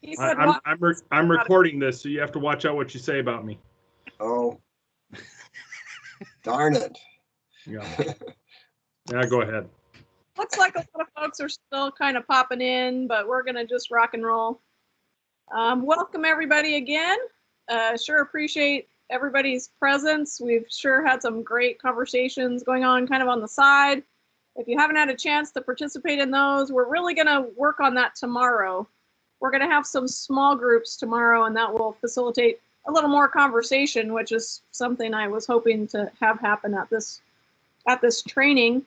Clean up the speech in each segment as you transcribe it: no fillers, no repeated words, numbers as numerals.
He said, I'm recording this, so you have to watch out what you say about me. Oh, darn it. Yeah. Yeah, go ahead. Looks like a lot of folks are still kind of popping in, but we're going to just rock and roll. Welcome, everybody, again. Sure appreciate everybody's presence. We've sure had some great conversations going on kind of on the side. If you haven't had a chance to participate in those, we're really going to work on that tomorrow. We're going to have some small groups tomorrow, and that will facilitate a little more conversation, which is something I was hoping to have happen at this training.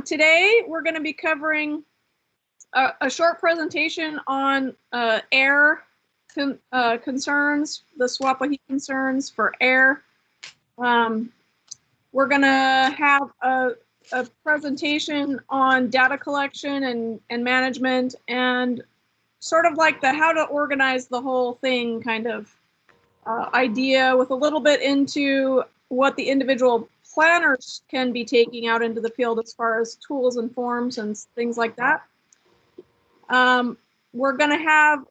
Today, we're going to be covering a short presentation on air concerns, the SWAPA heat concerns for air. We're going to have a presentation on data collection and management, and sort of like the how to organize the whole thing kind of idea, with a little bit into what the individual planners can be taking out into the field as far as tools and forms and things like that. We're going to have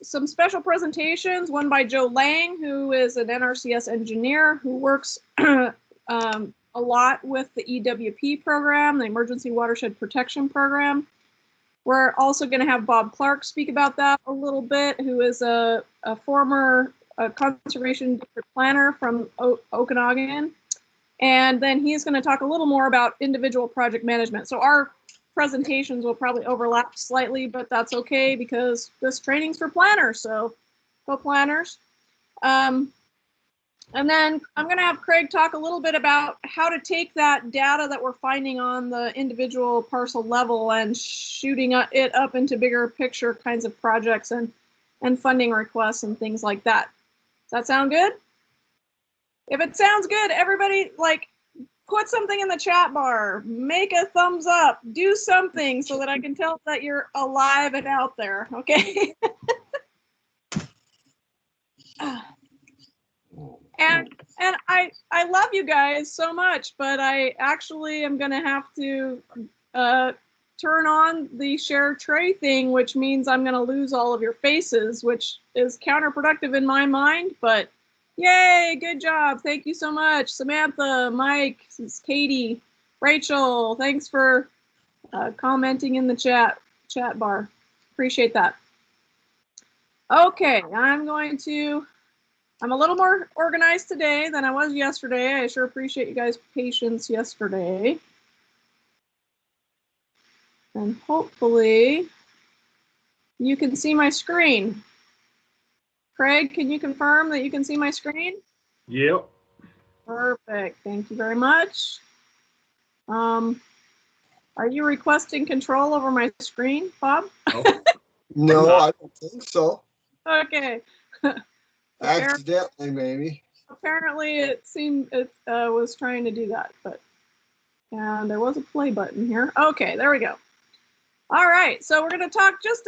some special presentations, one by Joe Lang, who is an NRCS engineer who works a lot with the EWP program, the Emergency Watershed Protection Program. We're also going to have Bob Clark speak about that a little bit, who is a former conservation district planner from Okanagan. And then he's going to talk a little more about individual project management. So our presentations will probably overlap slightly, but that's okay because this training's for planners, so go planners. And then I'm going to have Craig talk a little bit about how to take that data that we're finding on the individual parcel level and shooting it up into bigger picture kinds of projects and funding requests and things like that. Does that sound good? If it sounds good, everybody, like, put something in the chat bar, make a thumbs up, do something so that I can tell that you're alive and out there, okay? And I love you guys so much, but I actually am gonna have to turn on the share tray thing, which means I'm gonna lose all of your faces, which is counterproductive in my mind, but yay, good job. Thank you so much. Samantha, Mike, Katie, Rachel, thanks for commenting in the chat bar. Appreciate that. Okay, I'm a little more organized today than I was yesterday. I sure appreciate you guys' patience yesterday. And hopefully you can see my screen. Craig, can you confirm that you can see my screen? Yep. Perfect. Thank you very much. Are you requesting control over my screen, Bob? No, I don't think so. Okay. Accidentally, maybe. Apparently, it seemed it was trying to do that, and there was a play button here. Okay, there we go. All right, so we're going to talk just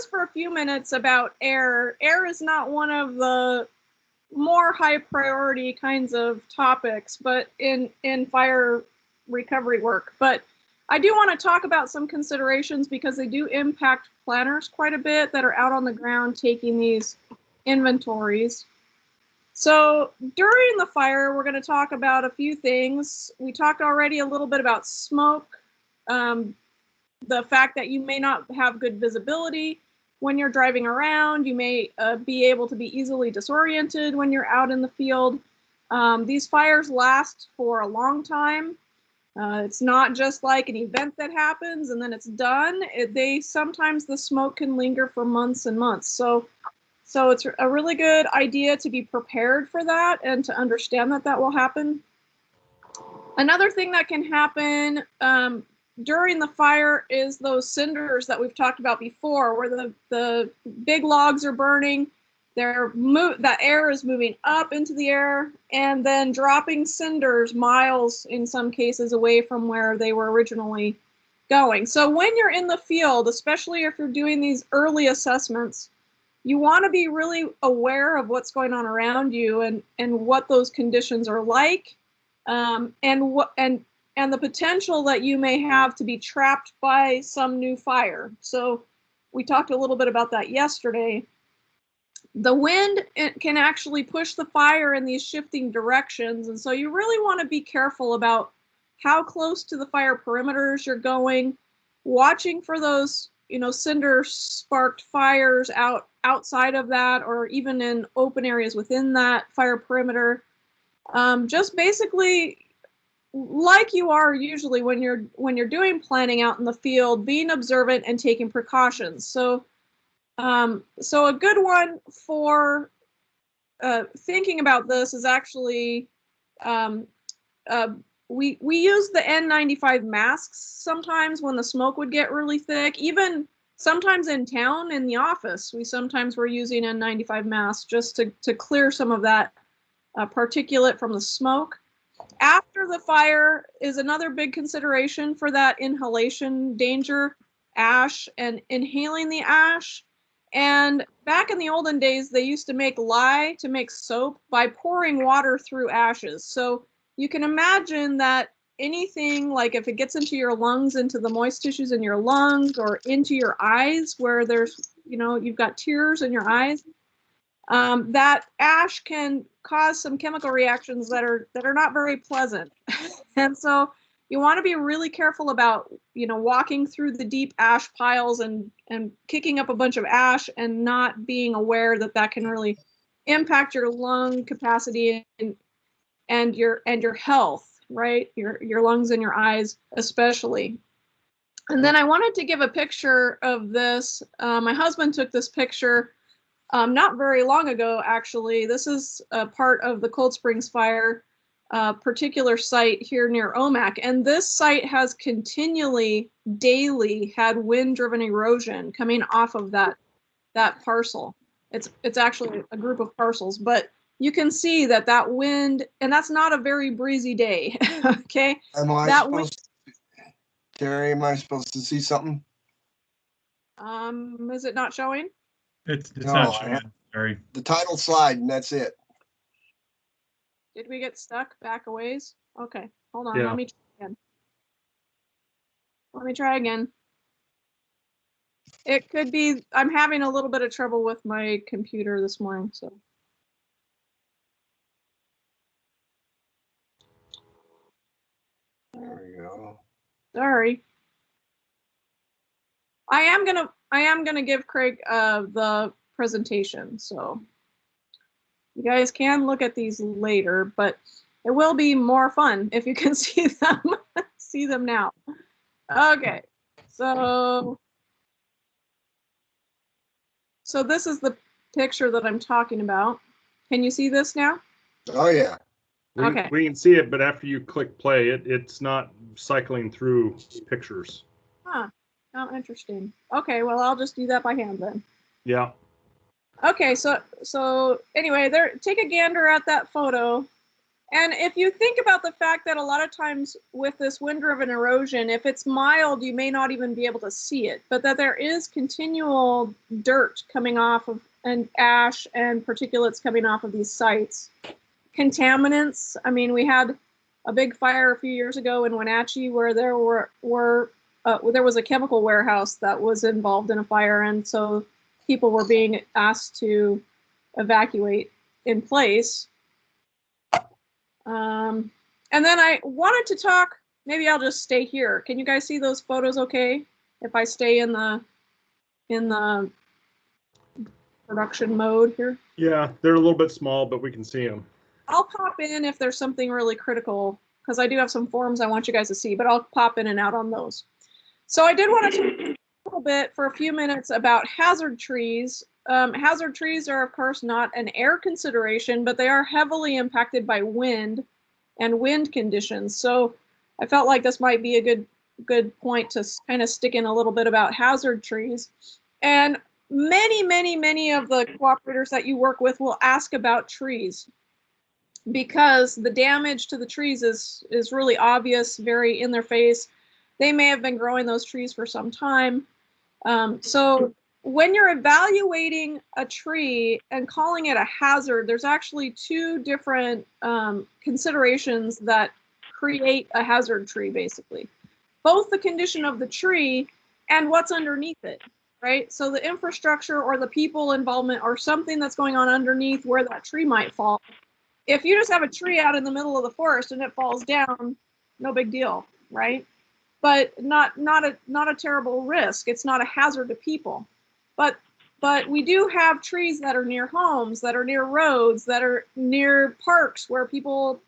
for a few minutes about air. Air is not one of the more high priority kinds of topics, but in fire recovery work. But I do want to talk about some considerations because they do impact planners quite a bit that are out on the ground taking these inventories. So during the fire, we're going to talk about a few things. We talked already a little bit about smoke, the fact that you may not have good visibility when you're driving around. You may be able to be easily disoriented when you're out in the field. These fires last for a long time. It's not just like an event that happens and then it's done. Sometimes the smoke can linger for months and months. So it's a really good idea to be prepared for that and to understand that will happen. Another thing that can happen during the fire is those cinders that we've talked about before, where the big logs are burning, that air is moving up into the air and then dropping cinders miles, in some cases, away from where they were originally going. So when you're in the field, especially if you're doing these early assessments, you want to be really aware of what's going on around you and what those conditions are like, and the potential that you may have to be trapped by some new fire. So we talked a little bit about that yesterday. The wind can actually push the fire in these shifting directions. And so you really want to be careful about how close to the fire perimeters you're going, watching for those, cinder sparked fires outside of that, or even in open areas within that fire perimeter. Just basically like you are usually when you're doing planning out in the field, being observant and taking precautions. So a good one for thinking about this is actually we use the N95 masks sometimes when the smoke would get really thick. Even sometimes in town, in the office, we sometimes were using N95 masks just to clear some of that particulate from the smoke. After the fire is another big consideration for that inhalation danger, ash and inhaling the ash. And back in the olden days, they used to make lye to make soap by pouring water through ashes. So you can imagine that anything, like if it gets into your lungs, into the moist tissues in your lungs, or into your eyes where there's, you've got tears in your eyes, that ash can cause some chemical reactions that are not very pleasant. And so you want to be really careful about, walking through the deep ash piles and kicking up a bunch of ash and not being aware that can really impact your lung capacity and your health, right? Your lungs and your eyes especially. And then I wanted to give a picture of this. My husband took this picture not very long ago, actually. This is a part of the Cold Springs fire, particular site here near Omak. And this site has continually, daily had wind-driven erosion coming off of that parcel. It's actually a group of parcels, but you can see that wind, and that's not a very breezy day. Okay. Terry, am I supposed to see something? Is it not showing? It's not showing. Sorry. The title slide, and that's it. Did we get stuck back a ways? Okay, hold on. Yeah. Let me try again. It could be I'm having a little bit of trouble with my computer this morning, so. There we go. Sorry. I am gonna give Craig the presentation, so you guys can look at these later, but it will be more fun if you can see them now. Okay, so this is the picture that I'm talking about. Can you see this now? Oh yeah. Okay. We can see it, but after you click play, it's not cycling through pictures. Huh. Oh, interesting. Okay, well, I'll just do that by hand then. Yeah. Okay, so anyway, take a gander at that photo. And if you think about the fact that a lot of times with this wind-driven erosion, if it's mild, you may not even be able to see it, but that there is continual dirt coming off of, and ash and particulates coming off of these sites. Contaminants, I mean, we had a big fire a few years ago in Wenatchee where there was a chemical warehouse that was involved in a fire, and so people were being asked to evacuate in place. And then I wanted to talk, maybe I'll just stay here. Can you guys see those photos okay? If I stay in the production mode here? Yeah, they're a little bit small, but we can see them. I'll pop in if there's something really critical, because I do have some forms I want you guys to see, but I'll pop in and out on those. So I did want to talk a little bit for a few minutes about hazard trees. Hazard trees are, of course, not an air consideration, but they are heavily impacted by wind and wind conditions. So I felt like this might be a good point to kind of stick in a little bit about hazard trees. And many of the cooperators that you work with will ask about trees, because the damage to the trees is really obvious, very in their face. They may have been growing those trees for some time. So when you're evaluating a tree and calling it a hazard, there's actually two different considerations that create a hazard tree, basically. Both the condition of the tree and what's underneath it, right? So the infrastructure or the people involvement or something that's going on underneath where that tree might fall. If you just have a tree out in the middle of the forest and it falls down, no big deal, right? But not a terrible risk. It's not a hazard to people. But we do have trees that are near homes, that are near roads, that are near parks where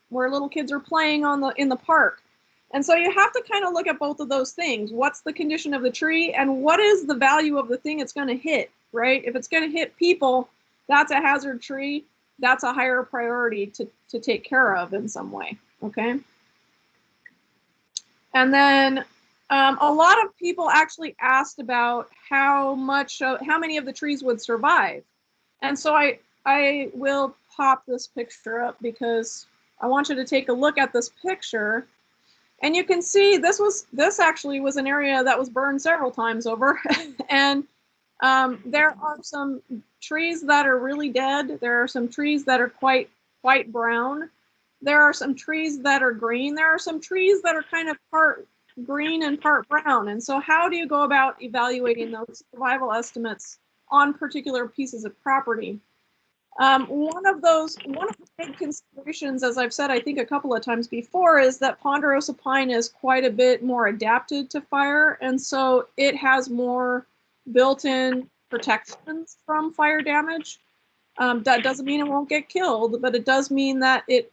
little kids are playing in the park. And so you have to kind of look at both of those things. What's the condition of the tree and what is the value of the thing it's going to hit, right? If it's going to hit people, that's a hazard tree. That's a higher priority to take care of in some way, okay? And then a lot of people actually asked about how many of the trees would survive. And so I will pop this picture up because I want you to take a look at this picture. And you can see this actually was an area that was burned several times over. And there are some trees that are really dead. There are some trees that are quite brown. There are some trees that are green. There are some trees that are kind of part green and part brown. And so how do you go about evaluating those survival estimates on particular pieces of property? One of the big considerations, as I've said, I think a couple of times before, is that ponderosa pine is quite a bit more adapted to fire. And so it has more built-in protections from fire damage. That doesn't mean it won't get killed, but it does mean that it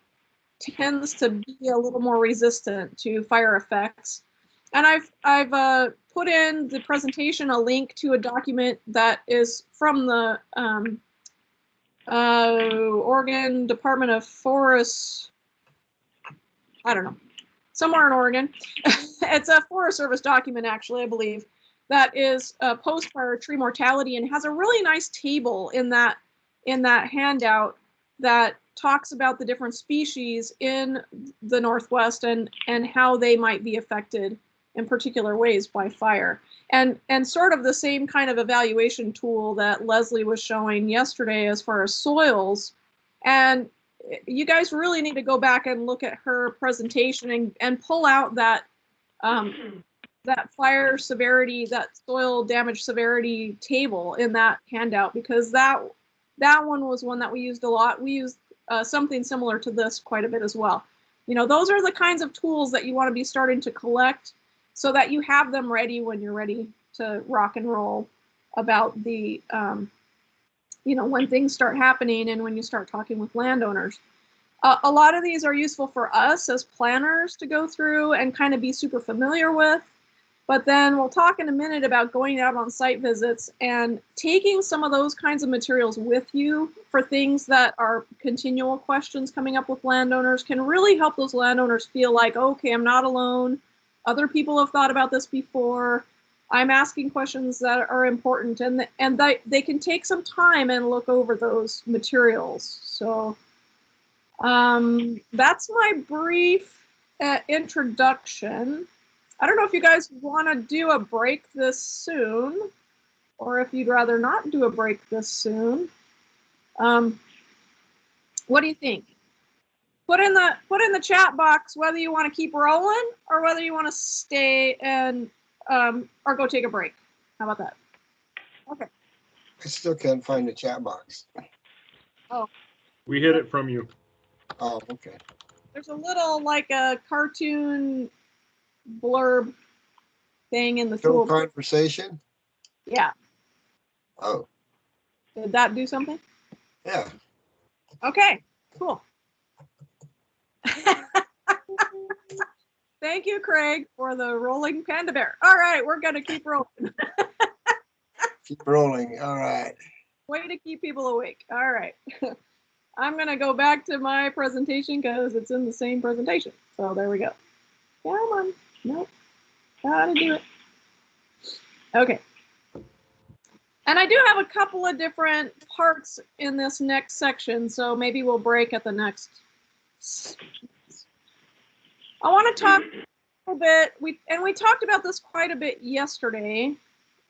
tends to be a little more resistant to fire effects. And I've put in the presentation a link to a document that is from the Oregon Department of Forests. I don't know, somewhere in Oregon. It's a Forest Service document, actually, I believe, that is post-fire tree mortality and has a really nice table in that handout that talks about the different species in the Northwest and how they might be affected in particular ways by fire. And sort of the same kind of evaluation tool that Leslie was showing yesterday as far as soils. And you guys really need to go back and look at her presentation and pull out that fire severity, that soil damage severity table in that handout, because that one was one that we used a lot. We used something similar to this quite a bit as well. You know, those are the kinds of tools that you want to be starting to collect so that you have them ready when you're ready to rock and roll about the, when things start happening and when you start talking with landowners. A lot of these are useful for us as planners to go through and kind of be super familiar with. But then we'll talk in a minute about going out on site visits and taking some of those kinds of materials with you for things that are continual questions coming up with landowners can really help those landowners feel like, okay, I'm not alone. Other people have thought about this before. I'm asking questions that are important, and they can take some time and look over those materials. So that's my brief introduction. I don't know if you guys want to do a break this soon, or if you'd rather not do a break this soon. What do you think? Put in the chat box whether you want to keep rolling or whether you want to stay and or go take a break. How about that? Okay. I still can't find the chat box. Oh. We hid it from you. Oh, okay. There's a little like a cartoon blurb thing in the Show tool. conversation? Yeah. Oh. Did that do something? Yeah. Okay, cool. Thank you, Craig, for the rolling panda bear. All right, we're going to keep rolling. Keep rolling. All right. Way to keep people awake. All right. I'm going to go back to my presentation because it's in the same presentation. So there we go. Come on. Nope. Gotta do it. Okay. And I do have a couple of different parts in this next section, so maybe we'll break at the next. I want to talk a little bit, we talked about this quite a bit yesterday.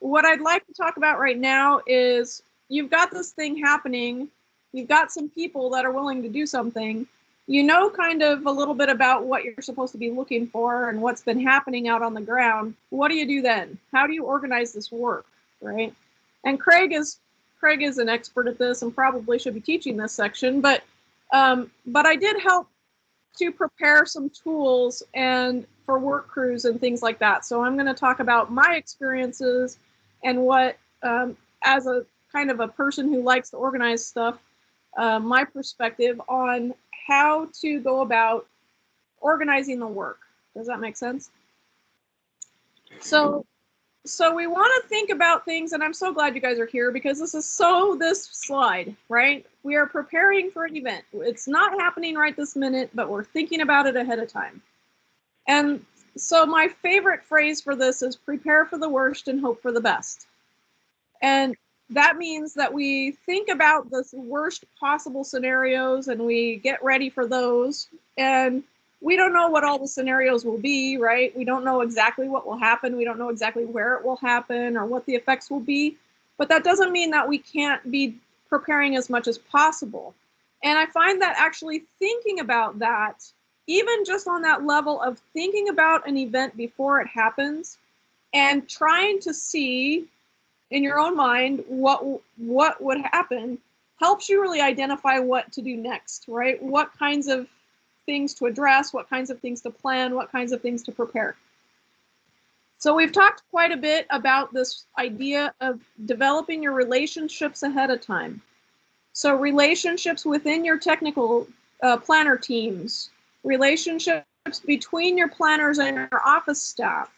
What I'd like to talk about right now is you've got this thing happening, you've got some people that are willing to do something, you know kind of a little bit about what you're supposed to be looking for and what's been happening out on the ground. What do you do then? How do you organize this work, right? And Craig is an expert at this and probably should be teaching this section, but I did help to prepare some tools and for work crews and things like that. So I'm going to talk about my experiences and what, as a kind of a person who likes to organize stuff, my perspective on how to go about organizing the work. Does that make sense? So we want to think about things, and I'm so glad you guys are here because this slide, right? We are preparing for an event. It's not happening right this minute, but we're thinking about it ahead of time. And so my favorite phrase for this is prepare for the worst and hope for the best. And that means that we think about the worst possible scenarios and we get ready for those. And we don't know what all the scenarios will be, right? We don't know exactly what will happen. We don't know exactly where it will happen or what the effects will be. But that doesn't mean that we can't be preparing as much as possible. And I find that actually thinking about that, even just on that level of thinking about an event before it happens and trying to see in your own mind what would happen, helps you really identify what to do next, right? What kinds of things to address, what kinds of things to plan, what kinds of things to prepare. So we've talked quite a bit about this idea of developing your relationships ahead of time. So relationships within your technical planner teams, relationships between your planners and your office staff,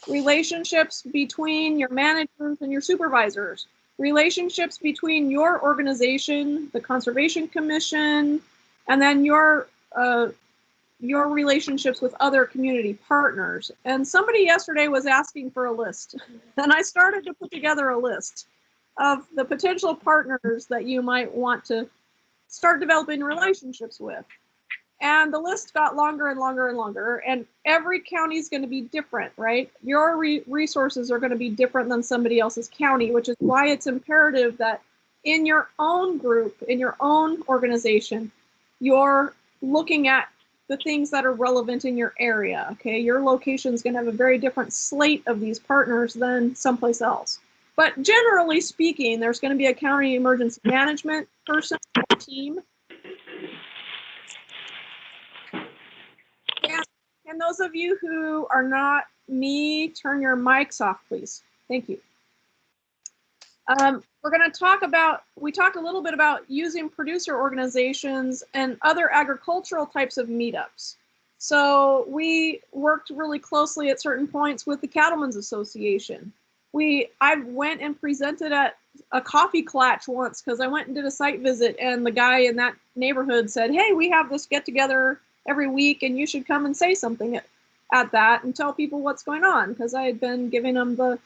relationships between your managers and your supervisors, relationships between your organization, the Conservation Commission, and then your relationships with other community partners. And somebody yesterday was asking for a list, and I started to put together a list of the potential partners that you might want to start developing relationships with. And the list got longer and longer and longer, and every county is going to be different, right? Your resources are going to be different than somebody else's county, which is why it's imperative that in your own group, in your own organization, you're looking at the things that are relevant in your area, okay? Your location is going to have a very different slate of these partners than someplace else. But generally speaking, there's going to be a county emergency management person or team. And those of you who are not me, turn your mics off, please. Thank you. We're going to talk about, we talked a little bit about using producer organizations and other agricultural types of meetups. So we worked really closely at certain points with the Cattlemen's Association. I went and presented at a coffee clatch once because I went and did a site visit, and the guy in that neighborhood said, hey, we have this get together every week and you should come and say something at that and tell people what's going on, because I had been giving them the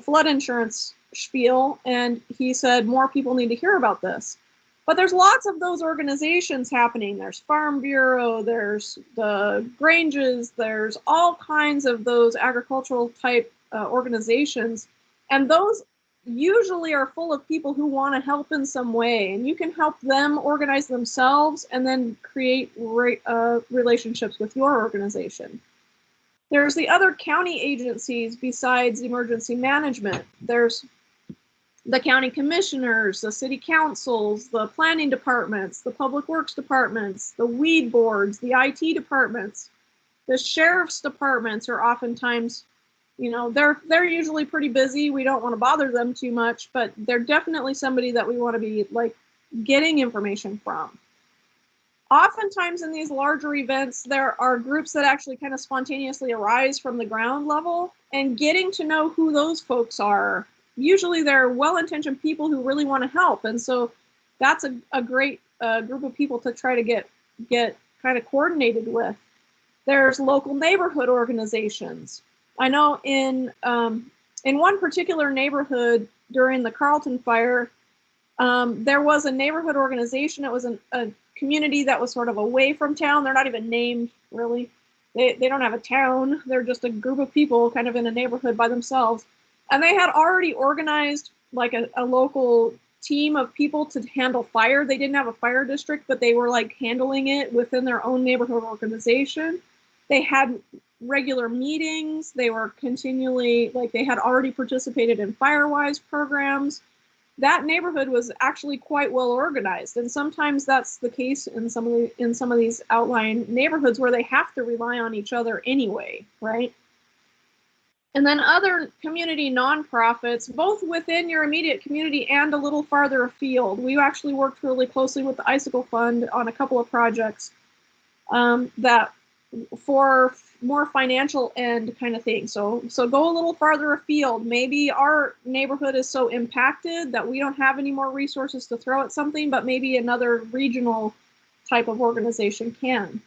flood insurance spiel, and he said more people need to hear about this. But there's lots of those organizations happening. There's Farm Bureau, there's the Granges, there's all kinds of those agricultural type organizations, and those usually are full of people who want to help in some way, and you can help them organize themselves and then create relationships with your organization. There's the other county agencies besides emergency management. There's the county commissioners, the city councils, the planning departments, the public works departments, the weed boards, the IT departments. The sheriff's departments are oftentimes, you know, they're usually pretty busy. We don't want to bother them too much, but they're definitely somebody that we want to be like getting information from. Oftentimes in these larger events, there are groups that actually kind of spontaneously arise from the ground level, and getting to know who those folks are. Usually they're well-intentioned people who really want to help, and so that's a great group of people to try to get kind of coordinated with. There's local neighborhood organizations. I know in one particular neighborhood during the Carlton fire, there was a neighborhood organization. It was a community that was sort of away from town. They're not even named, really. They don't have a town. They're just a group of people kind of in a neighborhood by themselves. And they had already organized like a local team of people to handle fire. They didn't have a fire district, but they were like handling it within their own neighborhood organization. They had regular meetings. They were continually, like, they had already participated in Firewise programs. That neighborhood was actually quite well organized, and sometimes that's the case in some of these outlying neighborhoods where they have to rely on each other anyway, right? And then other community nonprofits, both within your immediate community and a little farther afield. We actually worked really closely with the Icicle Fund on a couple of projects that for more financial end kind of thing. So go a little farther afield. Maybe our neighborhood is so impacted that we don't have any more resources to throw at something, but maybe another regional type of organization can.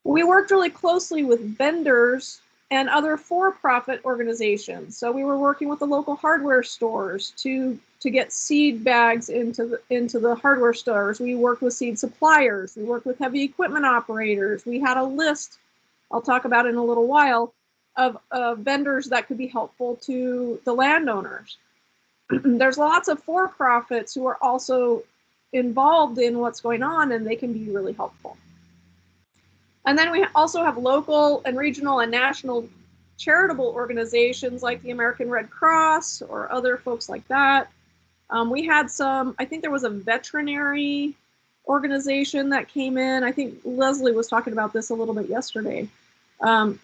We worked really closely with vendors and other for-profit organizations. So we were working with the local hardware stores to get seed bags into the hardware stores. We worked with seed suppliers. We worked with heavy equipment operators. We had a list, I'll talk about in a little while, of vendors that could be helpful to the landowners. There's lots of for-profits who are also involved in what's going on, and they can be really helpful. And then we also have local and regional and national charitable organizations like the American Red Cross or other folks like that. We had some, I think there was a veterinary organization that came in. I think Leslie was talking about this a little bit yesterday. A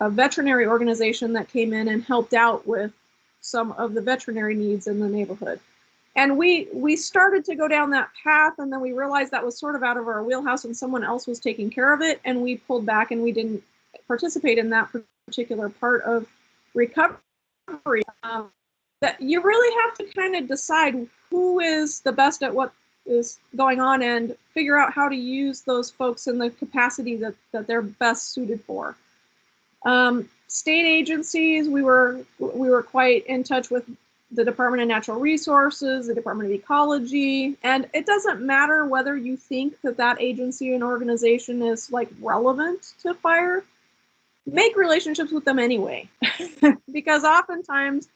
veterinary organization that came in and helped out with some of the veterinary needs in the neighborhood. And we started to go down that path, and then we realized that was sort of out of our wheelhouse and someone else was taking care of it, and we pulled back and we didn't participate in that particular part of recovery. That you really have to kind of decide who is the best at what is going on and figure out how to use those folks in the capacity that they're best suited for. State agencies, we were quite in touch with the Department of Natural Resources, the Department of Ecology, and it doesn't matter whether you think that that agency and organization is like relevant to fire, make relationships with them anyway, because oftentimes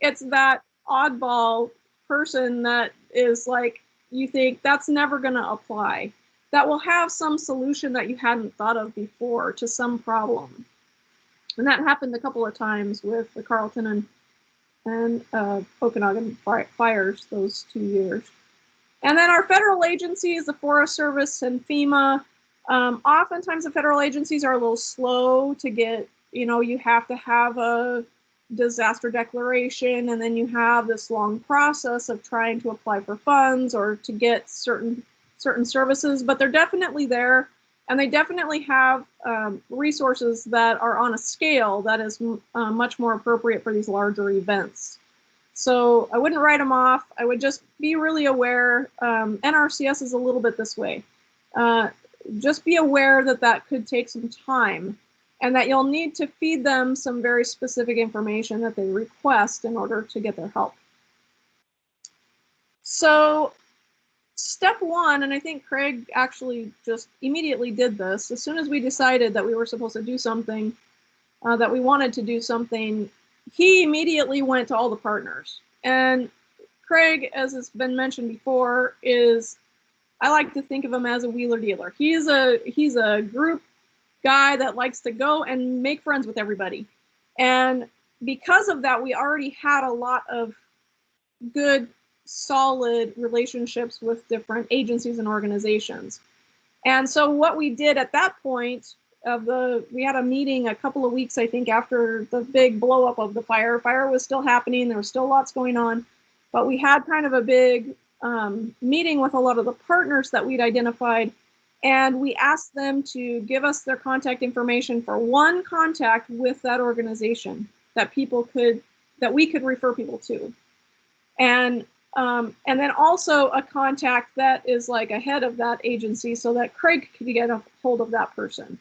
it's that oddball person that is like, you think that's never going to apply, that will have some solution that you hadn't thought of before to some problem. And that happened a couple of times with the Carlton and Okanagan fires those 2 years. And then our federal agencies, the Forest Service and FEMA, oftentimes the federal agencies are a little slow to get, you have to have a disaster declaration, and then you have this long process of trying to apply for funds or to get certain services, but they're definitely there. And they definitely have resources that are on a scale that is much more appropriate for these larger events. So I wouldn't write them off. I would just be really aware. NRCS is a little bit this way. Just be aware that that could take some time and that you'll need to feed them some very specific information that they request in order to get their help. So step one, and I think Craig actually just immediately did this, as soon as we decided that we were supposed to do something, that we wanted to do something, he immediately went to all the partners. And Craig, as has been mentioned before, I like to think of him as a wheeler dealer. He's a group guy that likes to go and make friends with everybody. And because of that, we already had a lot of good solid relationships with different agencies and organizations. And so what we did at that point we had a meeting a couple of weeks, I think, after the big blow up of the fire. Fire was still happening. There was still lots going on, but we had kind of a big meeting with a lot of the partners that we'd identified. And we asked them to give us their contact information for one contact with that organization that we could refer people to. And then also a contact that is like ahead of that agency so that Craig could get a hold of that person.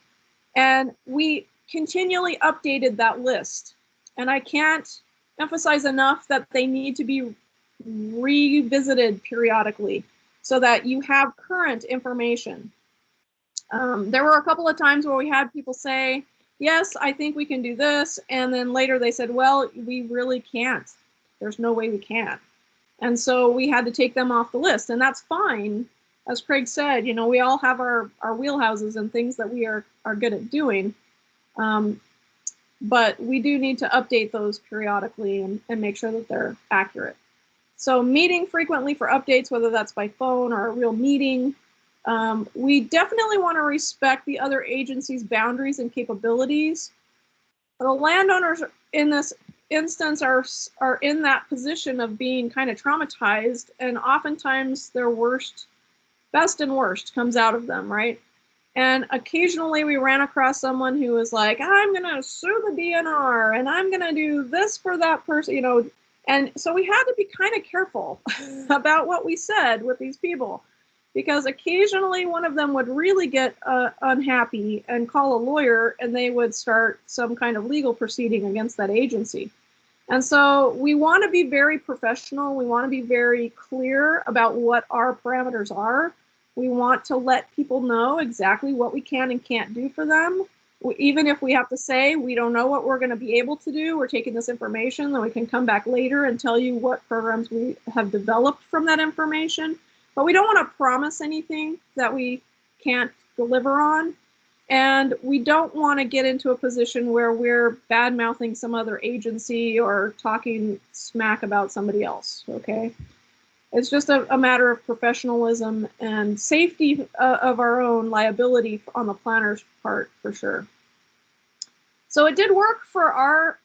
And we continually updated that list. And I can't emphasize enough that they need to be revisited periodically so that you have current information. There were a couple of times where we had people say, yes, I think we can do this. And then later they said, well, we really can't. There's no way we can. And so we had to take them off the list, and that's fine. As Craig said, we all have our wheelhouses and things that we are good at doing. But we do need to update those periodically and make sure that they're accurate. So meeting frequently for updates, whether that's by phone or a real meeting. We definitely want to respect the other agencies' boundaries and capabilities. The landowners in this instance are in that position of being kind of traumatized, and oftentimes their best and worst comes out of them, right? And occasionally we ran across someone who was like, I'm going to sue the DNR and I'm going to do this for that person, you know. And so we had to be kind of careful about what we said with these people, because occasionally one of them would really get unhappy and call a lawyer, and they would start some kind of legal proceeding against that agency. And so we want to be very professional. We want to be very clear about what our parameters are. We want to let people know exactly what we can and can't do for them. Even if we have to say, we don't know what we're going to be able to do, we're taking this information, then we can come back later and tell you what programs we have developed from that information. But we don't want to promise anything that we can't deliver on. And we don't want to get into a position where we're bad-mouthing some other agency or talking smack about somebody else, okay? It's just a matter of professionalism and safety of our own liability on the planner's part, for sure. So it did work for our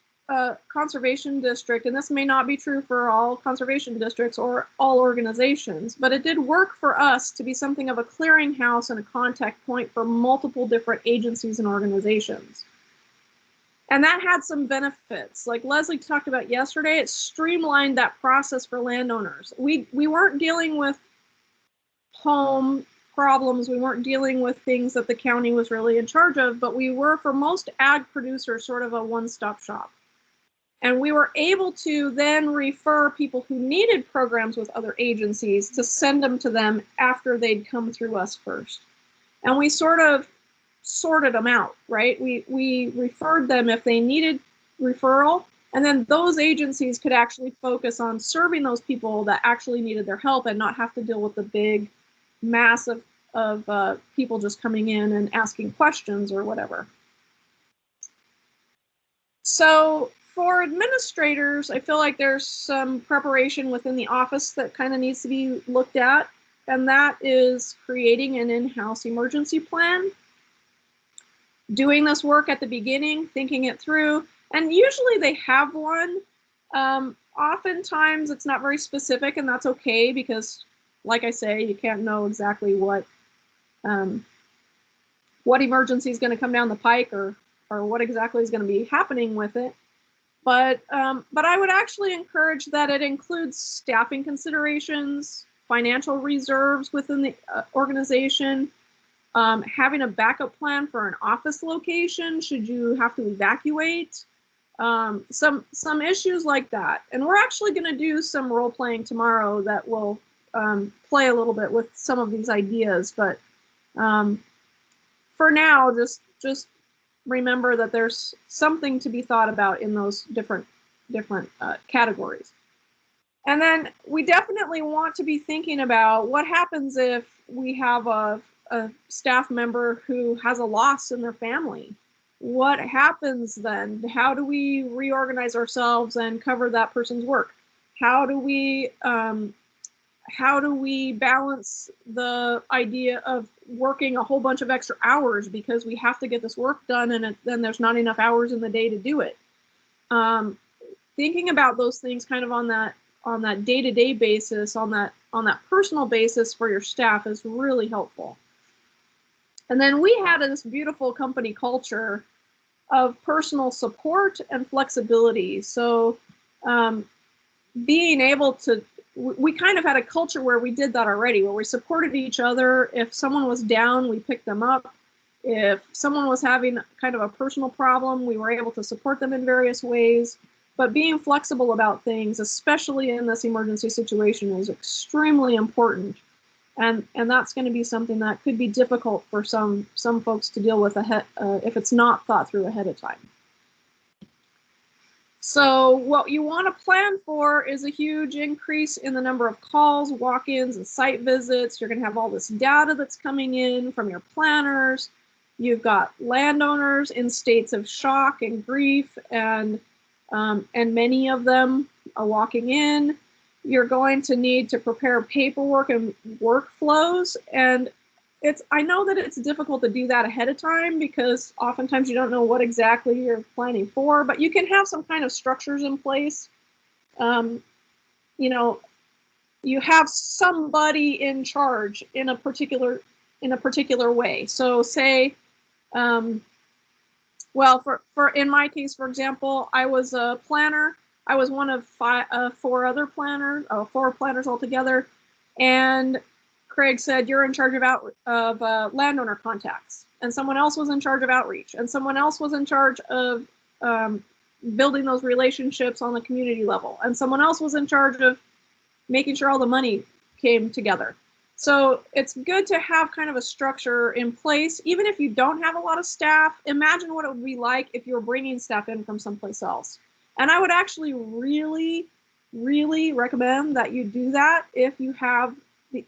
conservation district, and this may not be true for all conservation districts or all organizations, but it did work for us to be something of a clearinghouse and a contact point for multiple different agencies and organizations. And that had some benefits. Like Leslie talked about yesterday, it streamlined that process for landowners. We weren't dealing with home problems, we weren't dealing with things that the county was really in charge of, but we were, for most ag producers, sort of a one-stop shop. And we were able to then refer people who needed programs with other agencies to send them to them after they'd come through us first. And we sort of sorted them out, right? We referred them if they needed referral, and then those agencies could actually focus on serving those people that actually needed their help and not have to deal with the big mass of people just coming in and asking questions or whatever. So for administrators, I feel like there's some preparation within the office that kind of needs to be looked at, and that is creating an in-house emergency plan. Doing this work at the beginning, thinking it through, and usually they have one. Oftentimes it's not very specific, and that's okay, because like I say, you can't know exactly what emergency is going to come down the pike or what exactly is going to be happening with it. But I would actually encourage that it includes staffing considerations, financial reserves within the organization, having a backup plan for an office location should you have to evacuate, some issues like that. And we're actually going to do some role playing tomorrow that will play a little bit with some of these ideas. But for now, just remember that there's something to be thought about in those different categories. And then we definitely want to be thinking about what happens if we have a staff member who has a loss in their family. What happens then? How do we reorganize ourselves and cover that person's work? How do we balance the idea of working a whole bunch of extra hours because we have to get this work done, and then there's not enough hours in the day to do it? Thinking about those things kind of on that day-to-day basis, on that personal basis for your staff is really helpful. And then we had this beautiful company culture of personal support and flexibility. So being able to, we kind of had a culture where we did that already, where we supported each other. If someone was down, we picked them up. If someone was having kind of a personal problem, we were able to support them in various ways. But being flexible about things, especially in this emergency situation, is extremely important. And that's going to be something that could be difficult for some folks to deal with if it's not thought through ahead of time. So what you want to plan for is a huge increase in the number of calls, walk-ins, and site visits. You're going to have all this data that's coming in from your planners. You've got landowners in states of shock and grief, and many of them are walking in. You're going to need to prepare paperwork and workflows, and I know that it's difficult to do that ahead of time because oftentimes you don't know what exactly you're planning for, but you can have some kind of structures in place. You know, you have somebody in charge in a particular way. So say, well, for in my case, for example, I was a planner. I was one of four planners altogether, and Craig said, "You're in charge of landowner contacts," and someone else was in charge of outreach, and someone else was in charge of building those relationships on the community level, and someone else was in charge of making sure all the money came together. So it's good to have kind of a structure in place, even if you don't have a lot of staff. Imagine what it would be like if you were bringing staff in from someplace else. And I would actually really, really recommend that you do that if you have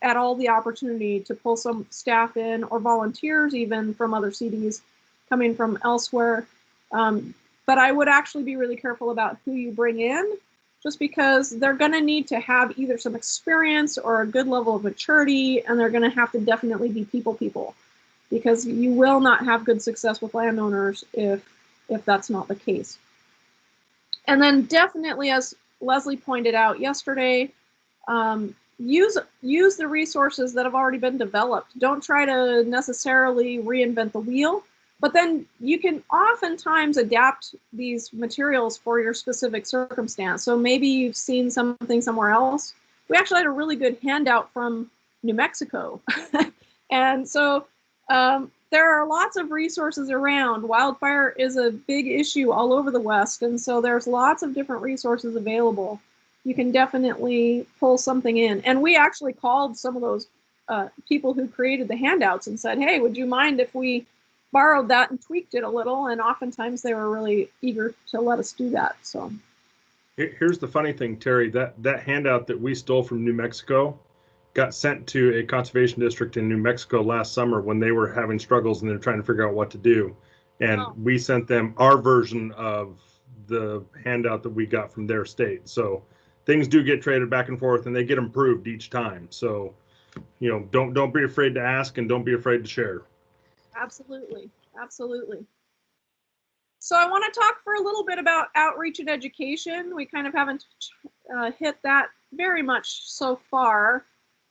at all the opportunity to pull some staff in, or volunteers even from other CDs coming from elsewhere. But I would actually be really careful about who you bring in, just because they're going to need to have either some experience or a good level of maturity, and they're going to have to definitely be people, because you will not have good success with landowners if that's not the case. And then definitely, as Leslie pointed out yesterday, use the resources that have already been developed. Don't try to necessarily reinvent the wheel, but then you can oftentimes adapt these materials for your specific circumstance. So maybe you've seen something somewhere else. We actually had a really good handout from New Mexico. And so there are lots of resources around. Wildfire is a big issue all over the West, and so there's lots of different resources available. You can definitely pull something in. And we actually called some of those people who created the handouts and said, hey, would you mind if we borrowed that and tweaked it a little? And oftentimes they were really eager to let us do that. So here's the funny thing, Terry, that handout that we stole from New Mexico got sent to a conservation district in New Mexico last summer when they were having struggles and they're trying to figure out what to do. And we sent them our version of the handout that we got from their state. So things do get traded back and forth, and they get improved each time. So, you know, don't be afraid to ask, and don't be afraid to share. Absolutely, absolutely. So I want to talk for a little bit about outreach and education. We kind of haven't hit that very much so far.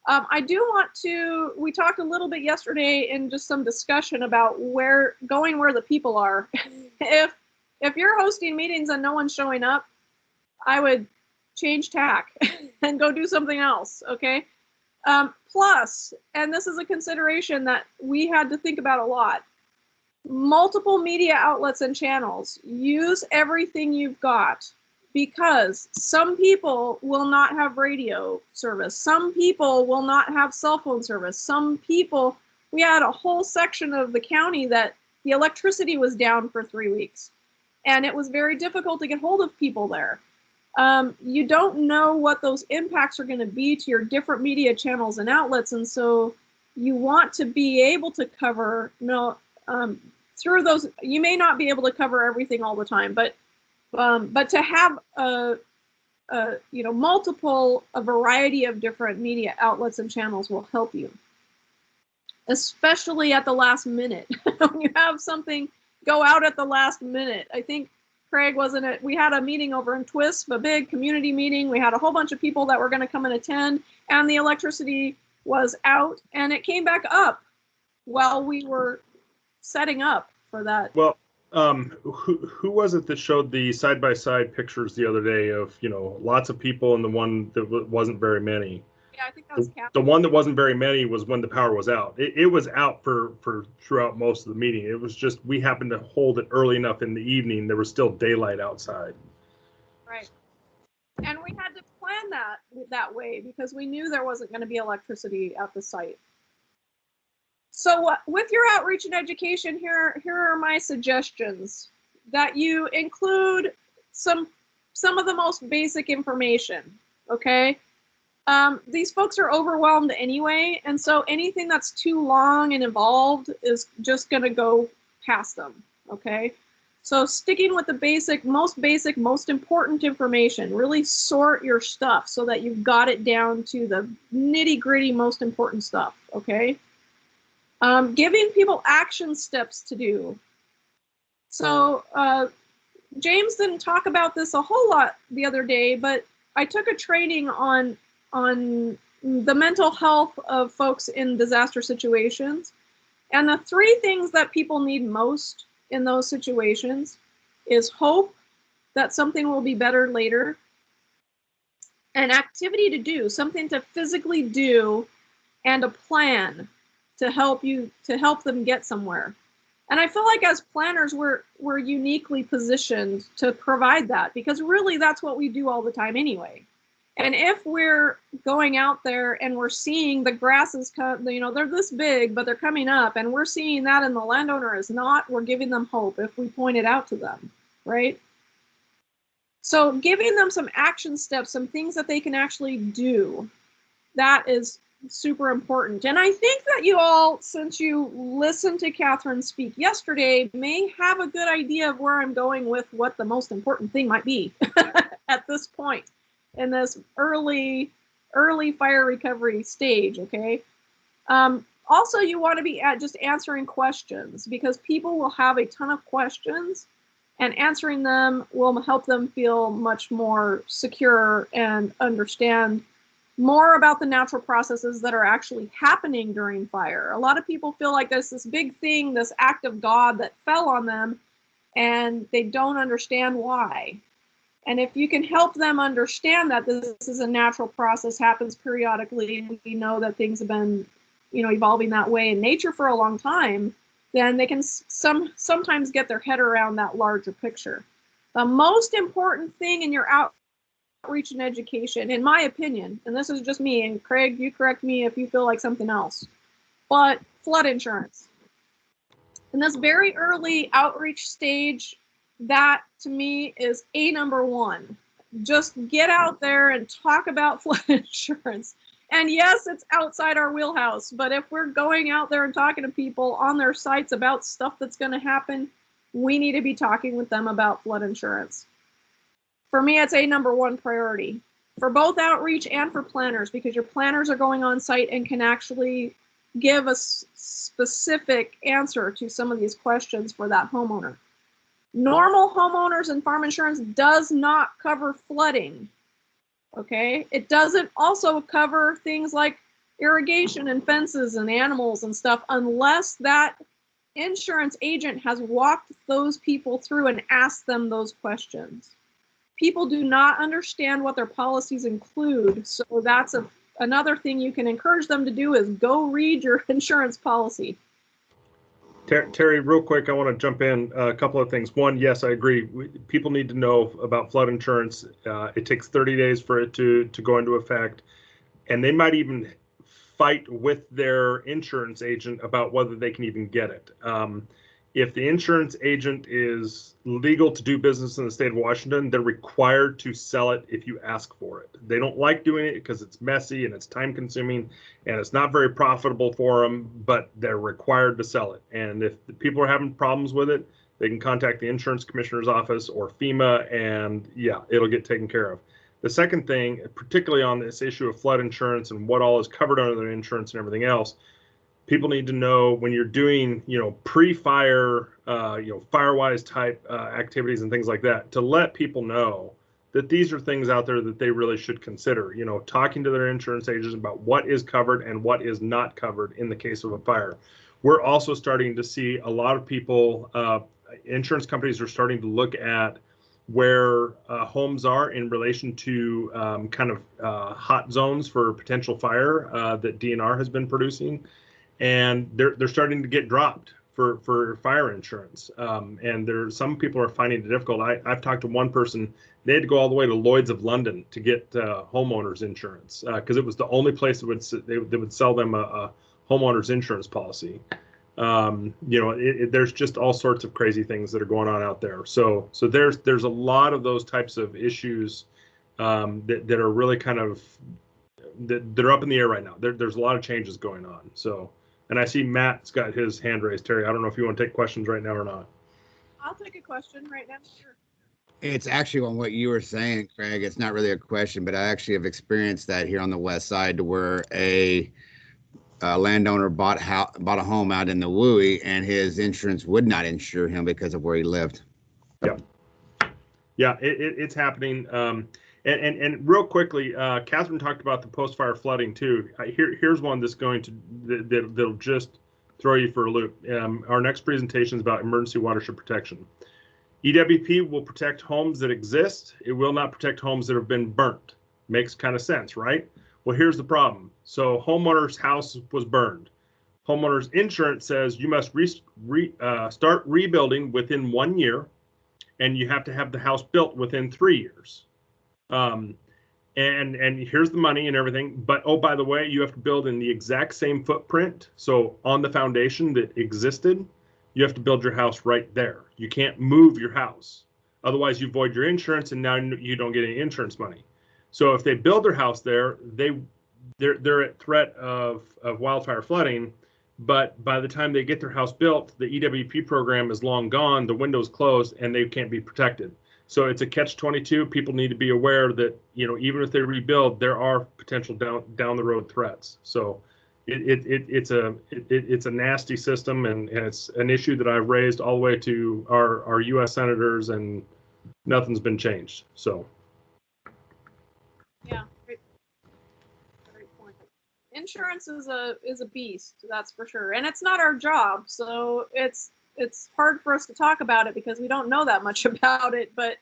I do want to, we talked a little bit yesterday in just some discussion about going where the people are. If you're hosting meetings and no one's showing up, I would change tack and go do something else, okay? Plus, and this is a consideration that we had to think about a lot, multiple media outlets and channels. Use everything you've got, because some people will not have radio service. Some people will not have cell phone service. Some people, we had a whole section of the county that the electricity was down for 3 weeks, and it was very difficult to get hold of people there. You don't know what those impacts are going to be to your different media channels and outlets, and so you want to be able to cover through those. You may not be able to cover everything all the time, but to have a variety of different media outlets and channels will help you, especially at the last minute. When you have something go out at the last minute. I think Craig wasn't it. We had a meeting over in Twisp, a big community meeting. We had a whole bunch of people that were going to come and attend, and the electricity was out, and it came back up while we were setting up for that. Well, who was it that showed the side-by-side pictures the other day of, you know, lots of people and the one that wasn't very many? Yeah, I think that was the one that wasn't very many was when the power was out. It was out for throughout most of the meeting. It was just we happened to hold it early enough in the evening. There was still daylight outside. Right. And we had to plan that way because we knew there wasn't going to be electricity at the site. So with your outreach and education, here are my suggestions. That you include some of the most basic information, okay? these folks are overwhelmed anyway, and so anything that's too long and involved is just going to go past them, okay? So sticking with the most important information, really sort your stuff so that you've got it down to the nitty-gritty most important stuff, okay? Giving people action steps to do. So James didn't talk about this a whole lot the other day, but I took a training on the mental health of folks in disaster situations. And the three things that people need most in those situations is hope that something will be better later, an activity to do, something to physically do, and a plan to help them get somewhere. And I feel like as planners, we're uniquely positioned to provide that, because really that's what we do all the time anyway. And if we're going out there and we're seeing the grasses come, you know, they're this big, but they're coming up, and we're seeing that and the landowner is not, we're giving them hope if we point it out to them, right? So giving them some action steps, some things that they can actually do, that is super important. And I think that you all, since you listened to Catherine speak yesterday, may have a good idea of where I'm going with what the most important thing might be at this point in this early fire recovery stage, okay? Also, you want to be just answering questions, because people will have a ton of questions, and answering them will help them feel much more secure and understand more about the natural processes that are actually happening during fire. A lot of people feel like there's this big thing, this act of God that fell on them, and they don't understand why. And if you can help them understand that this is a natural process, happens periodically, we know that things have been, you know, evolving that way in nature for a long time, then they can sometimes get their head around that larger picture. The most important thing in your outreach and education, in my opinion, and this is just me, and Craig, you correct me if you feel like something else, but flood insurance. In this very early outreach stage, that to me is number one. Just get out there and talk about flood insurance. And yes, it's outside our wheelhouse, but if we're going out there and talking to people on their sites about stuff that's going to happen, we need to be talking with them about flood insurance. For me, it's number one priority for both outreach and for planners, because your planners are going on site and can actually give a specific answer to some of these questions for that homeowner. Normal homeowners and farm insurance does not cover flooding, okay? It doesn't also cover things like irrigation and fences and animals and stuff, unless that insurance agent has walked those people through and asked them those questions. People do not understand what their policies include, so that's another thing you can encourage them to do, is go read your insurance policy. Terry, real quick, I want to jump in a couple of things. One, yes, I agree. People need to know about flood insurance. It takes 30 days for it to go into effect, and they might even fight with their insurance agent about whether they can even get it. If the insurance agent is legal to do business in the state of Washington, they're required to sell it if you ask for it. They don't like doing it because it's messy and it's time consuming and it's not very profitable for them, but they're required to sell it. And if the people are having problems with it, they can contact the insurance commissioner's office or FEMA, and yeah, it'll get taken care of. The second thing, particularly on this issue of flood insurance and what all is covered under the insurance and everything else, people need to know when you're doing, pre-fire, Firewise type activities and things like that, to let people know that these are things out there that they really should consider, talking to their insurance agents about what is covered and what is not covered in the case of a fire. We're also starting to see a lot of people, insurance companies are starting to look at where homes are in relation to hot zones for potential fire that DNR has been producing. And they're starting to get dropped for fire insurance. And some people are finding it difficult. I've talked to one person, they had to go all the way to Lloyd's of London to get homeowners insurance because it was the only place that they would sell them a homeowners insurance policy. There's just all sorts of crazy things that are going on out there. So there's a lot of those types of issues that are really kind of they're up in the air right now. There's a lot of changes going on. So, and I see Matt's got his hand raised. Terry, I don't know if you want to take questions right now or not. I'll take a question right now. Sure. It's actually on what you were saying, Craig. It's not really a question, but I actually have experienced that here on the west side, to where a landowner bought a home out in the Wooey, and his insurance would not insure him because of where he lived. Yeah, it's happening. And real quickly, Catherine talked about the post-fire flooding too. Here's one that's going to that'll just throw you for a loop. Our next presentation is about emergency watershed protection. EWP will protect homes that exist. It will not protect homes that have been burnt. Makes kind of sense, right? Well, here's the problem. So homeowner's house was burned. Homeowner's insurance says you must start rebuilding within 1 year, and you have to have the house built within 3 years. And here's the money and everything. But, oh, by the way, you have to build in the exact same footprint. So on the foundation that existed, you have to build your house right there. You can't move your house. Otherwise, you void your insurance, and now you don't get any insurance money. So if they build their house there, they're at threat of wildfire flooding. But by the time they get their house built, the EWP program is long gone, the window's closed, and they can't be protected. So it's a catch-22. People need to be aware that, you know, even if they rebuild, there are potential down the road threats. So it's a nasty system, and it's an issue that I've raised all the way to our U.S. senators, and nothing's been changed. So Yeah, great point. Insurance is a beast, that's for sure, and it's not our job, so it's hard for us to talk about it because we don't know that much about it. But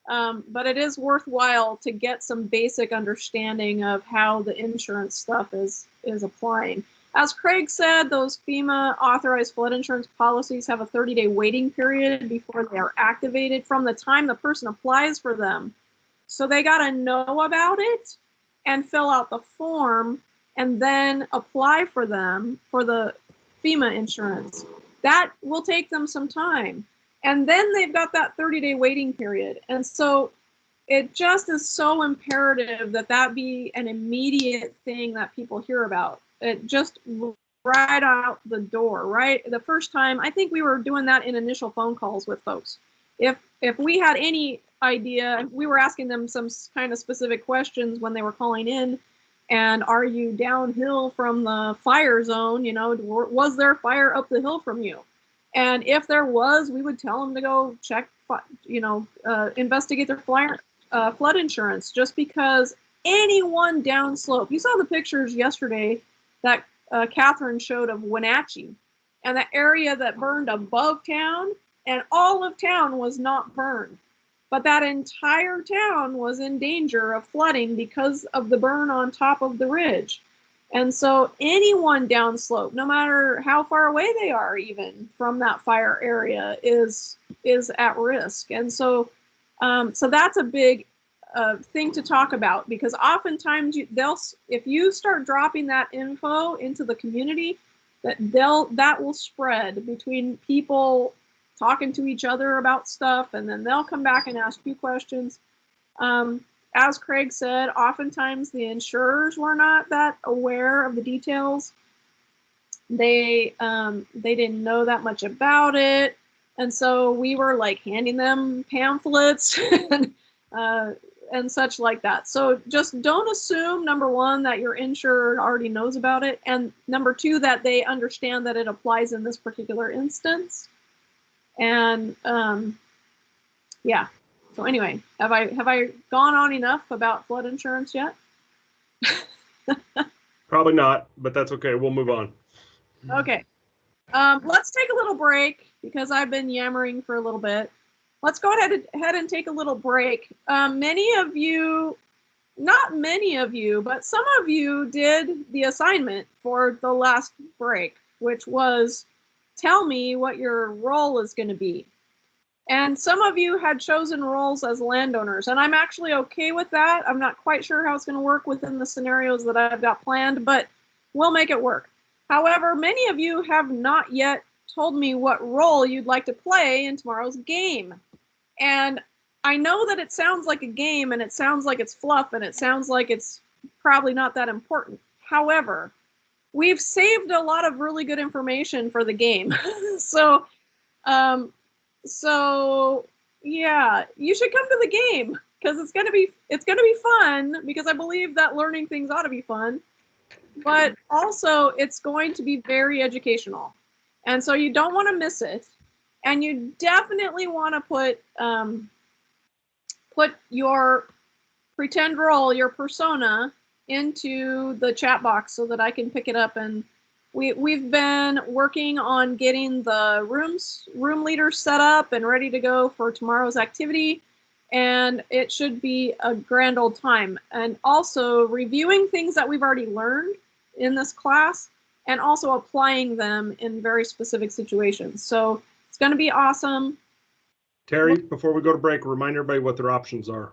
it is worthwhile to get some basic understanding of how the insurance stuff is applying. As Craig said, those FEMA authorized flood insurance policies have a 30-day waiting period before they are activated from the time the person applies for them. So they got to know about it and fill out the form and then apply for them for the FEMA insurance. That will take them some time. And then they've got that 30-day waiting period. And so it just is so imperative that that be an immediate thing that people hear about. It just right out the door, right? The first time, I think we were doing that in initial phone calls with folks. If we had any idea, we were asking them some kind of specific questions when they were calling in. And are you downhill from the fire zone? You know, was there fire up the hill from you? And if there was, we would tell them to go check, investigate their flood insurance, just because anyone downslope. You saw the pictures yesterday that Catherine showed of Wenatchee and the area that burned above town, and all of town was not burned. But that entire town was in danger of flooding because of the burn on top of the ridge. And so anyone downslope, no matter how far away they are even from that fire area, is at risk. And so so that's a big thing to talk about, because oftentimes if you start dropping that info into the community, that will spread between people talking to each other about stuff, and then they'll come back and ask you questions. As Craig said, oftentimes the insurers were not that aware of the details. They didn't know that much about it, and so we were like handing them pamphlets and such like that. So just don't assume, number one, that your insurer already knows about it, and number two, that they understand that it applies in this particular instance. And yeah. So anyway, have I gone on enough about flood insurance yet? probably not, but that's okay. We'll move on. Okay. Let's take a little break because I've been yammering for a little bit. Let's go ahead and take a little break. Many of you, not many of you, but some of you did the assignment for the last break, which was tell me what your role is going to be. And some of you had chosen roles as landowners, and I'm actually okay with that. I'm not quite sure how it's going to work within the scenarios that I've got planned, but we'll make it work. However, many of you have not yet told me what role you'd like to play in tomorrow's game. And I know that it sounds like a game, and it sounds like it's fluff, and it sounds like it's probably not that important. However, we've saved a lot of really good information for the game. So, so yeah, you should come to the game because it's gonna be fun, because I believe that learning things ought to be fun, but also it's going to be very educational, and so you don't want to miss it, and you definitely want to put your pretend role, your persona, into the chat box so that I can pick it up. And we've been working on getting the room leaders set up and ready to go for tomorrow's activity, and it should be a grand old time. And also reviewing things that we've already learned in this class and also applying them in very specific situations. So it's going to be awesome. Terry, before we go to break, remind everybody what their options are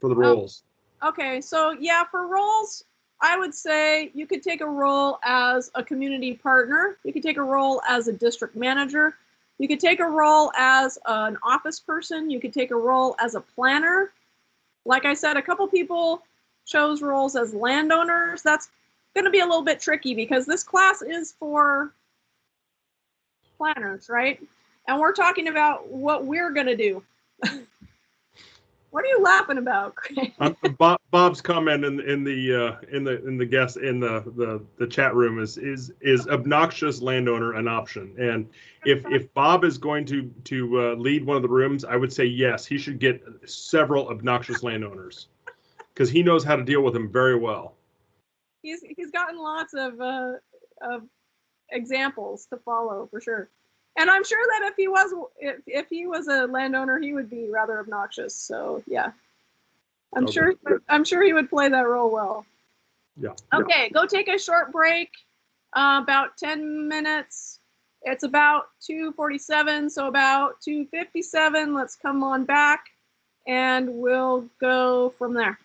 for the roles. Okay, so yeah, for roles, I would say you could take a role as a community partner. You could take a role as a district manager. You could take a role as an office person. You could take a role as a planner. Like I said, a couple people chose roles as landowners. That's going to be a little bit tricky because this class is for planners, right? And we're talking about what we're going to do. What are you laughing about, Craig? Bob's comment in the guest in the chat room is obnoxious landowner an option? And if Bob is going to lead one of the rooms, I would say yes, he should get several obnoxious landowners because he knows how to deal with them very well. He's gotten lots of examples to follow for sure. And I'm sure that if he was a landowner, he would be rather obnoxious. So yeah, I'm sure he would play that role well. Yeah. Okay, go take a short break, about 10 minutes. It's about 2:47, so about 2:57. Let's come on back, and we'll go from there.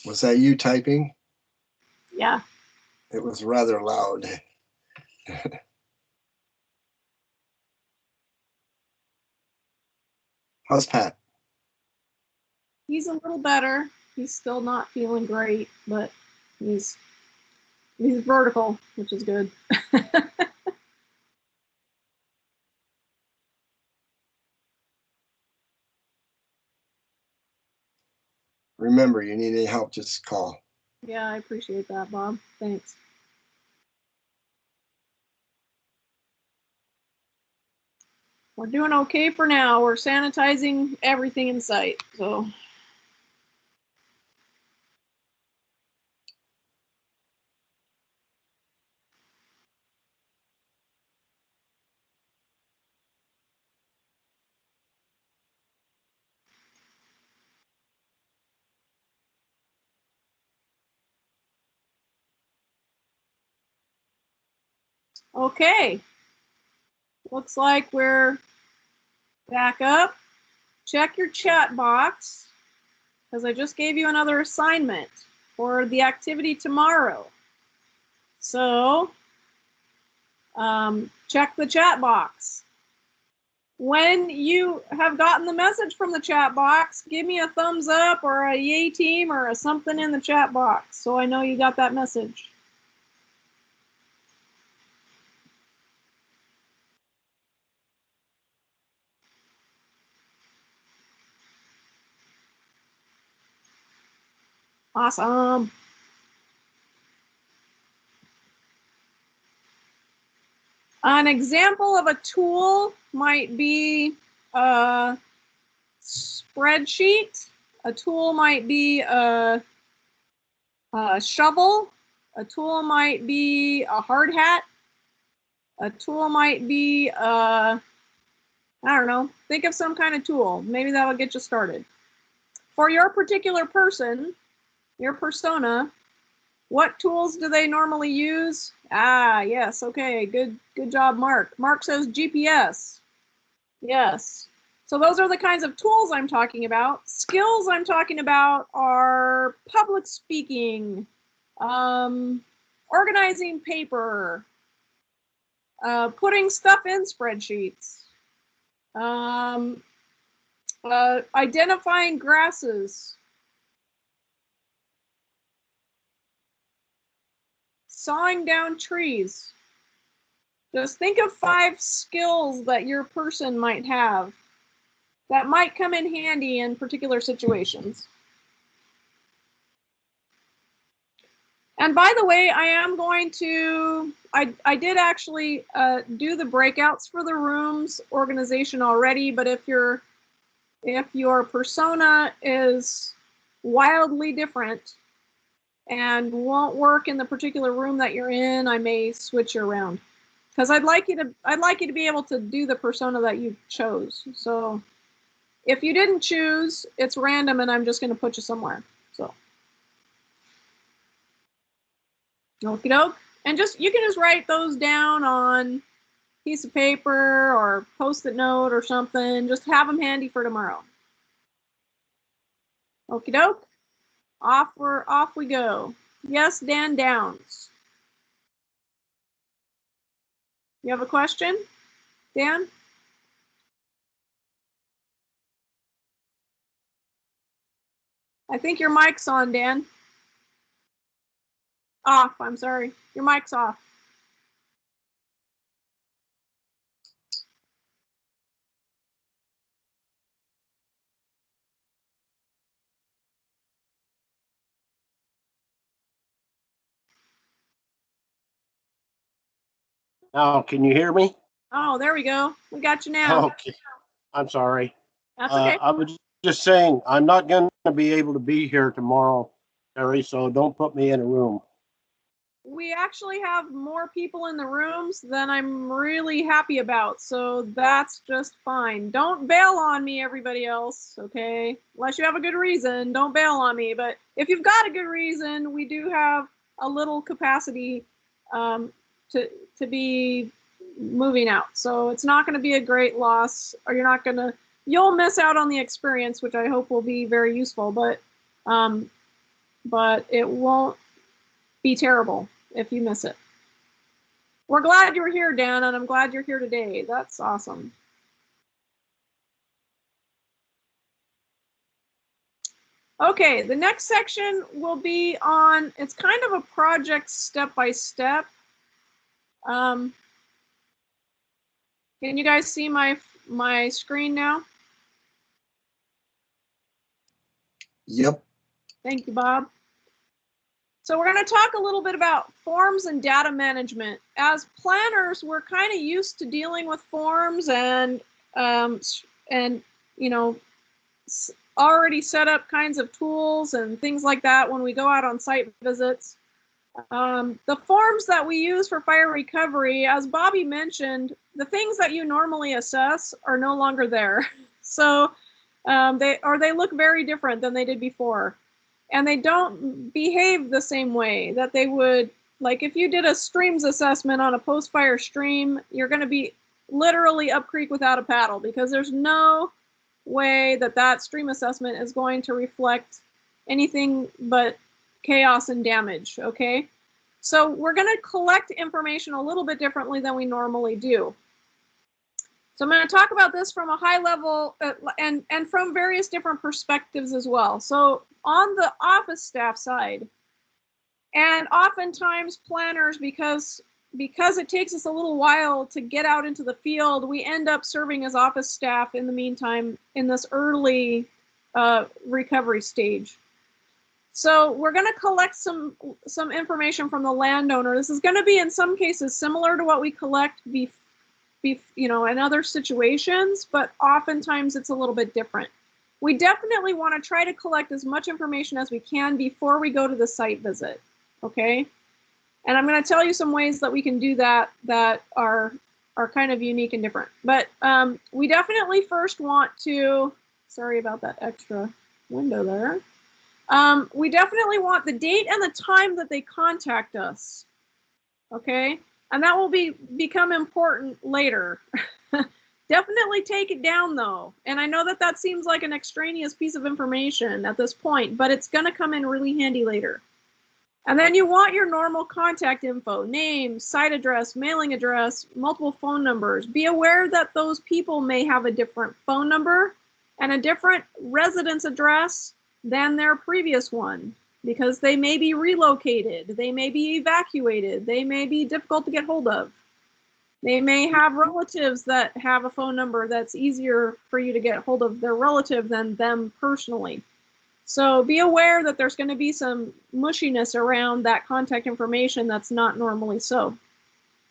Was that you typing? Yeah. It was rather loud. How's Pat? He's a little better. He's still not feeling great, but he's vertical, which is good. Remember, you need any help, just call. Yeah, I appreciate that, Bob. Thanks. We're doing okay for now. We're sanitizing everything in sight, so. Okay. Looks like we're back up. Check your chat box, because I just gave you another assignment for the activity tomorrow. So check the chat box. When you have gotten the message from the chat box, give me a thumbs up or a yay team or a something in the chat box so I know you got that message. Awesome. An example of a tool might be a spreadsheet. A tool might be a shovel. A tool might be a hard hat. A tool might be, I don't know, think of some kind of tool. Maybe that'll get you started. For your particular person, your persona, what tools do they normally use? Ah, yes, okay, good job, Mark. Mark says GPS. Yes. So those are the kinds of tools I'm talking about. Skills I'm talking about are public speaking, organizing paper, putting stuff in spreadsheets, identifying grasses, sawing down trees. Just think of 5 skills that your person might have that might come in handy in particular situations. And by the way, I am going to, I did actually do the breakouts for the rooms organization already, but if your persona is wildly different and won't work in the particular room that you're in, I may switch you around. Because I'd like you to be able to do the persona that you chose. So if you didn't choose, it's random and I'm just going to put you somewhere. So okie doke. And you can just write those down on a piece of paper or post-it note or something. Just have them handy for tomorrow. Okie doke. Off we go. Yes, Dan Downs. You have a question, Dan? I think your mic's on, Dan. Off, I'm sorry. Your mic's off. Oh, can you hear me? Oh, there we go. We got you now. Okay. I'm sorry. That's okay. I was just saying, I'm not going to be able to be here tomorrow, Terry, so don't put me in a room. we actually have more people in the rooms than I'm really happy about, so that's just fine. Don't bail on me, everybody else, okay? Unless you have a good reason, don't bail on me. But if you've got a good reason, we do have a little capacity to be moving out. So it's not going to be a great loss, or you'll miss out on the experience, which I hope will be very useful, but it won't be terrible if you miss it. We're glad you're here, Dan, and I'm glad you're here today. That's awesome. Okay, the next section will be on, it's kind of a project step-by-step. Can you guys see my screen now? Yep. Thank you, Bob. So we're going to talk a little bit about forms and data management. As planners, we're kind of used to dealing with forms and you know, already set up kinds of tools and things like that when we go out on site visits. The forms that we use for fire recovery, as Bobby mentioned, the things that you normally assess are no longer there. So they look very different than they did before. And they don't behave the same way that they would. Like if you did a streams assessment on a post-fire stream, you're going to be literally up creek without a paddle, because there's no way that stream assessment is going to reflect anything but chaos and damage, okay? So we're going to collect information a little bit differently than we normally do. So I'm going to talk about this from a high level and from various different perspectives as well. So on the office staff side, and oftentimes planners, because it takes us a little while to get out into the field, we end up serving as office staff in the meantime in this early recovery stage. So we're going to collect some information from the landowner. This is going to be in some cases similar to what we collect in other situations, but oftentimes it's a little bit different. We definitely want to try to collect as much information as we can before we go to the site visit, okay? And I'm going to tell you some ways that we can do that are kind of unique and different. But we definitely first want to, sorry about that extra window there. We definitely want the date and the time that they contact us, okay? And that will become important later. Definitely take it down though. And I know that seems like an extraneous piece of information at this point, but it's going to come in really handy later. And then you want your normal contact info: name, site address, mailing address, multiple phone numbers. Be aware that those people may have a different phone number and a different residence address than their previous one, because they may be relocated, they may be evacuated, they may be difficult to get hold of. They may have relatives that have a phone number that's easier for you to get hold of their relative than them personally. So be aware that there's going to be some mushiness around that contact information that's not normally so.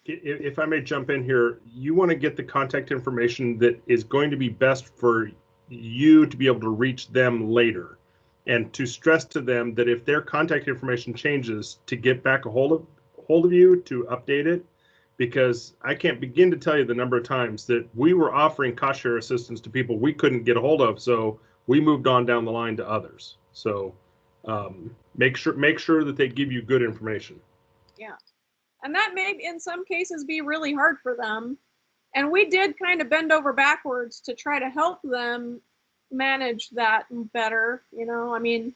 If I may jump in here, you want to get the contact information that is going to be best for you to be able to reach them later, and to stress to them that if their contact information changes, to get back a hold of you to update it, because I can't begin to tell you the number of times that we were offering cost share assistance to people we couldn't get a hold of, so we moved on down the line to others. So make sure that they give you good information. Yeah, and that may in some cases be really hard for them. And we did kind of bend over backwards to try to help them manage that better. I mean,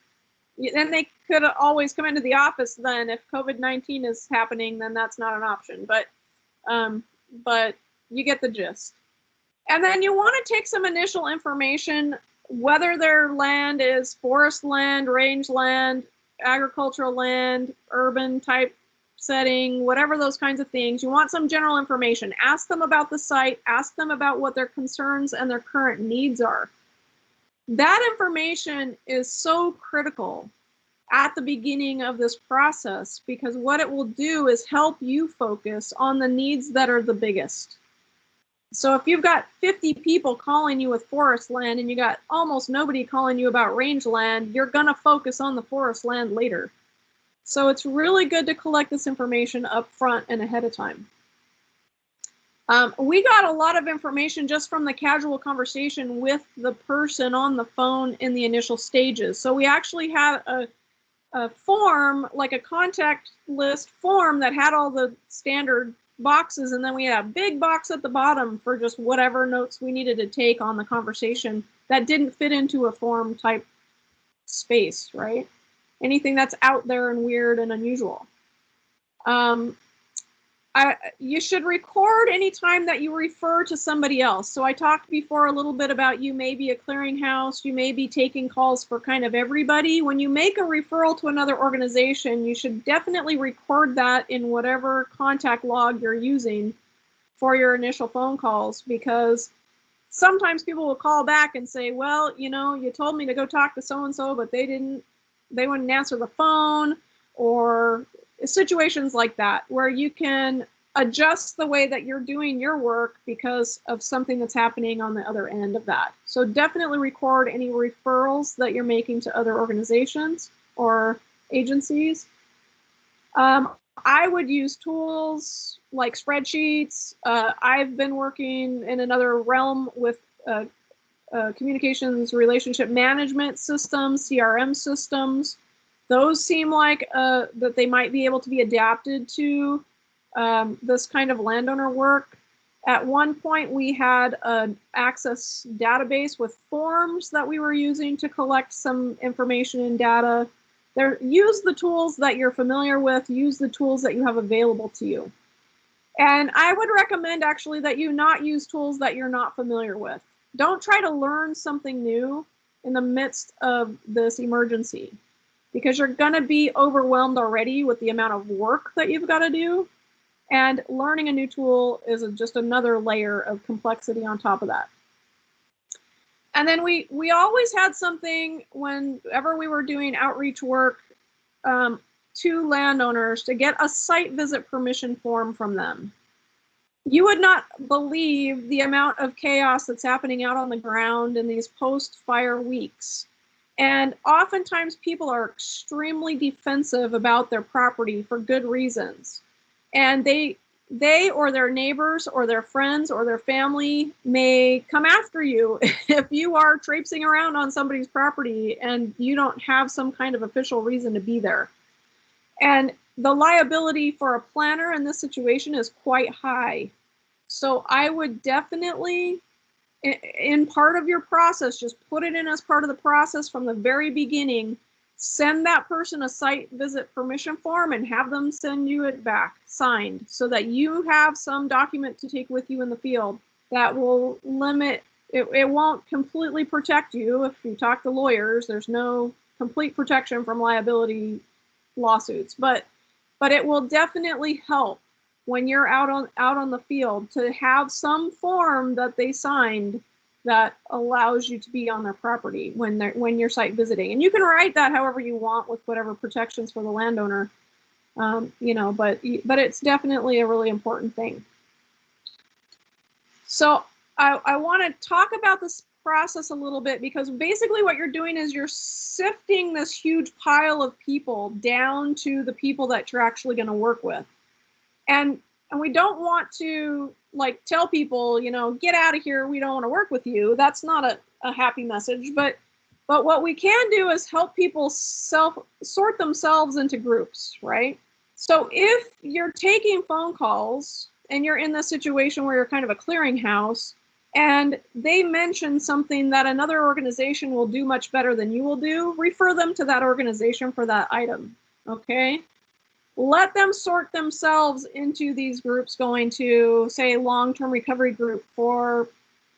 then they could always come into the office then. If COVID-19 is happening, then that's not an option. But you get the gist. And then you want to take some initial information, whether their land is forest land, range land, agricultural land, urban type setting, whatever those kinds of things. You want some general information. Ask them about the site, ask them about what their concerns and their current needs are. That information is so critical at the beginning of this process, because what it will do is help you focus on the needs that are the biggest. So if you've got 50 people calling you with forest land and you got almost nobody calling you about range land, you're going to focus on the forest land later. So it's really good to collect this information up front and ahead of time. We got a lot of information just from the casual conversation with the person on the phone in the initial stages. So we actually had a form, like a contact list form that had all the standard boxes, and then we had a big box at the bottom for just whatever notes we needed to take on the conversation that didn't fit into a form type space, right? Anything that's out there and weird and unusual. You should record any time that you refer to somebody else. So I talked before a little bit about you may be a clearinghouse, you may be taking calls for kind of everybody. When you make a referral to another organization, you should definitely record that in whatever contact log you're using for your initial phone calls, because sometimes people will call back and say, well, you know, you told me to go talk to so-and-so, but they wouldn't answer the phone, or situations like that, where you can adjust the way that you're doing your work because of something that's happening on the other end of that. So definitely record any referrals that you're making to other organizations or agencies. I would use tools like spreadsheets. I've been working in another realm with communications relationship management systems, CRM systems. Those seem like that they might be able to be adapted to this kind of landowner work. At one point, we had an Access database with forms that we were using to collect some information and data. Use the tools that you're familiar with, use the tools that you have available to you. And I would recommend actually that you not use tools that you're not familiar with. Don't try to learn something new in the midst of this emergency, because you're going to be overwhelmed already with the amount of work that you've got to do. And learning a new tool is just another layer of complexity on top of that. And then we always had something whenever we were doing outreach work to landowners to get a site visit permission form from them. You would not believe the amount of chaos that's happening out on the ground in these post-fire weeks. And oftentimes people are extremely defensive about their property for good reasons. And they or their neighbors or their friends or their family may come after you if you are traipsing around on somebody's property and you don't have some kind of official reason to be there. And the liability for a planner in this situation is quite high. So I would definitely, in part of your process, just put it in as part of the process from the very beginning. Send that person a site visit permission form and have them send you it back signed, so that you have some document to take with you in the field that will limit, it won't completely protect you. If you talk to lawyers, there's no complete protection from liability lawsuits, but it will definitely help when you're out on the field to have some form that they signed that allows you to be on their property when you're site visiting. And you can write that however you want with whatever protections for the landowner, you know, but it's definitely a really important thing. So I want to talk about this process a little bit, because basically what you're doing is you're sifting this huge pile of people down to the people that you're actually going to work with. And we don't want to like tell people, you know, get out of here, we don't want to work with you. That's not a happy message. But what we can do is help people sort themselves into groups, right? So if you're taking phone calls and you're in this situation where you're kind of a clearinghouse, and they mention something that another organization will do much better than you will do, refer them to that organization for that item, okay? Let them sort themselves into these groups going to, say, long-term recovery group for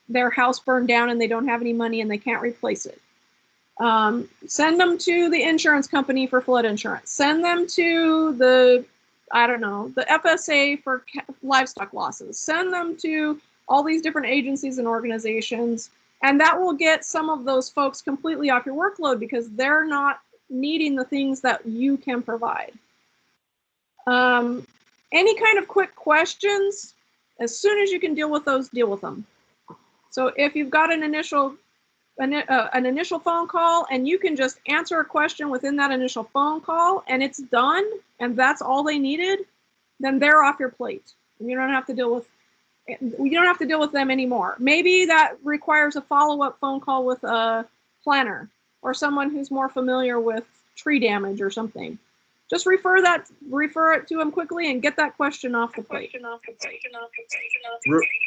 their house burned down and they don't have any money and they can't replace it. Send them to the insurance company for flood insurance. Send them to the, I don't know, the FSA for livestock losses. Send them to all these different agencies and organizations, and that will get some of those folks completely off your workload because they're not needing the things that you can provide. Any kind of quick questions, as soon as you can deal with those, deal with them. So if you've got an initial an initial phone call, and you can just answer a question within that initial phone call, and it's done, and that's all they needed, then they're off your plate. And you don't have to deal with them anymore. Maybe that requires a follow-up phone call with a planner or someone who's more familiar with tree damage or something. Just refer it to them quickly and get that question off the plate.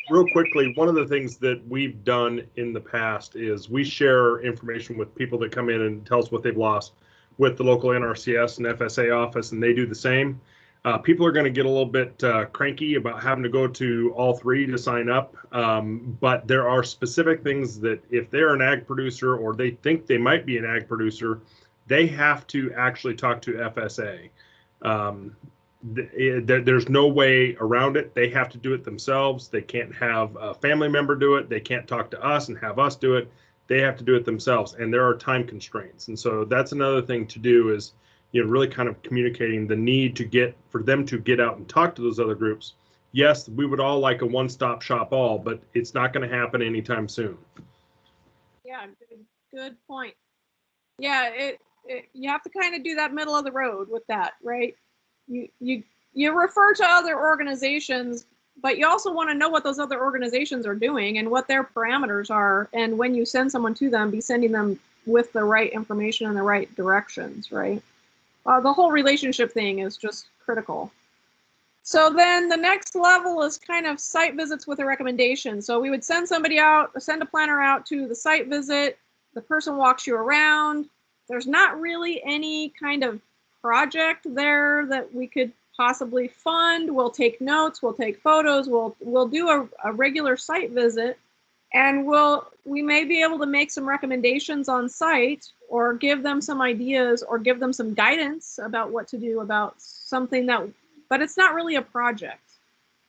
Real quickly, one of the things that we've done in the past is we share information with people that come in and tell us what they've lost with the local NRCS and FSA office, and they do the same. People are going to get a little bit cranky about having to go to all three to sign up, but there are specific things that if they're an ag producer or they think they might be an ag producer, they have to actually talk to FSA. There's no way around it. They have to do it themselves. They can't have a family member do it. They can't talk to us and have us do it. They have to do it themselves, and there are time constraints. And so that's another thing to do is, really kind of communicating the need for them to get out and talk to those other groups. Yes, we would all like a one-stop shop all, but it's not going to happen anytime soon. Yeah, good point. Yeah, you have to kind of do that middle of the road with that, right? You refer to other organizations, but you also want to know what those other organizations are doing and what their parameters are. And when you send someone to them, be sending them with the right information and the right directions, right? The whole relationship thing is just critical. So then the next level is kind of site visits with a recommendation. So we would send a planner out to the site visit. The person walks you around. There's not really any kind of project there that we could possibly fund. We'll take notes, we'll take photos, we'll do a regular site visit, and we may be able to make some recommendations on site or give them some ideas or give them some guidance about what to do about something but it's not really a project.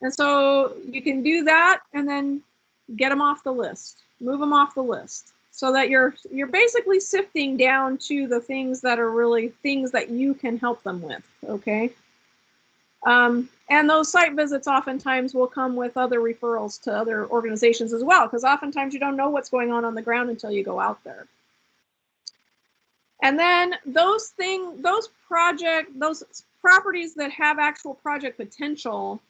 And so you can do that and then get them off the list, move them off the list, so that you're basically sifting down to the things that are really things that you can help them with, okay? And those site visits oftentimes will come with other referrals to other organizations as well, because oftentimes you don't know what's going on the ground until you go out there. And then those properties that have actual project potential,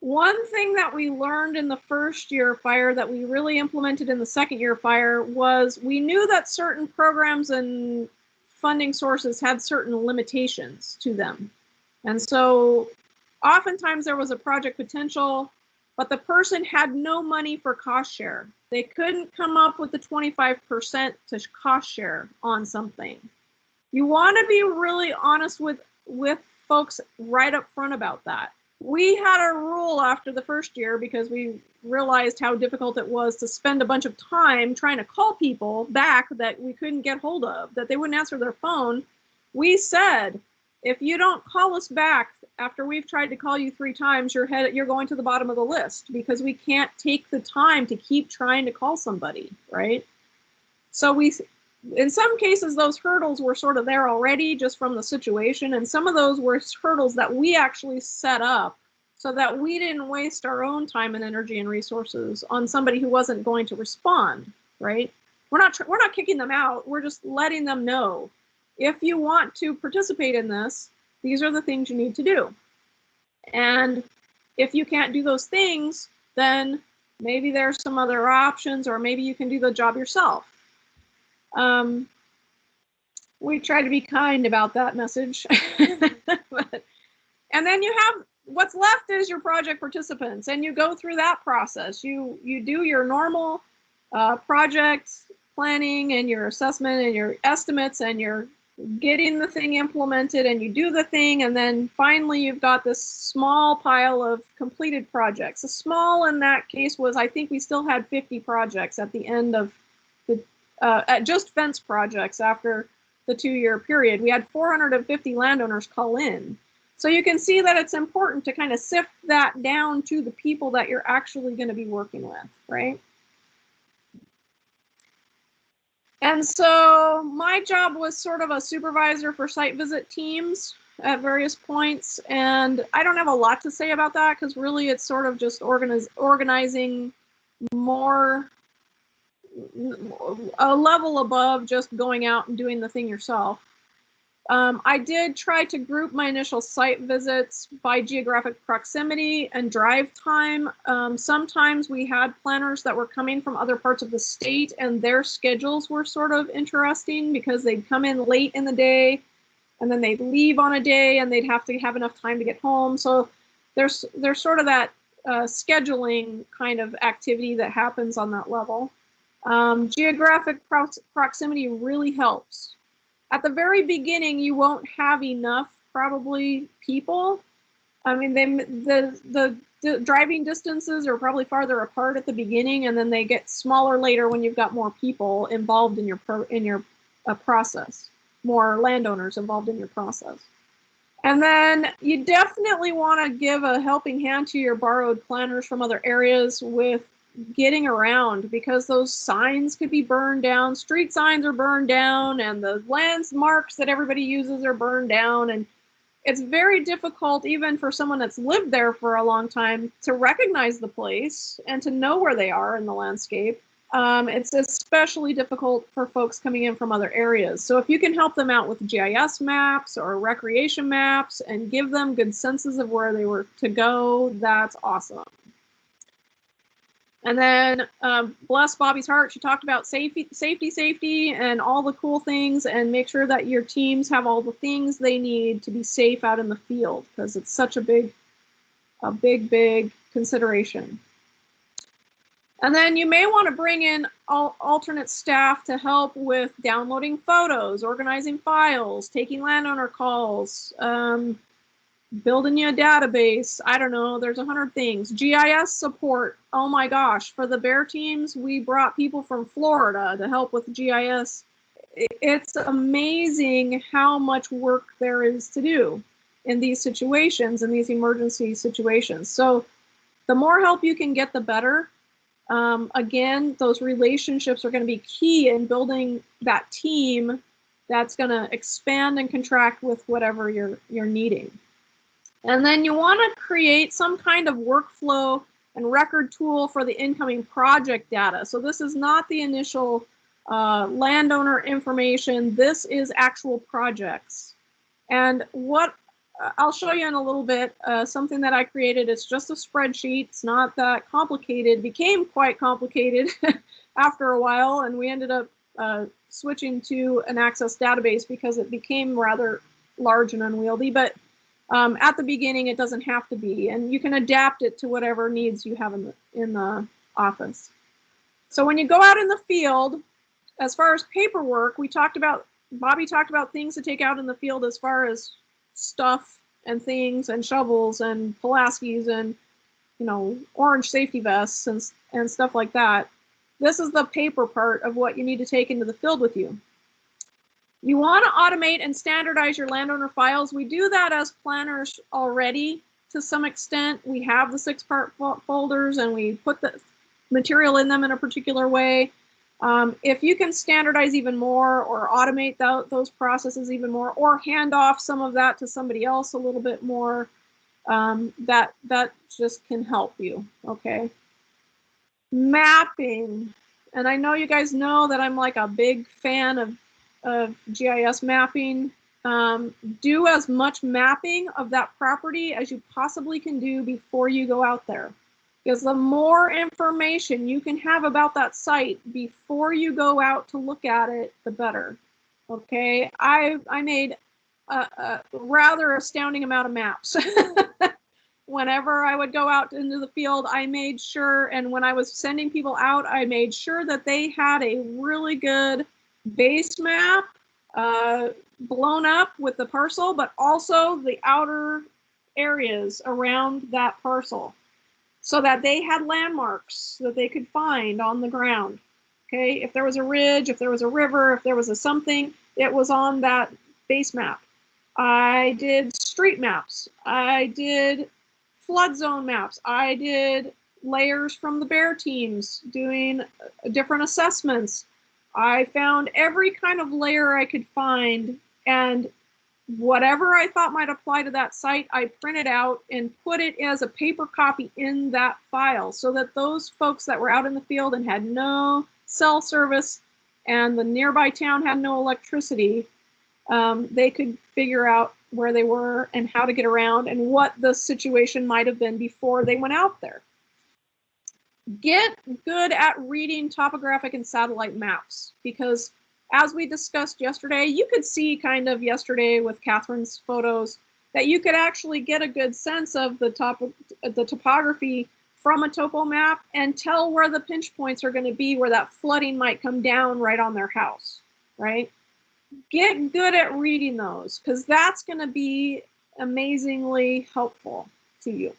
one thing that we learned in the first year fire that we really implemented in the second year fire was we knew that certain programs and funding sources had certain limitations to them. And so oftentimes there was a project potential, but the person had no money for cost share. They couldn't come up with the 25% to cost share on something. You want to be really honest with folks right up front about that. We had a rule after the first year because we realized how difficult it was to spend a bunch of time trying to call people back that we couldn't get hold of, that they wouldn't answer their phone. We said, if you don't call us back after we've tried to call you 3 times, you're going to the bottom of the list, because we can't take the time to keep trying to call somebody, right? So in some cases, those hurdles were sort of there already just from the situation. And some of those were hurdles that we actually set up so that we didn't waste our own time and energy and resources on somebody who wasn't going to respond, right? We're not kicking them out. We're just letting them know, if you want to participate in this, these are the things you need to do. And if you can't do those things, then maybe there's some other options, or maybe you can do the job yourself. We try to be kind about that message. And then you have what's left is your project participants, and you go through that process. You do your normal project planning and your assessment and your estimates, and you're getting the thing implemented, and you do the thing, and then finally you've got this small pile of completed projects. The small in that case was, I think we still had 50 projects at the end of the just fence projects after the 2-year period. We had 450 landowners call in. So you can see that it's important to kind of sift that down to the people that you're actually going to be working with, right? And so my job was sort of a supervisor for site visit teams at various points. And I don't have a lot to say about that, because really it's sort of just organizing more a level above just going out and doing the thing yourself. I did try to group my initial site visits by geographic proximity and drive time. Sometimes we had planners that were coming from other parts of the state, and their schedules were sort of interesting because they'd come in late in the day and then they'd leave on a day and they'd have to have enough time to get home. So there's sort of that scheduling kind of activity that happens on that level. Geographic proximity really helps. At the very beginning, you won't have enough, probably, people. I mean, the driving distances are probably farther apart at the beginning, and then they get smaller later when you've got more people involved in your process, more landowners involved in your process. And then you definitely want to give a helping hand to your borrowed planners from other areas with getting around, because those signs could be burned down. Street signs are burned down, and the landmarks that everybody uses are burned down, and it's very difficult, even for someone that's lived there for a long time, to recognize the place and to know where they are in the landscape. It's especially difficult for folks coming in from other areas. So if you can help them out with GIS maps or recreation maps and give them good senses of where they were to go, that's awesome. And then, bless Bobby's heart, she talked about safety, and all the cool things, and make sure that your teams have all the things they need to be safe out in the field, because it's such a big consideration. And then you may want to bring in alternate staff to help with downloading photos, organizing files, taking landowner calls, building you a database. I don't know, there's 100 things. GIS support, oh my gosh, for the bear teams, we brought people from Florida to help with GIS. It's amazing how much work there is to do in these situations, in these emergency situations. So the more help you can get, the better. Again, those relationships are going to be key in building that team that's going to expand and contract with whatever you're needing. And then you want to create some kind of workflow and record tool for the incoming project data. So this is not the initial landowner information. This is actual projects. And what I'll show you in a little bit, something that I created. It's just a spreadsheet. It's not that complicated. It became quite complicated after a while, and we ended up switching to an Access database because it became rather large and unwieldy. But at the beginning, it doesn't have to be, and you can adapt it to whatever needs you have in the office. So when you go out in the field, as far as paperwork, Bobby talked about things to take out in the field as far as stuff and things and shovels and Pulaskis and, you know, orange safety vests and stuff like that. This is the paper part of what you need to take into the field with you. You want to automate and standardize your landowner files. We do that as planners already to some extent. We have the 6-part folders and we put the material in them in a particular way. If you can standardize even more or automate those processes even more, or hand off some of that to somebody else a little bit more, that just can help you, okay? Mapping, and I know you guys know that I'm like a big fan of GIS mapping. Do as much mapping of that property as you possibly can do before you go out there. Because the more information you can have about that site before you go out to look at it, the better. Okay, I made a rather astounding amount of maps. Whenever I would go out into the field, I made sure, and when I was sending people out, I made sure that they had a really good base map blown up with the parcel, but also the outer areas around that parcel, so that they had landmarks that they could find on the ground. Okay, if there was a ridge, if there was a river, if there was a something, it was on that base map. I did street maps. I did flood zone maps. I did layers from the bear teams doing different assessments. I found every kind of layer I could find, and whatever I thought might apply to that site, I printed out and put it as a paper copy in that file, so that those folks that were out in the field and had no cell service and the nearby town had no electricity, they could figure out where they were and how to get around and what the situation might have been before they went out there. Get good at reading topographic and satellite maps, because as we discussed yesterday, you could see kind of yesterday with Catherine's photos that you could actually get a good sense of the topography from a topo map and tell where the pinch points are going to be, where that flooding might come down right on their house, right? Get good at reading those, because that's going to be amazingly helpful to you.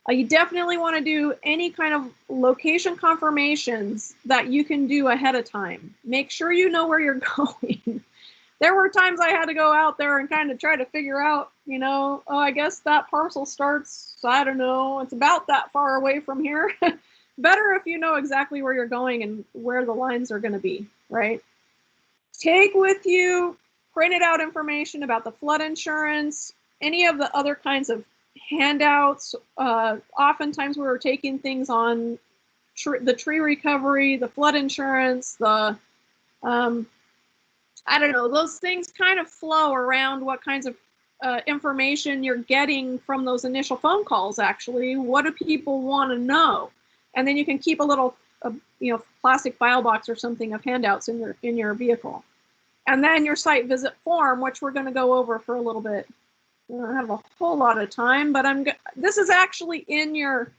You definitely want to do any kind of location confirmations that you can do ahead of time. Make sure you know where you're going. There were times I had to go out there and kind of try to figure out, you know, oh, I guess that parcel starts, I don't know, it's about that far away from here. Better if you know exactly where you're going and where the lines are going to be, right? Take with you printed out information about the flood insurance, any of the other kinds of handouts. Oftentimes we were taking things on the tree recovery, the flood insurance, the I don't know, those things kind of flow around what kinds of information you're getting from those initial phone calls. Actually, what do people want to know? And then you can keep a little you know, plastic file box or something of handouts in your vehicle. And then your site visit form, which we're going to go over for a little bit. I don't have a whole lot of time, but this is actually in your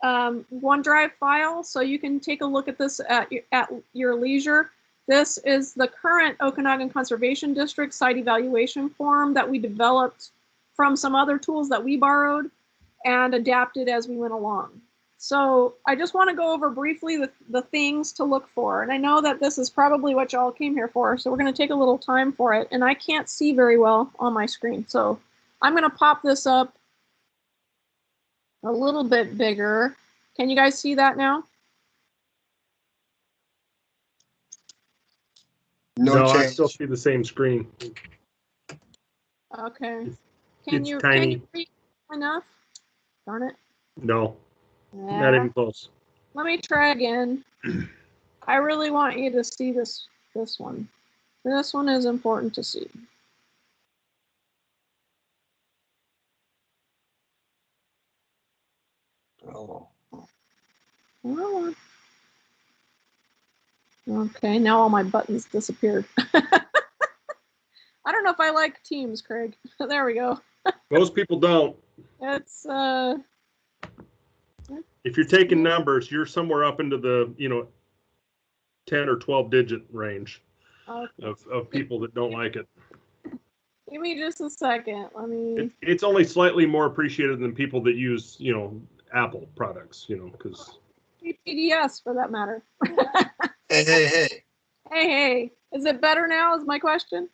OneDrive file, so you can take a look at this at your leisure. This is the current Okanagan Conservation District site evaluation form that we developed from some other tools that we borrowed and adapted as we went along. So I just want to go over briefly the things to look for. And I know that this is probably what y'all came here for, so we're going to take a little time for it. And I can't see very well on my screen, so I'm going to pop this up a little bit bigger. Can you guys see that now? No I change. still see the same screen. Okay. It's Can tiny. you read enough? Darn it. No, not Yeah. even close. Let me try again. I really want you to see this one. This one is important to see. Oh. Oh. Okay, now all my buttons disappeared. I don't know if I like Teams, Craig. There we go. Most people don't. It's If you're taking numbers, you're somewhere up into the 10 or 12 digit range of people that don't like it. Give me just a second. Let me. It's only slightly more appreciated than people that use Apple products, because PDS for that matter. Hey. Hey. Is it better now? Is my question?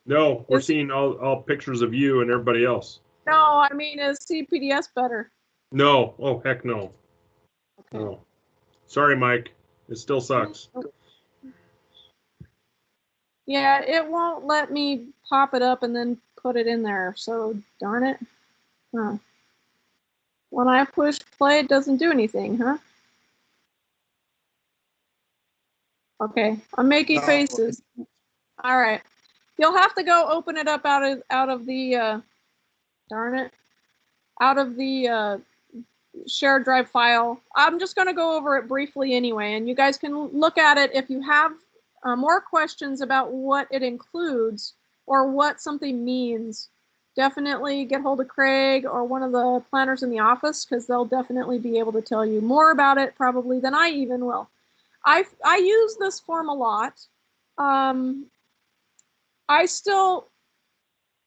no, we're seeing all pictures of you and everybody else. No, I mean, is CPDS better? No. Oh, heck no. Okay. No. Sorry, Mike. It still sucks. Yeah, it won't let me pop it up and then put it in there. So darn it. Huh. When I push play, it doesn't do anything, huh? Okay, I'm making faces. All right, you'll have to go open it up out of the darn it, out of the shared drive file. I'm just going to go over it briefly anyway, and you guys can look at it if you have more questions about what it includes or what something means. Definitely get hold of Craig or one of the planners in the office, because they'll definitely be able to tell you more about it probably than I even will. I use this form a lot. I still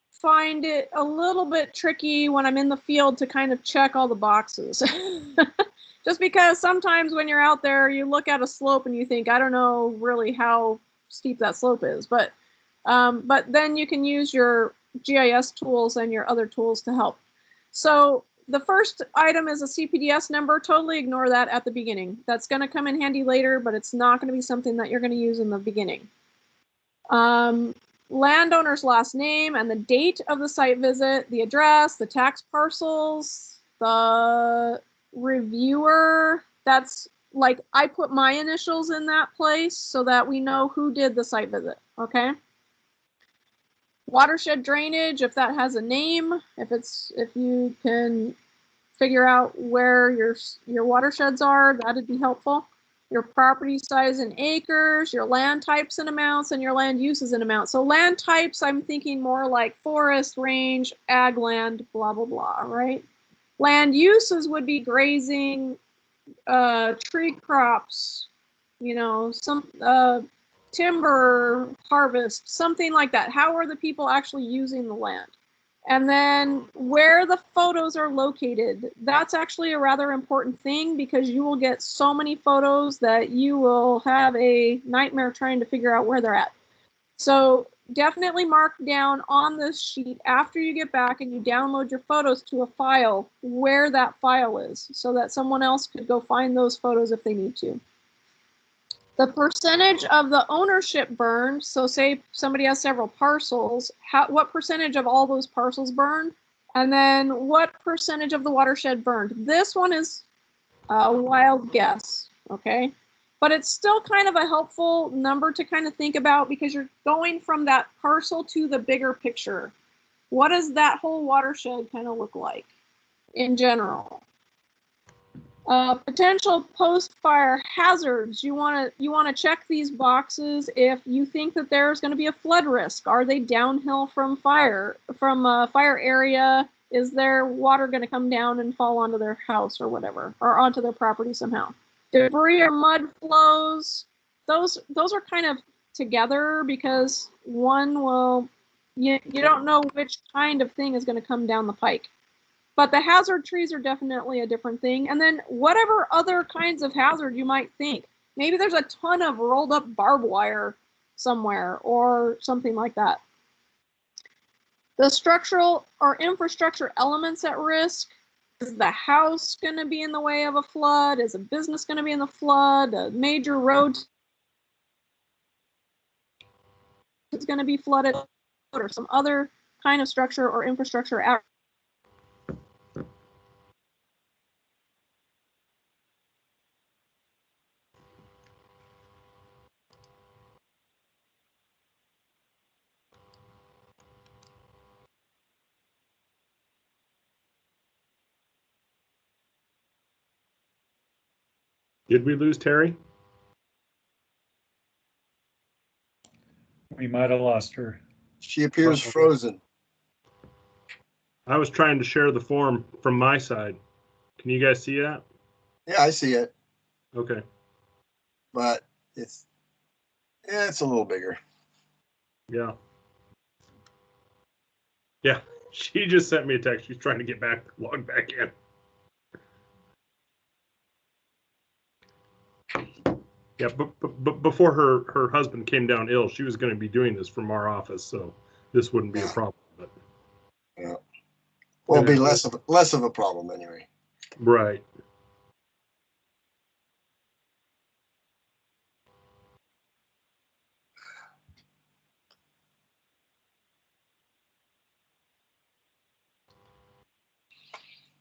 find it a little bit tricky when I'm in the field to kind of check all the boxes. Just because sometimes when you're out there, you look at a slope and you think, I don't know really how steep that slope is. But then you can use your GIS tools and your other tools to help. So the first item is a CPDS number. Totally ignore that at the beginning. That's going to come in handy later, but it's not going to be something that you're going to use in the beginning. Landowner's last name and the date of the site visit, the address, the tax parcels, the reviewer. That's like I put my initials in that place so that we know who did the site visit, okay? Watershed drainage, if that has a name, if you can figure out where your watersheds are, that'd be helpful. Your property size in acres, your land types and amounts, and your land uses and amounts. So land types, I'm thinking more like forest, range, ag land, blah, blah, blah, right? Land uses would be grazing, tree crops, you know, some timber harvest, something like that. How are the people actually using the land? And then where the photos are located, that's actually a rather important thing because you will get so many photos that you will have a nightmare trying to figure out where they're at. So definitely mark down on this sheet after you get back and you download your photos to a file where that file is so that someone else could go find those photos if they need to. The percentage of the ownership burned, so say somebody has several parcels, what percentage of all those parcels burned? And then what percentage of the watershed burned? This one is a wild guess, okay? But it's still kind of a helpful number to kind of think about because you're going from that parcel to the bigger picture. What does that whole watershed kind of look like in general? Potential post-fire hazards. You want to check these boxes if you think that there's going to be a flood risk. Are they downhill from fire, from a fire area? Is there water going to come down and fall onto their house or whatever, or onto their property somehow? Debris or mud flows. Those are kind of together because one will, you don't know which kind of thing is going to come down the pike. But the hazard trees are definitely a different thing. And then whatever other kinds of hazard you might think. Maybe there's a ton of rolled up barbed wire somewhere or something like that. The structural or infrastructure elements at risk. Is the house going to be in the way of a flood? Is a business going to be in the flood? A major road is going to be flooded or some other kind of structure or infrastructure at Did we lose Terry? We might have lost her. She appears frozen. I was trying to share the form from my side. Can you guys see that? Yeah, I see it, Okay. but it's a little bigger. Yeah. Yeah. She just sent me a text. She's trying to get back, log back in. Yeah, but before her husband came down ill, she was going to be doing this from our office, so this wouldn't be a problem. But Yeah. Well, it'll be less of a problem anyway. right.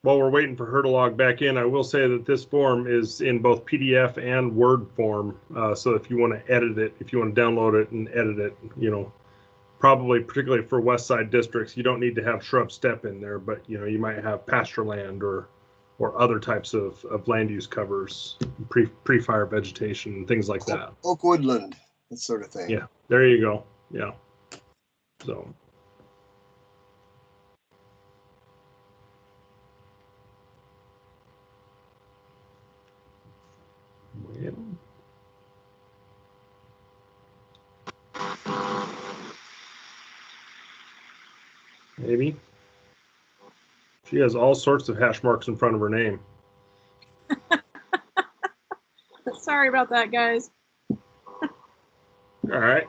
While we're waiting for her to log back in, I will say that this form is in both PDF and Word form. So if you want to edit it, if you want to download it and edit it, you know, probably particularly for West Side districts, you don't need to have shrub step in there, but you know, you might have pasture land or other types of land use covers, pre-fire vegetation, things like that. Oak woodland, that sort of thing. Yeah, there you go. Yeah. So. Maybe. She has all sorts of hash marks in front of her name. Sorry about that, guys. All right.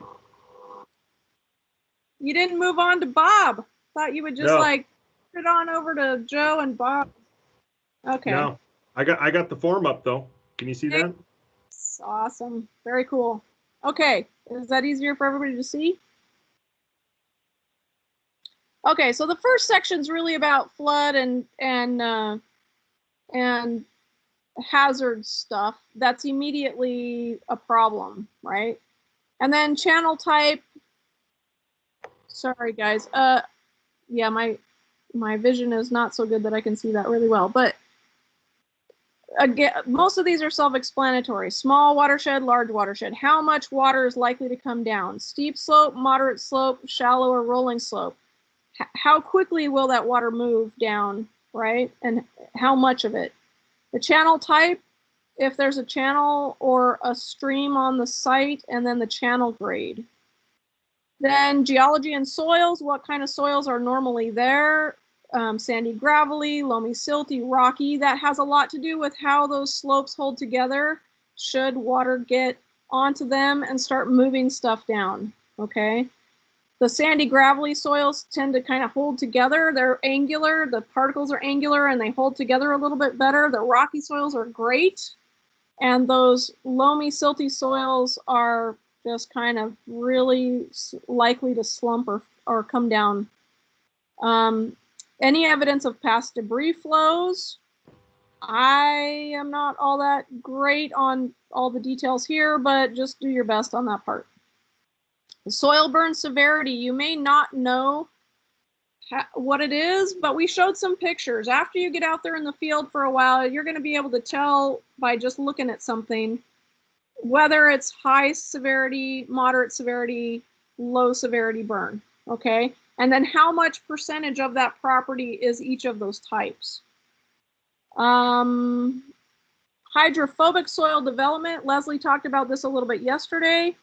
You didn't move on to Bob. Thought you would just like put it on over to Joe and Bob. Okay. No, I got the form up though. Can you see that? Awesome. Very cool. Okay. Is that easier for everybody to see? Okay, so the first section is really about flood and hazard stuff, that's immediately a problem, right? And then channel type, sorry guys, yeah, my vision is not so good that I can see that really well, but again, most of these are self-explanatory. Small watershed, large watershed. How much water is likely to come down? Steep slope, moderate slope, shallow or rolling slope. How quickly will that water move down, right? And how much of it? The channel type, if there's a channel or a stream on the site, and then the channel grade. Then geology and soils, what kind of soils are normally there? Sandy, gravelly, loamy, silty, rocky. That has a lot to do with how those slopes hold together. Should water get onto them and start moving stuff down, okay? The sandy, gravelly soils tend to kind of hold together. They're angular, the particles are angular, and they hold together a little bit better. The rocky soils are great. And those loamy, silty soils are just kind of really likely to slump or come down. Any evidence of past debris flows? I am not all that great on all the details here, but just do your best on that part. The soil burn severity, you may not know what it is, but we showed some pictures. After you get out there in the field for a while, you're going to be able to tell by just looking at something whether it's high severity, moderate severity, low severity burn, okay? And then how much percentage of that property is each of those types. Hydrophobic soil development, Leslie talked about this a little bit yesterday.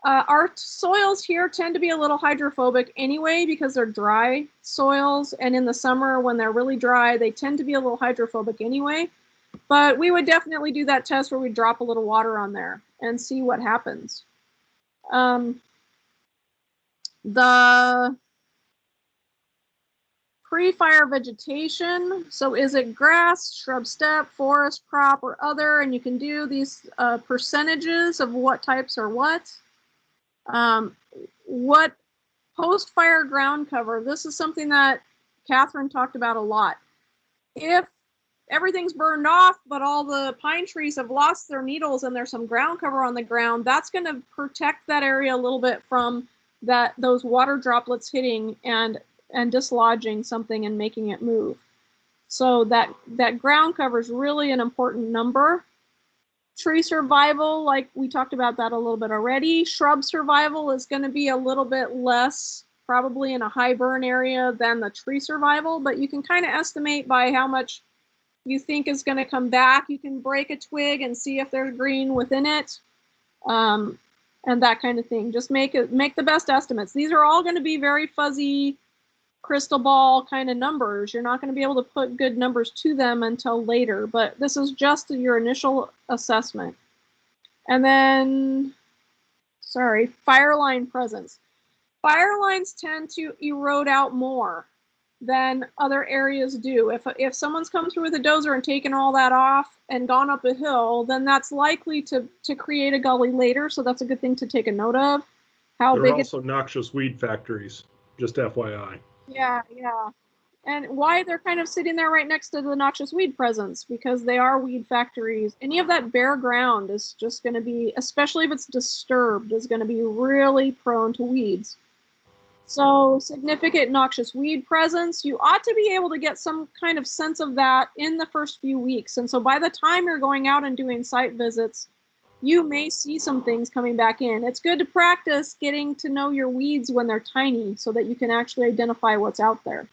Our soils here tend to be a little hydrophobic anyway because they're dry soils, and in the summer when they're really dry, they tend to be a little hydrophobic anyway. But we would definitely do that test where we drop a little water on there and see what happens. The pre-fire vegetation, so is it grass, shrub steppe, forest crop, or other? And you can do these percentages of what types are what. What post-fire ground cover, this is something that Catherine talked about a lot. If everything's burned off, but all the pine trees have lost their needles and there's some ground cover on the ground, that's going to protect that area a little bit from those water droplets hitting and dislodging something and making it move. So that ground cover is really an important number. Tree survival, like we talked about that a little bit already. Shrub survival is going to be a little bit less, probably in a high burn area, than the tree survival, but you can kind of estimate by how much you think is going to come back. You can break a twig and see if there's green within it, and that kind of thing. Just make the best estimates. These are all going to be very fuzzy, crystal ball kind of numbers. You're not going to be able to put good numbers to them until later, but this is just your initial assessment. And then, sorry, fireline presence. Fire lines tend to erode out more than other areas do. If someone's come through with a dozer and taken all that off and gone up a hill, then that's likely to create a gully later, so that's a good thing to take a note of. How There big are also noxious weed factories, just FYI. Yeah. And why they're kind of sitting there right next to the noxious weed presence, because they are weed factories. Any of that bare ground is just going to be, especially if it's disturbed, is going to be really prone to weeds. So significant noxious weed presence, you ought to be able to get some kind of sense of that in the first few weeks. And so by the time you're going out and doing site visits, you may see some things coming back in. It's good to practice getting to know your weeds when they're tiny so that you can actually identify what's out there.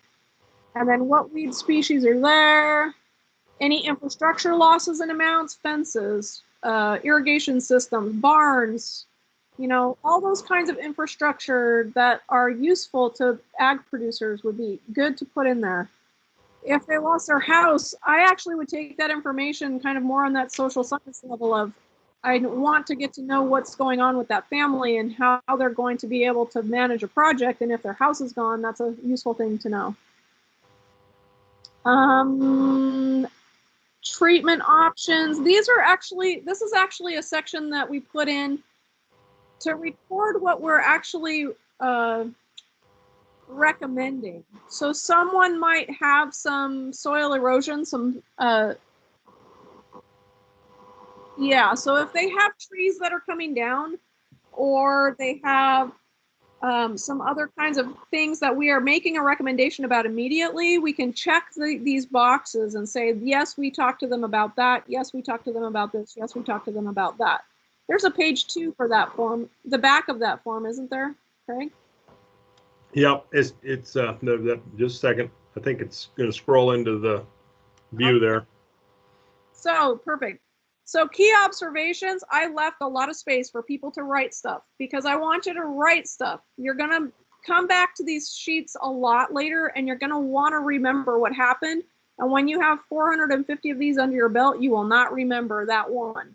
And then what weed species are there? Any infrastructure losses and amounts, fences, irrigation systems, barns, all those kinds of infrastructure that are useful to ag producers would be good to put in there. If they lost their house, I actually would take that information kind of more on that social science level of, I want to get to know what's going on with that family and how they're going to be able to manage a project. And if their house is gone, that's a useful thing to know. Treatment options. This is actually a section that we put in to record what we're actually recommending. So someone might have some soil erosion, some Yeah, so if they have trees that are coming down, or they have some other kinds of things that we are making a recommendation about immediately, we can check these boxes and say, yes, we talked to them about that. Yes, we talked to them about this. Yes, we talked to them about that. There's a page 2 for that form, the back of that form, isn't there, Craig? Yep, it's just a second. I think it's going to scroll into the view there. So perfect. So key observations, I left a lot of space for people to write stuff because I want you to write stuff. You're going to come back to these sheets a lot later and you're going to want to remember what happened. And when you have 450 of these under your belt, you will not remember that one.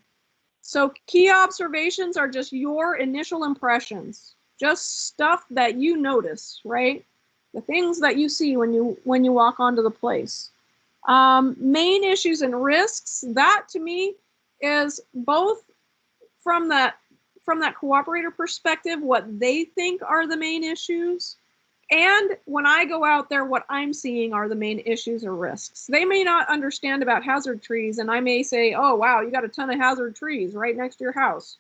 So key observations are just your initial impressions, just stuff that you notice, right? The things that you see when you walk onto the place. Main issues and risks, that to me is both from that cooperator perspective, what they think are the main issues, and when I go out there, what I'm seeing are the main issues or risks. They may not understand about hazard trees, and I may say, oh, wow, you got a ton of hazard trees right next to your house.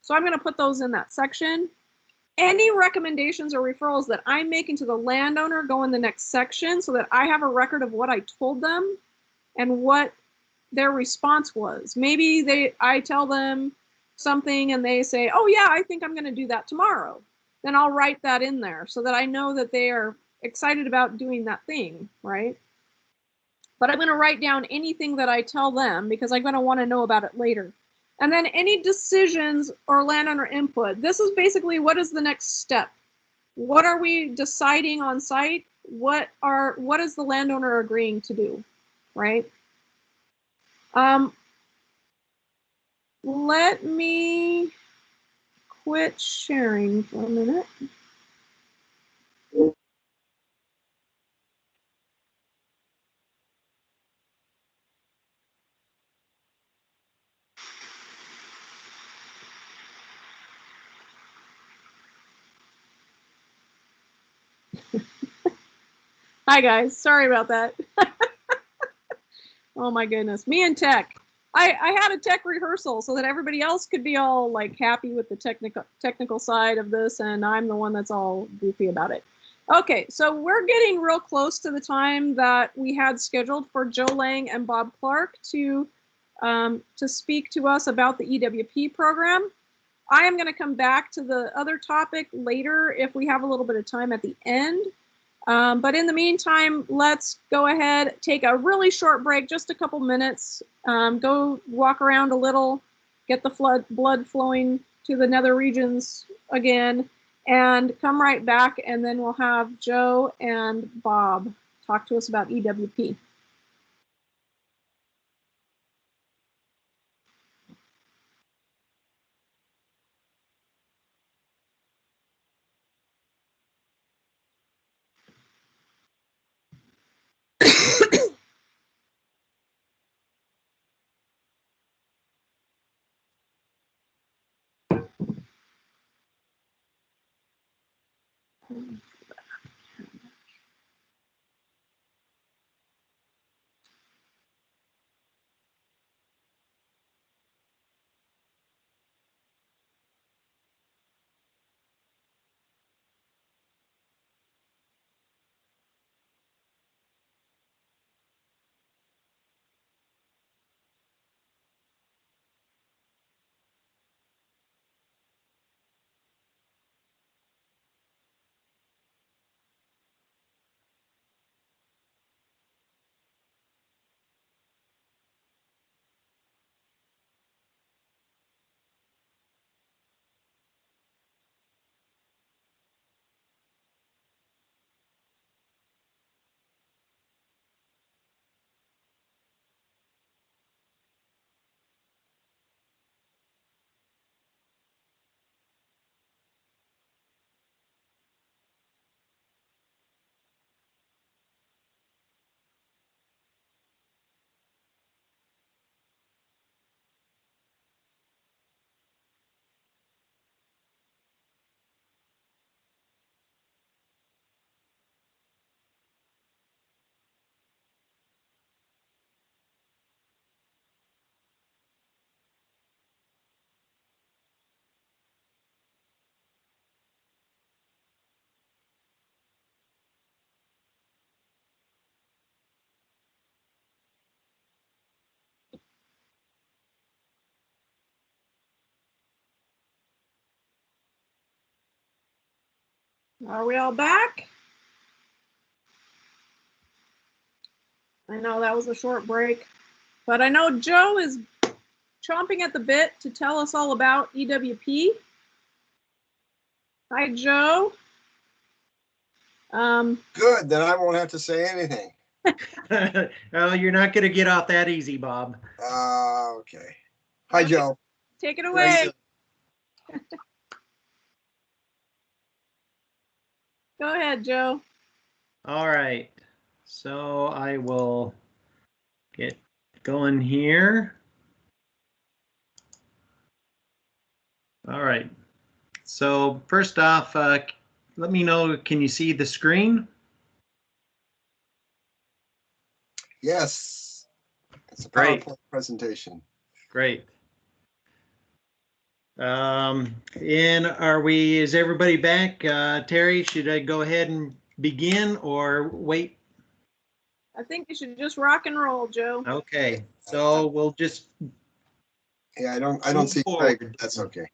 So I'm going to put those in that section. Any recommendations or referrals that I'm making to the landowner go in the next section so that I have a record of what I told them and what their response was. Maybe I tell them something and they say, oh yeah, I think I'm going to do that tomorrow. Then I'll write that in there so that I know that they are excited about doing that thing, right? But I'm going to write down anything that I tell them because I'm going to want to know about it later. And then any decisions or landowner input. This is basically what is the next step? What are we deciding on site? What is the landowner agreeing to do, right? Let me quit sharing for a minute. Hi guys, sorry about that. Oh my goodness, me and tech. I had a tech rehearsal so that everybody else could be all like happy with the technical side of this, and I'm the one that's all goofy about it. Okay, so we're getting real close to the time that we had scheduled for Joe Lang and Bob Clark to speak to us about the EWP program. I am going to come back to the other topic later if we have a little bit of time at the end. But in the meantime, let's go ahead, take a really short break, just a couple minutes, go walk around a little, get the blood flowing to the nether regions again, and come right back, and then we'll have Joe and Bob talk to us about EWP. Are we all back? I know that was a short break, but I know Joe is chomping at the bit to tell us all about EWP. Hi, Joe. Good, then I won't have to say anything. Well, you're not going to get off that easy, Bob. Okay. Hi, Joe. Take it away. Go ahead, Joe. All right. So I will get going here. All right. So first off, let me know, can you see the screen? Yes. It's a Great. PowerPoint presentation. Great. And is everybody back? Terry, should I go ahead and begin or wait? I think you should just rock and roll, Joe. Okay, so we'll just. Yeah, I don't see Craig, but that's okay.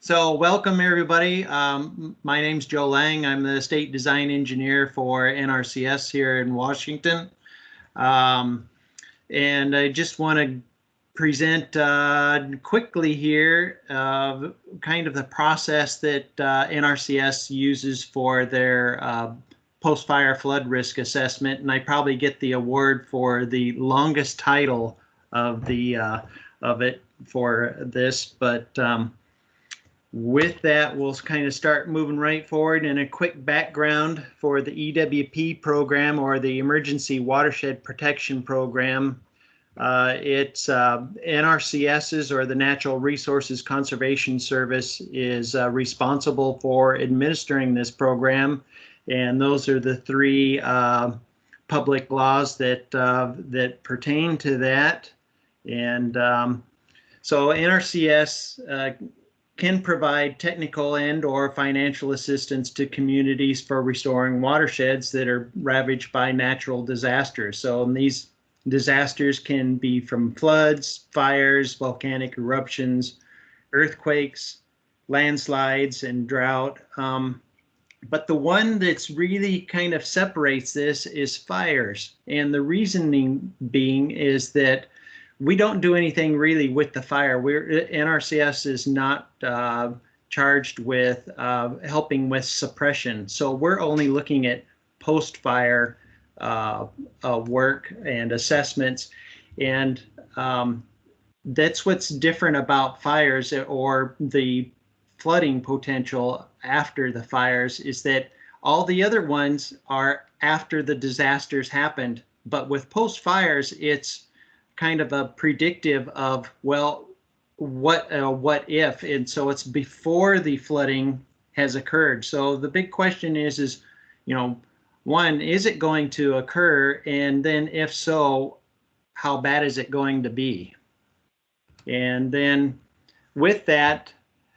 So welcome everybody. My name's Joe Lang. I'm the state design engineer for NRCS here in Washington. And I just want to present quickly here kind of the process that NRCS uses for their post-fire flood risk assessment, and I probably get the award for the longest title of it for this, but with that, we'll kind of start moving right forward. And a quick background for the EWP program, or the Emergency Watershed Protection Program. It's NRCS's, or the Natural Resources Conservation Service, is responsible for administering this program. And those are the three public laws that that pertain to that. And so NRCS can provide technical and or financial assistance to communities for restoring watersheds that are ravaged by natural disasters. So these disasters can be from floods, fires, volcanic eruptions, earthquakes, landslides, and drought. But the one that's really kind of separates this is fires. And the reasoning being is that we don't do anything really with the fire. NRCS is not charged with helping with suppression. So we're only looking at post-fire work and assessments. And that's what's different about fires, or the flooding potential after the fires, is that all the other ones are after the disasters happened. But with post-fires, it's kind of a predictive of, well, what if, and so it's before the flooding has occurred. So the big question is, you know, one, is it going to occur? And then if so, how bad is it going to be? And then with that,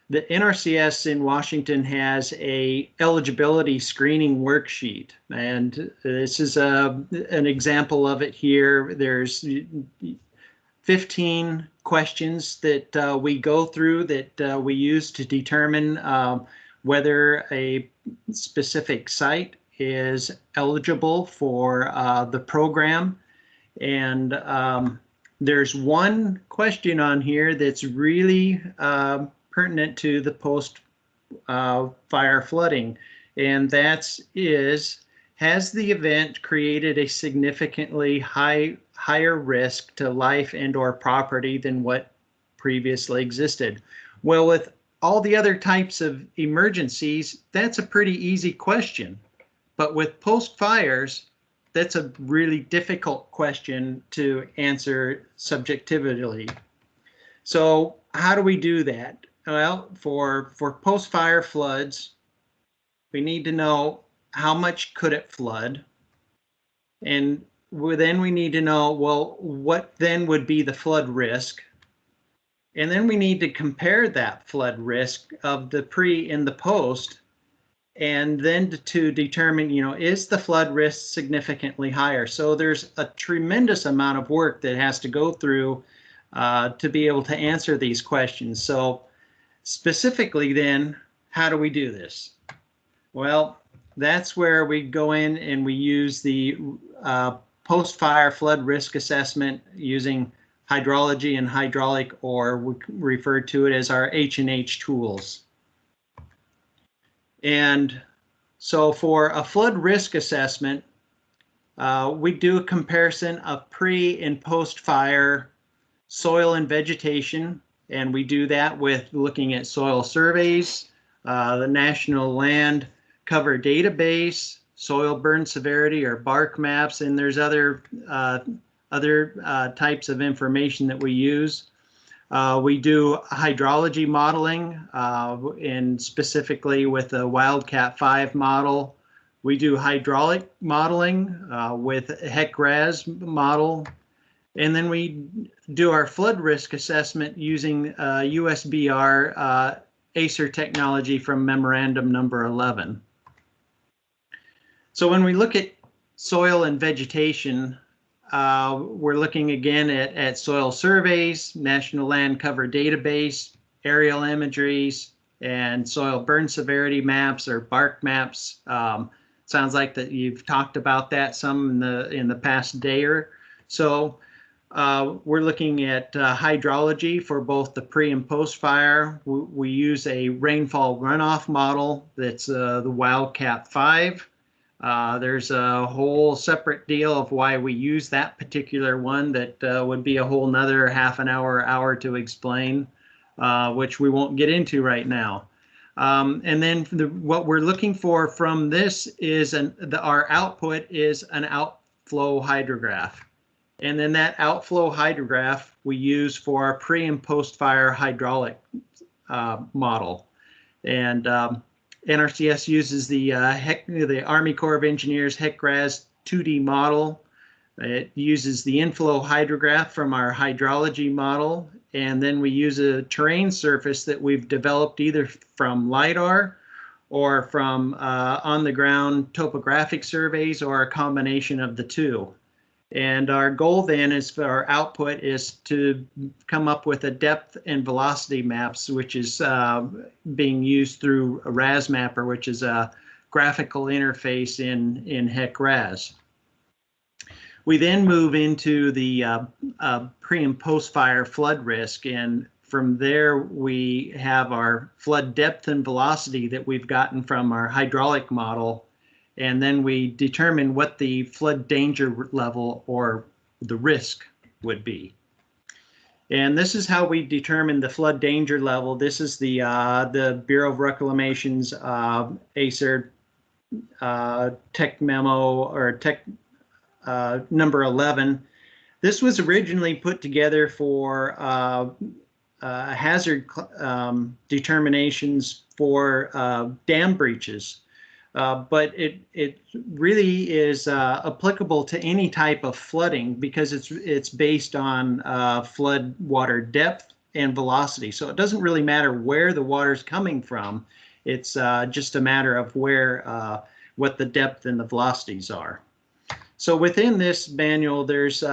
the NRCS in Washington has a eligibility screening worksheet, and this is an example of it here. There's 15 questions that we go through, that we use to determine whether a specific site is eligible for the program. And there's one question on here that's really pertinent to the post-fire flooding, and that is, has the event created a significantly higher risk to life and or property than what previously existed? Well, with all the other types of emergencies, that's a pretty easy question. But with post-fires, that's a really difficult question to answer subjectively. So how do we do that? Well, for post-fire floods, we need to know how much could it flood, and then we need to know, well, what then would be the flood risk, and then we need to compare that flood risk of the pre and the post, and then to determine, you know, is the flood risk significantly higher? So there's a tremendous amount of work that has to go through to be able to answer these questions. So specifically then, how do we do this? Well, that's where we go in and we use the post-fire flood risk assessment using hydrology and hydraulic, or we refer to it as our H&H tools. And so for a flood risk assessment, we do a comparison of pre and post-fire soil and vegetation, and we do that with looking at soil surveys, the National Land Cover Database, soil burn severity or BARC maps, and there's other types of information that we use. We do hydrology modeling, and specifically with the Wildcat 5 model. We do hydraulic modeling with HEC-RAS model. And then we do our flood risk assessment using USBR ACER technology from memorandum number 11. So when we look at soil and vegetation, we're looking again at soil surveys, National Land Cover Database, aerial imageries, and soil burn severity maps or BARC maps. Sounds like that you've talked about that some in the past day or so. We're looking at hydrology for both the pre and post fire. We use a rainfall runoff model that's the Wildcat 5. There's a whole separate deal of why we use that particular one that would be a whole nother half an hour to explain, which we won't get into right now. And then what we're looking for from this is our output is an outflow hydrograph. And then that outflow hydrograph we use for our pre and post fire hydraulic model. And NRCS uses the Army Corps of Engineers HEC-RAS 2D model. It uses the inflow hydrograph from our hydrology model, and then we use a terrain surface that we've developed either from LIDAR or from on-the-ground topographic surveys, or a combination of the two. And our goal then is for our output is to come up with a depth and velocity maps, which is being used through a RAS mapper, which is a graphical interface in HEC-RAS. We then move into the pre and post fire flood risk, and from there we have our flood depth and velocity that we've gotten from our hydraulic model. And then we determine what the flood danger level or the risk would be. And this is how we determine the flood danger level. This is the Bureau of Reclamation's ACER tech memo, or tech number 11. This was originally put together for hazard determinations for dam breaches. But it really is applicable to any type of flooding, because it's based on flood water depth and velocity. So it doesn't really matter where the water's coming from. It's just a matter of where what the depth and the velocities are. So within this manual, there's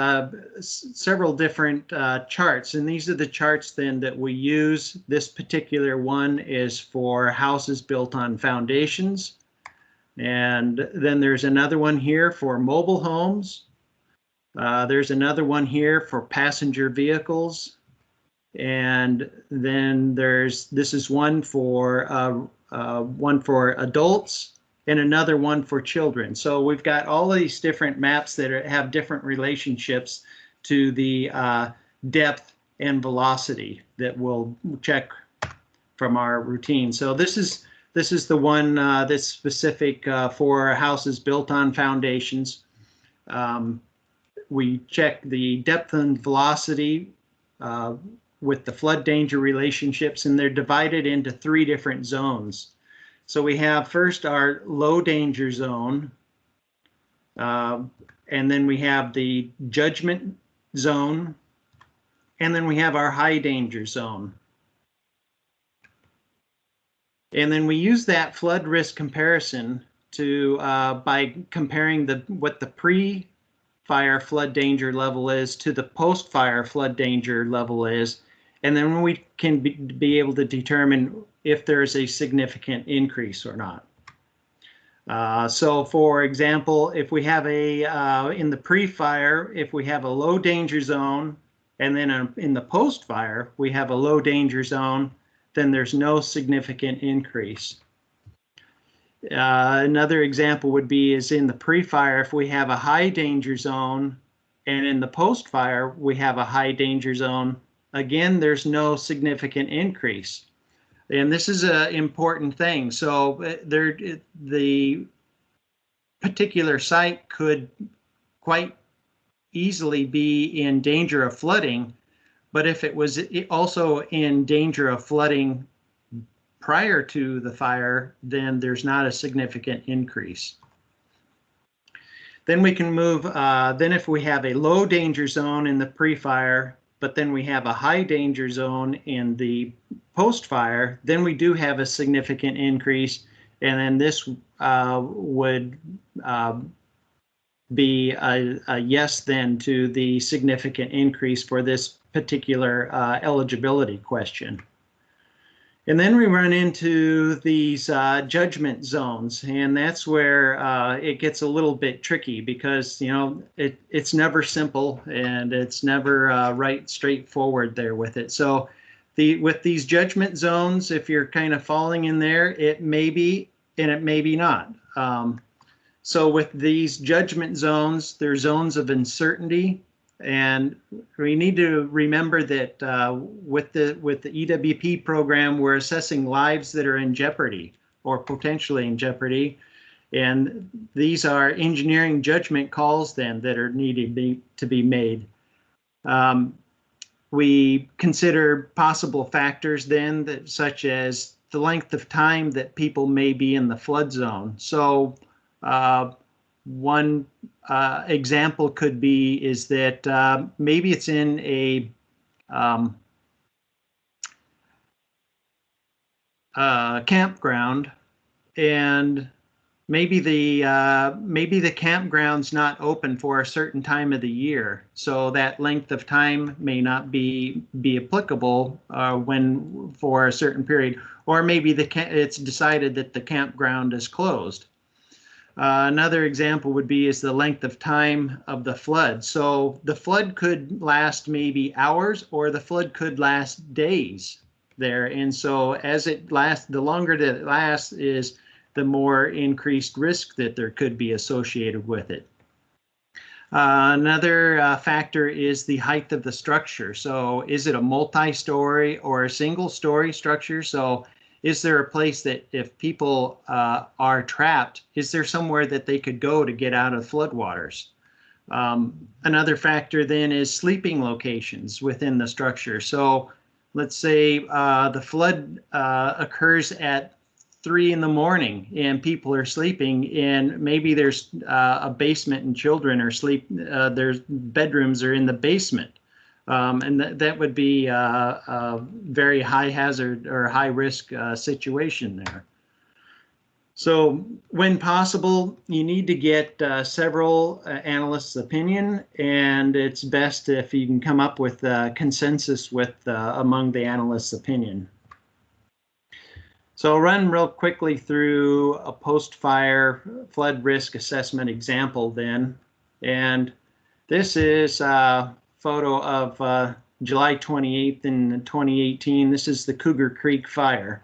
several different charts, and these are the charts then that we use. This particular one is for houses built on foundations. And then there's another one here for mobile homes. There's another one here for passenger vehicles. And then this is one for adults and another one for children. So we've got all of these different maps that have different relationships to the depth and velocity that we'll check from our routine. So this is the one that's specific for houses built on foundations. We check the depth and velocity with the flood danger relationships, and they're divided into 3 different zones. So we have first our low danger zone, and then we have the judgment zone, and then we have our high danger zone. And then we use that flood risk comparison to by comparing what the pre-fire flood danger level is to the post-fire flood danger level is, And then we can be able to determine if there's a significant increase or not. So for example, if we have in the pre-fire, if we have a low danger zone, and then in the post-fire, we have a low danger zone, then there's no significant increase. Another example would be is in the pre-fire, if we have a high danger zone, and in the post-fire, we have a high danger zone, again, there's no significant increase. And this is an important thing. So the particular site could quite easily be in danger of flooding, but if it was also in danger of flooding prior to the fire, then there's not a significant increase. Then we can move, then if we have a low danger zone in the pre-fire, but then we have a high danger zone in the post-fire, then we do have a significant increase, and then this would be a yes then to the significant increase for this particular eligibility question. And then we run into these judgment zones, and that's where it gets a little bit tricky because, you know, it's never simple and it's never right straightforward there with it. So with these judgment zones, if you're kind of falling in there, it may be and it may be not. So with these judgment zones, they're zones of uncertainty. And we need to remember that with the EWP program, we're assessing lives that are in jeopardy or potentially in jeopardy. And these are engineering judgment calls then that are needed to be made. We consider possible factors then that such as the length of time that people may be in the flood zone. So one example could be is that maybe it's in a campground, and maybe the campground's not open for a certain time of the year, so that length of time may not be applicable when for a certain period, or maybe it's decided that the campground is closed. Another example would be is the length of time of the flood. So the flood could last maybe hours, or the flood could last days there. And so as it lasts, the longer that it lasts is the more increased risk that there could be associated with it. Another factor is the height of the structure. So is it a multi-story or a single-story structure? So is there a place that if people are trapped, is there somewhere that they could go to get out of floodwaters? Another factor then is sleeping locations within the structure. So let's say the flood occurs at 3 in the morning and people are sleeping, and maybe there's a basement and children are their bedrooms are in the basement. And that would be a very high hazard or high risk situation there. So when possible, you need to get several analysts' opinion, and it's best if you can come up with a consensus with among the analysts' opinion. So I'll run real quickly through a post-fire flood risk assessment example then. And this is photo of July 28th in 2018. This is the Cougar Creek fire.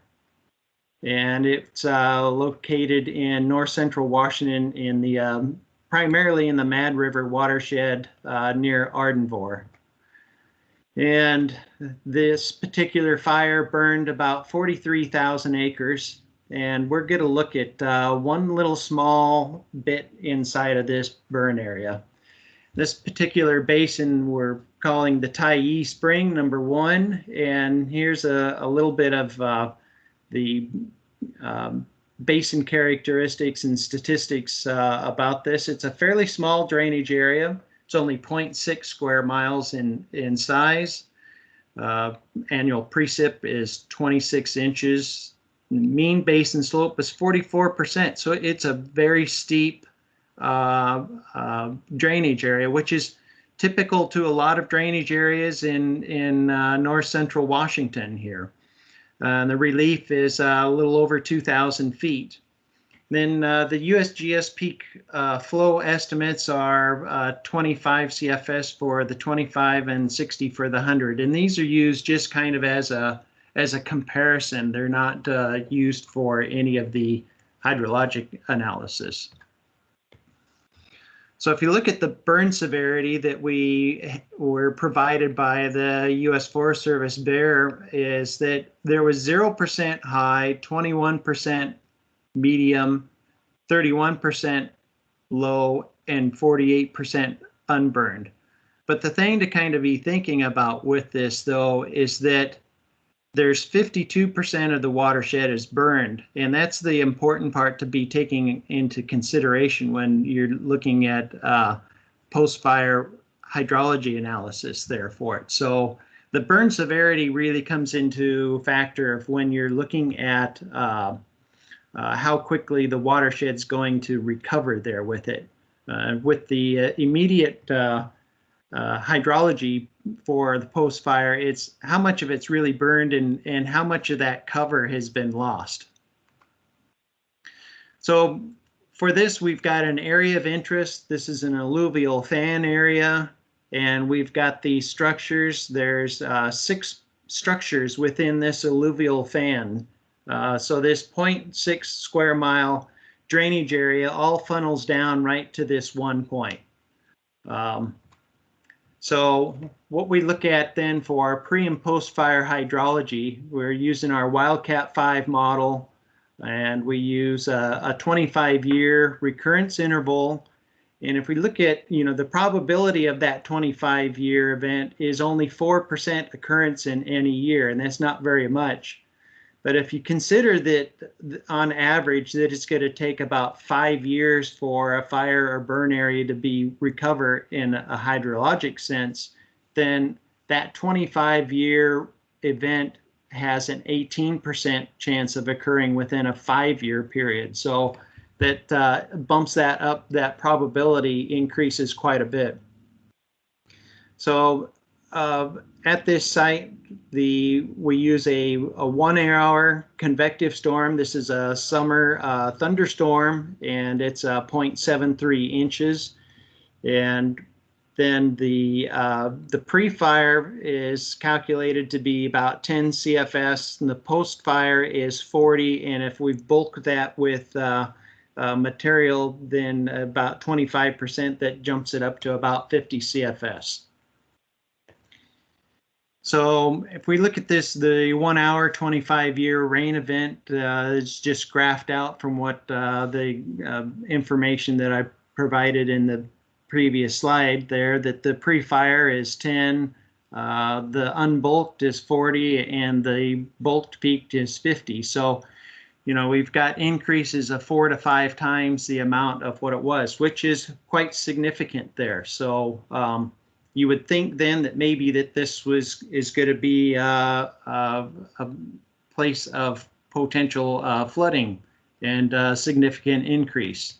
And it's located in north central Washington in the primarily in the Mad River watershed near Ardenvor. And this particular fire burned about 43,000 acres. And we're going to look at one little small bit inside of this burn area. This particular basin we're calling the Tyee Spring #1, and here's a little bit of the basin characteristics and statistics about this. It's a fairly small drainage area. It's only 0.6 square miles in size. Annual precip is 26 inches. Mean basin slope is 44%, so it's a very steep drainage area, which is typical to a lot of drainage areas in north central Washington here. The relief is a little over 2,000 feet. Then the USGS peak flow estimates are 25 CFS for the 25 and 60 for the 100. And these are used just kind of as a comparison. They're not used for any of the hydrologic analysis. So if you look at the burn severity that we were provided by the U.S. Forest Service there, is that there was 0% high, 21% medium, 31% low, and 48% unburned. But the thing to kind of be thinking about with this, though, is that there's 52% of the watershed is burned, and that's the important part to be taking into consideration when you're looking at post-fire hydrology analysis there for it. So the burn severity really comes into factor of when you're looking at how quickly the watershed's going to recover there with it. With the immediate hydrology for the post-fire, it's how much of it's really burned and how much of that cover has been lost. So for this, we've got an area of interest. This is an alluvial fan area, and we've got the structures. There's 6 structures within this alluvial fan. So this 0.6 square mile drainage area all funnels down right to this one point. So what we look at then for our pre and post fire hydrology, we're using our Wildcat 5 model, and we use a 25-year recurrence interval. And if we look at, the probability of that 25-year event is only 4% occurrence in any year, and that's not very much. But if you consider that on average that it's going to take about 5 years for a fire or burn area to be recover in a hydrologic sense, then that 25-year event has an 18% chance of occurring within a 5-year period. So that bumps that up, that probability increases quite a bit. So at this site, we use a 1-hour convective storm. This is a summer thunderstorm, and it's 0.73 inches. And then the pre-fire is calculated to be about 10 CFS, and the post-fire is 40. And if we bulk that with material, then about 25%, that jumps it up to about 50 CFS. So if we look at this, the 1-hour, 25-year rain event is just graphed out from what the information that I provided in the previous slide there, that the pre-fire is 10, the unbulked is 40, and the bulked peaked is 50. So, we've got increases of 4 to 5 times the amount of what it was, which is quite significant there. So you would think then that maybe that this is going to be a place of potential flooding and significant increase.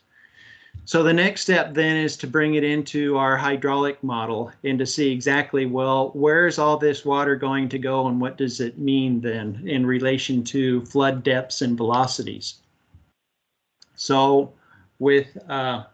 So the next step then is to bring it into our hydraulic model and to see exactly, well, where is all this water going to go and what does it mean then in relation to flood depths and velocities. So with the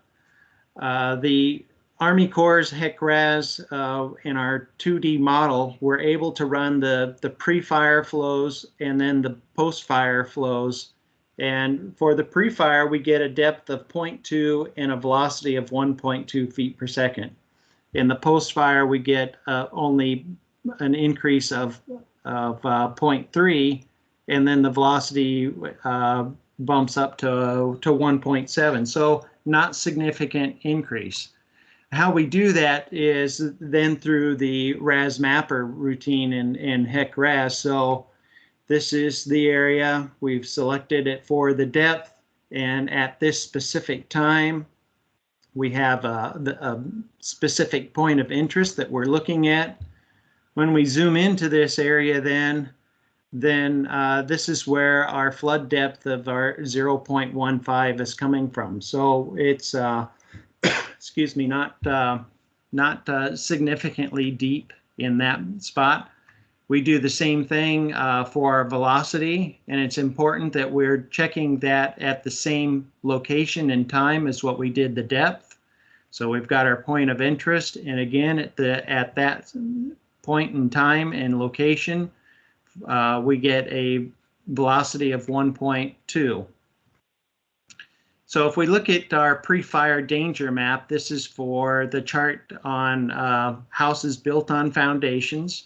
Army Corps' HEC-RAS in our 2D model, we're able to run the pre-fire flows and then the post-fire flows. And for the pre-fire, we get a depth of 0.2 and a velocity of 1.2 feet per second. In the post-fire, we get only an increase of 0.3, and then the velocity bumps up to 1.7. So not significant increase. How we do that is then through the RAS mapper routine in HEC-RAS. So this is the area, we've selected it for the depth, and at this specific time, we have a specific point of interest that we're looking at. When we zoom into this area then this is where our flood depth of our 0.15 is coming from. So it's, excuse me, not not significantly deep in that spot. We do the same thing for our velocity, and it's important that we're checking that at the same location and time as what we did the depth. So we've got our point of interest, and again, at that point in time and location, we get a velocity of 1.2. So if we look at our pre-fire danger map, this is for the chart on houses built on foundations.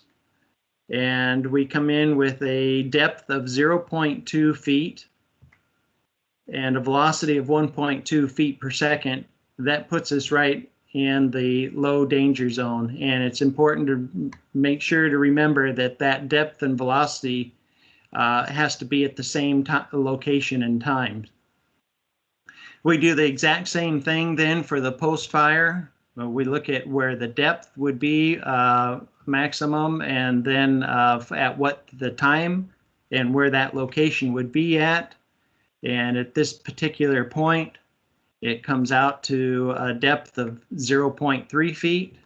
And we come in with a depth of 0.2 feet and a velocity of 1.2 feet per second. That puts us right in the low danger zone. And it's important to make sure to remember that that depth and velocity has to be at the same location and time. We do the exact same thing then for the post-fire. We look at where the depth would be maximum, and then at what the time and where that location would be at. And at this particular point, it comes out to a depth of 0.3 feet,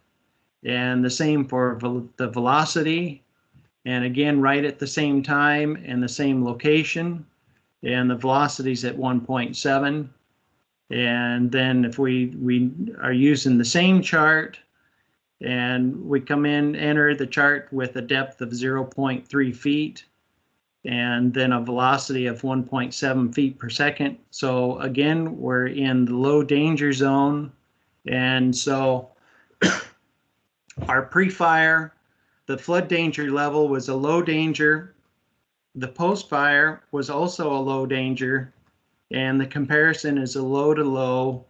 and the same for the velocity. And again, right at the same time and the same location, and the velocity is at 1.7. And then if we are using the same chart, and we come in, enter the chart with a depth of 0.3 feet, and then a velocity of 1.7 feet per second. So again, we're in the low danger zone. And so our pre-fire, the flood danger level was a low danger. The post-fire was also a low danger, and the comparison is a low to low.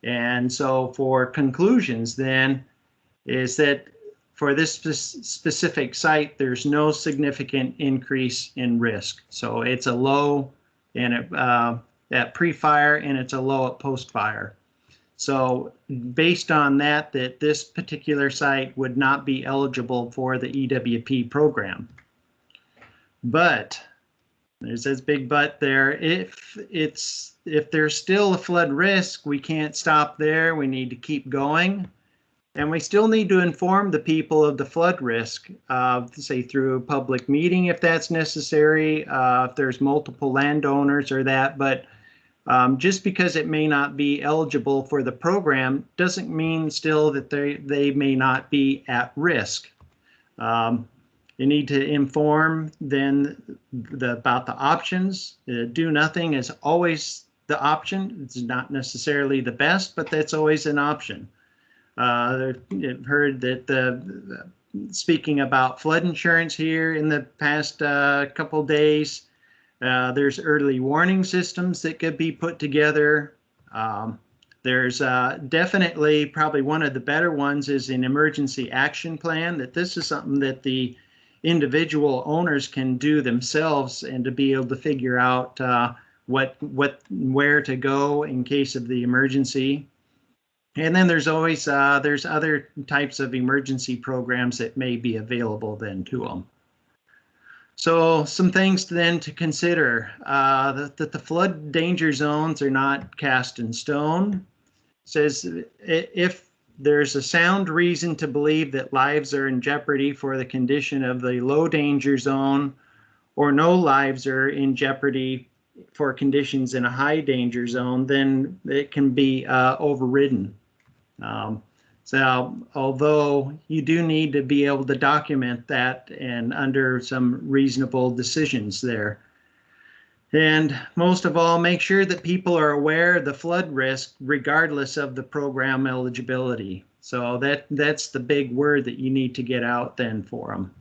And so for conclusions then, is that for this specific site, there's no significant increase in risk. So it's a low at pre-fire, and it's a low at post-fire. So based on that, this particular site would not be eligible for the EWP program. But there's this big but there. If there's still a flood risk, we can't stop there. We need to keep going. And we still need to inform the people of the flood risk, say through a public meeting if that's necessary, if there's multiple landowners or that. But just because it may not be eligible for the program doesn't mean still that they may not be at risk. You need to inform then about the options. Do nothing is always the option. It's not necessarily the best, but that's always an option. I've heard that speaking about flood insurance here in the past couple days, there's early warning systems that could be put together. There's definitely probably one of the better ones is an emergency action plan, that this is something that the individual owners can do themselves, and to be able to figure out where to go in case of the emergency. And then there's always there's other types of emergency programs that may be available then to them. So some things then to consider, that the flood danger zones are not cast in stone. It says if there's a sound reason to believe that lives are in jeopardy for the condition of the low danger zone, or no lives are in jeopardy for conditions in a high danger zone, then it can be overridden. So although you do need to be able to document that and under some reasonable decisions there. And most of all, make sure that people are aware of the flood risk regardless of the program eligibility. So that's the big word that you need to get out then for them.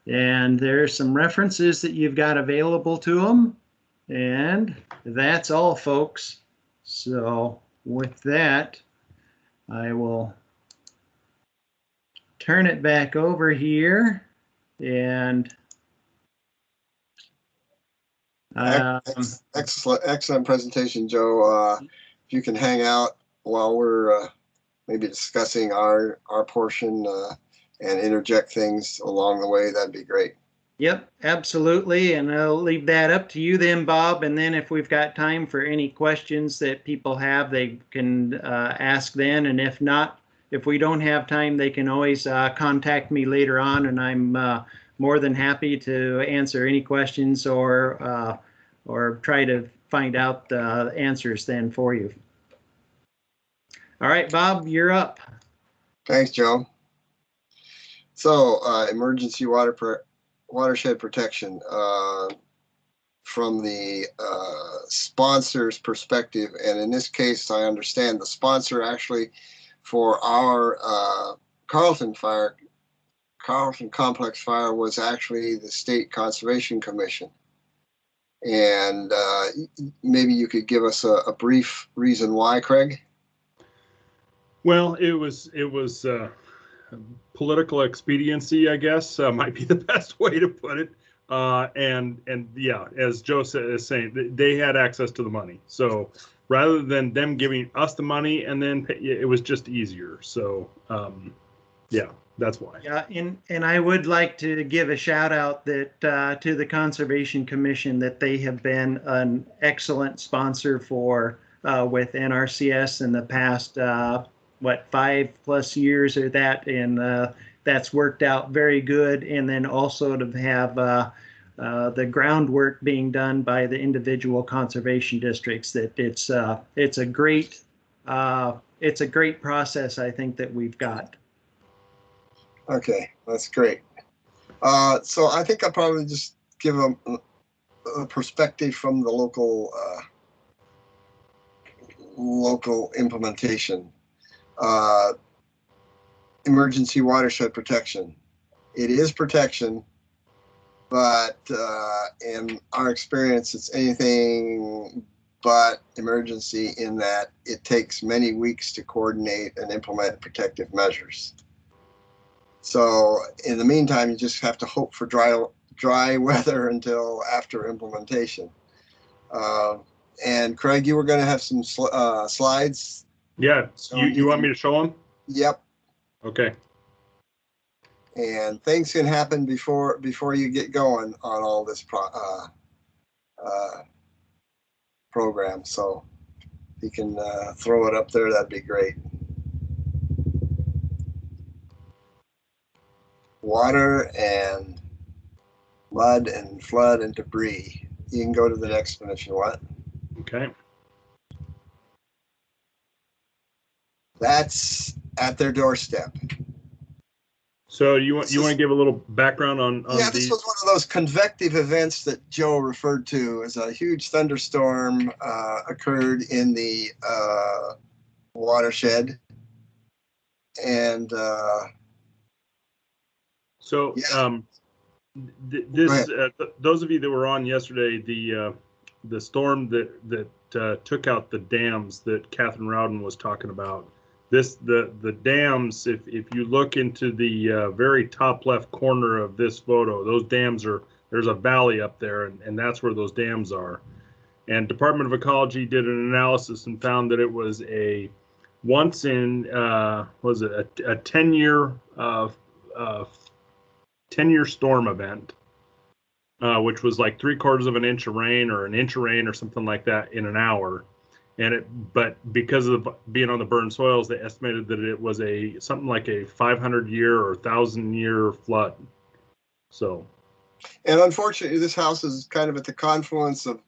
And there's some references that you've got available to them. And that's all, folks. So with that, I will turn it back over here, and excellent presentation, Joe. If you can hang out while we're maybe discussing our portion and interject things along the way, that'd be great. Yep, absolutely. And I'll leave that up to you then, Bob. And then if we've got time for any questions that people have, they can ask then. And if not, if we don't have time, they can always contact me later on, and I'm more than happy to answer any questions or try to find out the answers then for you. All right, Bob, you're up. Thanks, Joe. So, emergency watershed protection. From the sponsor's perspective, and in this case, I understand the sponsor actually for our Carlton Complex fire was actually the State Conservation Commission. And maybe you could give us a brief reason why, Craig? Well, it was political expediency, I guess, might be the best way to put it. And yeah, as Joe is saying, they had access to the money. So rather than them giving us the money and then it was just easier. So yeah, that's why. Yeah, and I would like to give a shout out that to the Conservation Commission, that they have been an excellent sponsor for with NRCS in the past 5+ years or that, and that's worked out very good. And then also to have the groundwork being done by the individual conservation districts, that it's a great process, I think, that we've got. Okay, that's great. So I think I'll probably just give a perspective from the local implementation. Emergency watershed protection. It is protection, but in our experience, it's anything but emergency in that it takes many weeks to coordinate and implement protective measures. So in the meantime, you just have to hope for dry weather until after implementation. And Craig, you were going to have some slides. Yeah, so you want me to show them? Yep. Okay. And things can happen before you get going on all this program. So if you can throw it up there, that'd be great. Water and mud and flood and debris. You can go to the next one if you want. Okay. That's at their doorstep. So you want to give a little background on yeah, this was one of those convective events that Joe referred to as a huge thunderstorm occurred in the watershed. And so yeah. This those of you that were on yesterday, the storm that took out the dams that Catherine Rowden was talking about. The dams, if you look into the very top left corner of this photo, those dams there's a valley up there, and that's where those dams are. And Department of Ecology did an analysis and found that it was a 10-year 10-year storm event, which was like 3/4 of an inch of rain or an inch of rain or something like that in an hour. But because of being on the burned soils, they estimated that it was something like a 500-year or 1,000-year flood. So, and unfortunately, this house is kind of at the confluence of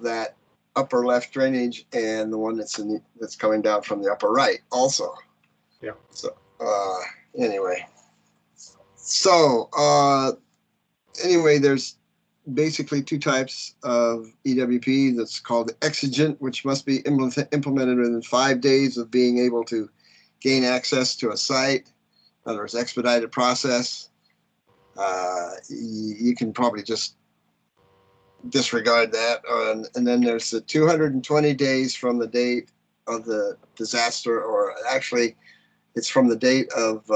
that upper left drainage and the one that's coming down from the upper right also. Yeah. So anyway, anyway, there's basically two types of EWP. That's called exigent, which must be implemented within 5 days of being able to gain access to a site. In other words, expedited process. You can probably just disregard that. And then there's the 220 days from the date of the disaster, or actually it's from the date of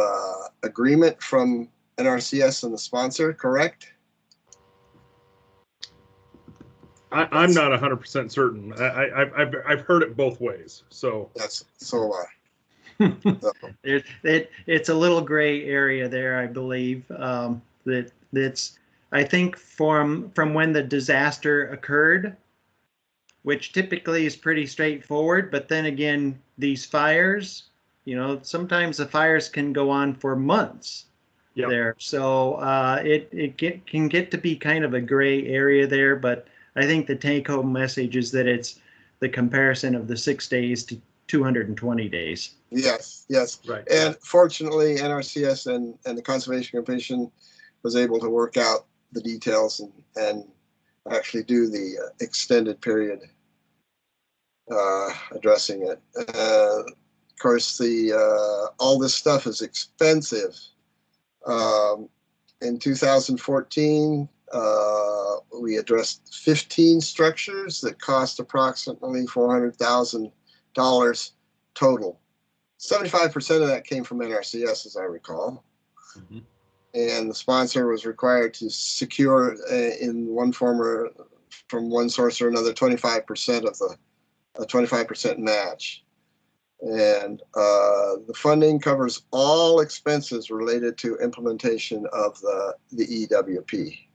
agreement from NRCS and the sponsor, correct? I'm not 100% certain. I've heard it both ways. So that's so. It's a little gray area there, I believe. That's I think from when the disaster occurred, which typically is pretty straightforward. But then again, these fires, You know, sometimes the fires can go on for months Yep. there. So can get to be kind of a gray area there. But I think the take-home message is that it's the comparison of the 6 days to 220 days. Yes, yes. Right. And fortunately, NRCS and the Conservation Commission was able to work out the details and actually do the extended period addressing it. Of course, the all this stuff is expensive. In 2014, we addressed 15 structures that cost approximately $400,000 total. 75% of that came from NRCS, as I recall. Mhm. And the sponsor was required to secure in one form or from one source or another 25% of the 25% match. And the funding covers all expenses related to implementation of the EWP.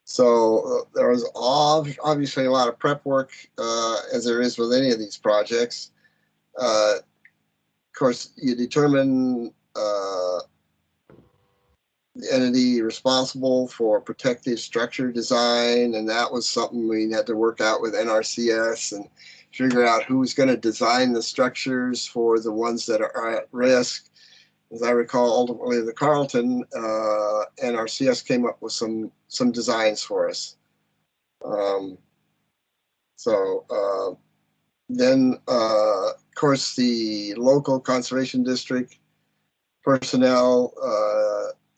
So there was obviously a lot of prep work, as there is with any of these projects. Of course, you determine the entity responsible for protective structure design, and that was something we had to work out with NRCS and figure out who's going to design the structures for the ones that are at risk. As I recall, ultimately the Carleton NRCS came up with some designs for us. Then, of course, the local conservation district personnel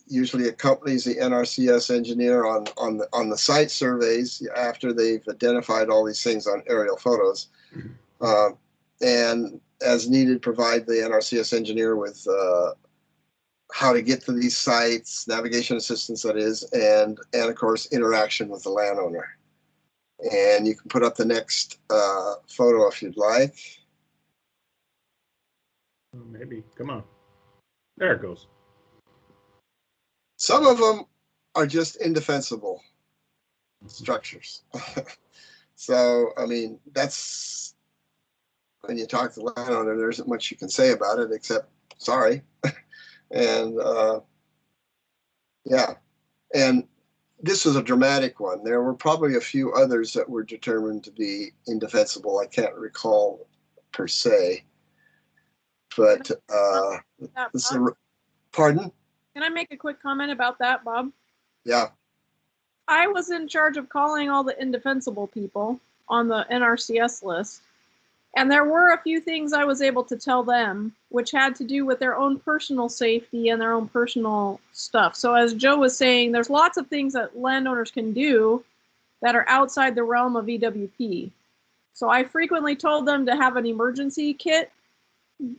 usually accompanies the NRCS engineer on the site surveys after they've identified all these things on aerial photos, and as needed, provide the NRCS engineer with how to get to these sites, navigation assistance, that is, and of course interaction with the landowner. And you can put up the next photo if you'd like. Maybe. Come on. There it goes. Some of them are just indefensible structures. So, I mean, that's when you talk to the landowner, there isn't much you can say about it except sorry. And yeah, and this was a dramatic one. There were probably a few others that were determined to be indefensible. I can't recall per se, but this is a, pardon? Can I make a quick comment about that, Bob? Yeah. I was in charge of calling all the indefensible people on the NRCS list. And there were a few things I was able to tell them, which had to do with their own personal safety and their own personal stuff. So as Joe was saying, there's lots of things that landowners can do that are outside the realm of EWP. So I frequently told them to have an emergency kit in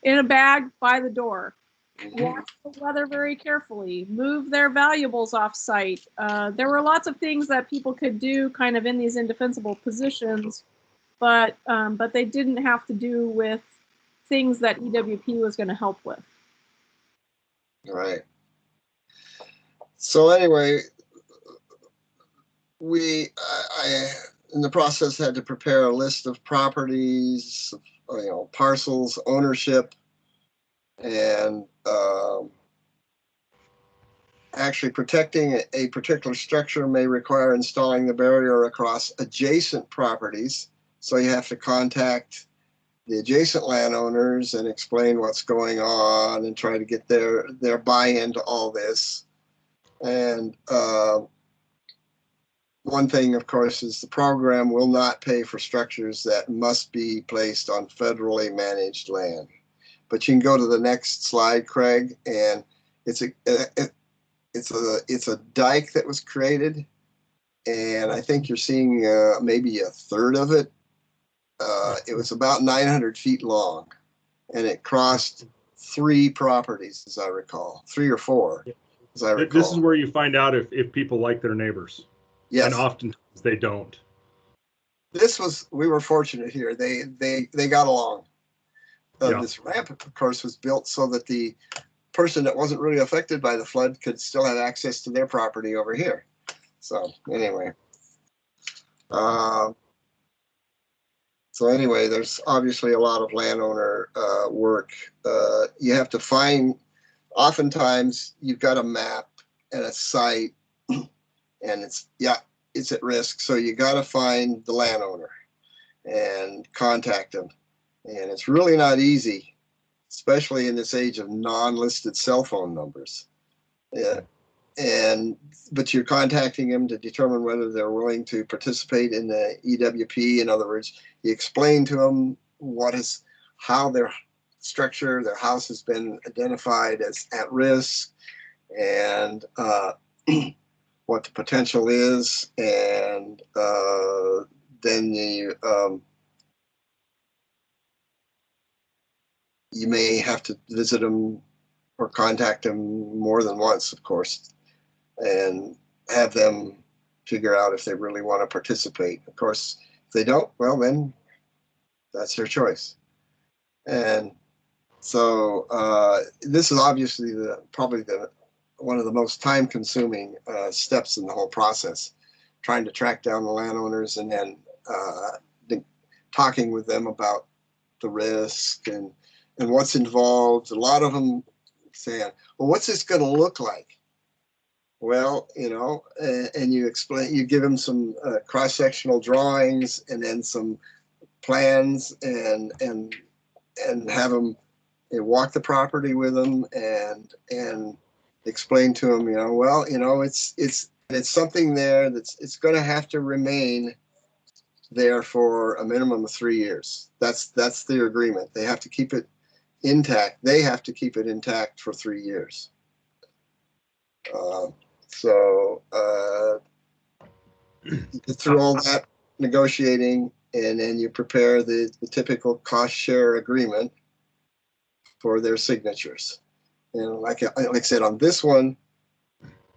a bag by the door. Watch the weather very carefully, move their valuables off site. There were lots of things that people could do kind of in these indefensible positions, but they didn't have to do with things that EWP was going to help with. Right. So anyway, I in the process had to prepare a list of properties, parcels, ownership, and actually protecting a particular structure may require installing the barrier across adjacent properties. So you have to contact the adjacent landowners and explain what's going on and try to get their buy-in to all this. And one thing, of course, is the program will not pay for structures that must be placed on federally managed land. But you can go to the next slide, Craig, and it's a dike that was created, and I think you're seeing maybe a third of it. It was about 900 feet long, and it crossed 3 properties, as I recall, 3 or 4, as I recall. This is where you find out if people like their neighbors. Yes. And oftentimes they don't. We were fortunate here. They got along. Yeah. This ramp, of course, was built so that the person that wasn't really affected by the flood could still have access to their property over here. So anyway, So anyway, there's obviously a lot of landowner work. You have to find, oftentimes you've got a map and a site and it's at risk. So you got to find the landowner and contact them. And it's really not easy, especially in this age of non-listed cell phone numbers. Yeah. But you're contacting them to determine whether they're willing to participate in the EWP. In other words, you explain to them how their structure, their house has been identified as at risk, and what the potential is, and then you may have to visit them or contact them more than once, of course, and have them figure out if they really want to participate. Of course, if they don't, well, then that's their choice. And so this is obviously probably one of the most time-consuming steps in the whole process, trying to track down the landowners and then talking with them about the risk and what's involved. A lot of them saying, well, what's this going to look like? Well, and you give them some cross-sectional drawings and then some plans and have them walk the property with them and explain to them, it's something there it's going to have to remain there for a minimum of 3 years. That's their agreement. They have to keep it intact. They have to keep it intact for 3 years. You get through all that negotiating, and then you prepare the typical cost share agreement for their signatures. And like I said, on this one,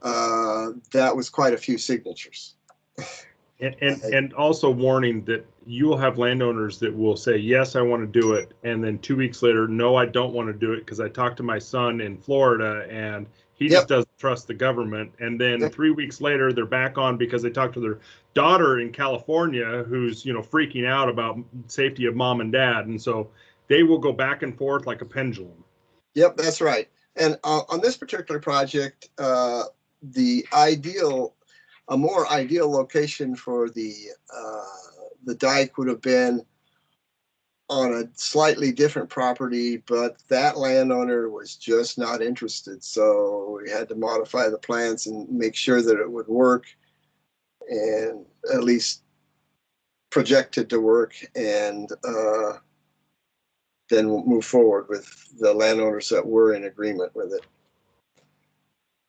that was quite a few signatures. And also warning that you will have landowners that will say, yes, I want to do it. And then 2 weeks later, no, I don't want to do it because I talked to my son in Florida and he just doesn't trust the government. And then 3 weeks later, they're back on because they talked to their daughter in California who's, freaking out about safety of mom and dad. And so they will go back and forth like a pendulum. Yep, that's right. And on this particular project, a more ideal location for the dike would have been on a slightly different property, but that landowner was just not interested. So we had to modify the plans and make sure that it would work, and at least projected to work, and then we'll move forward with the landowners that were in agreement with it.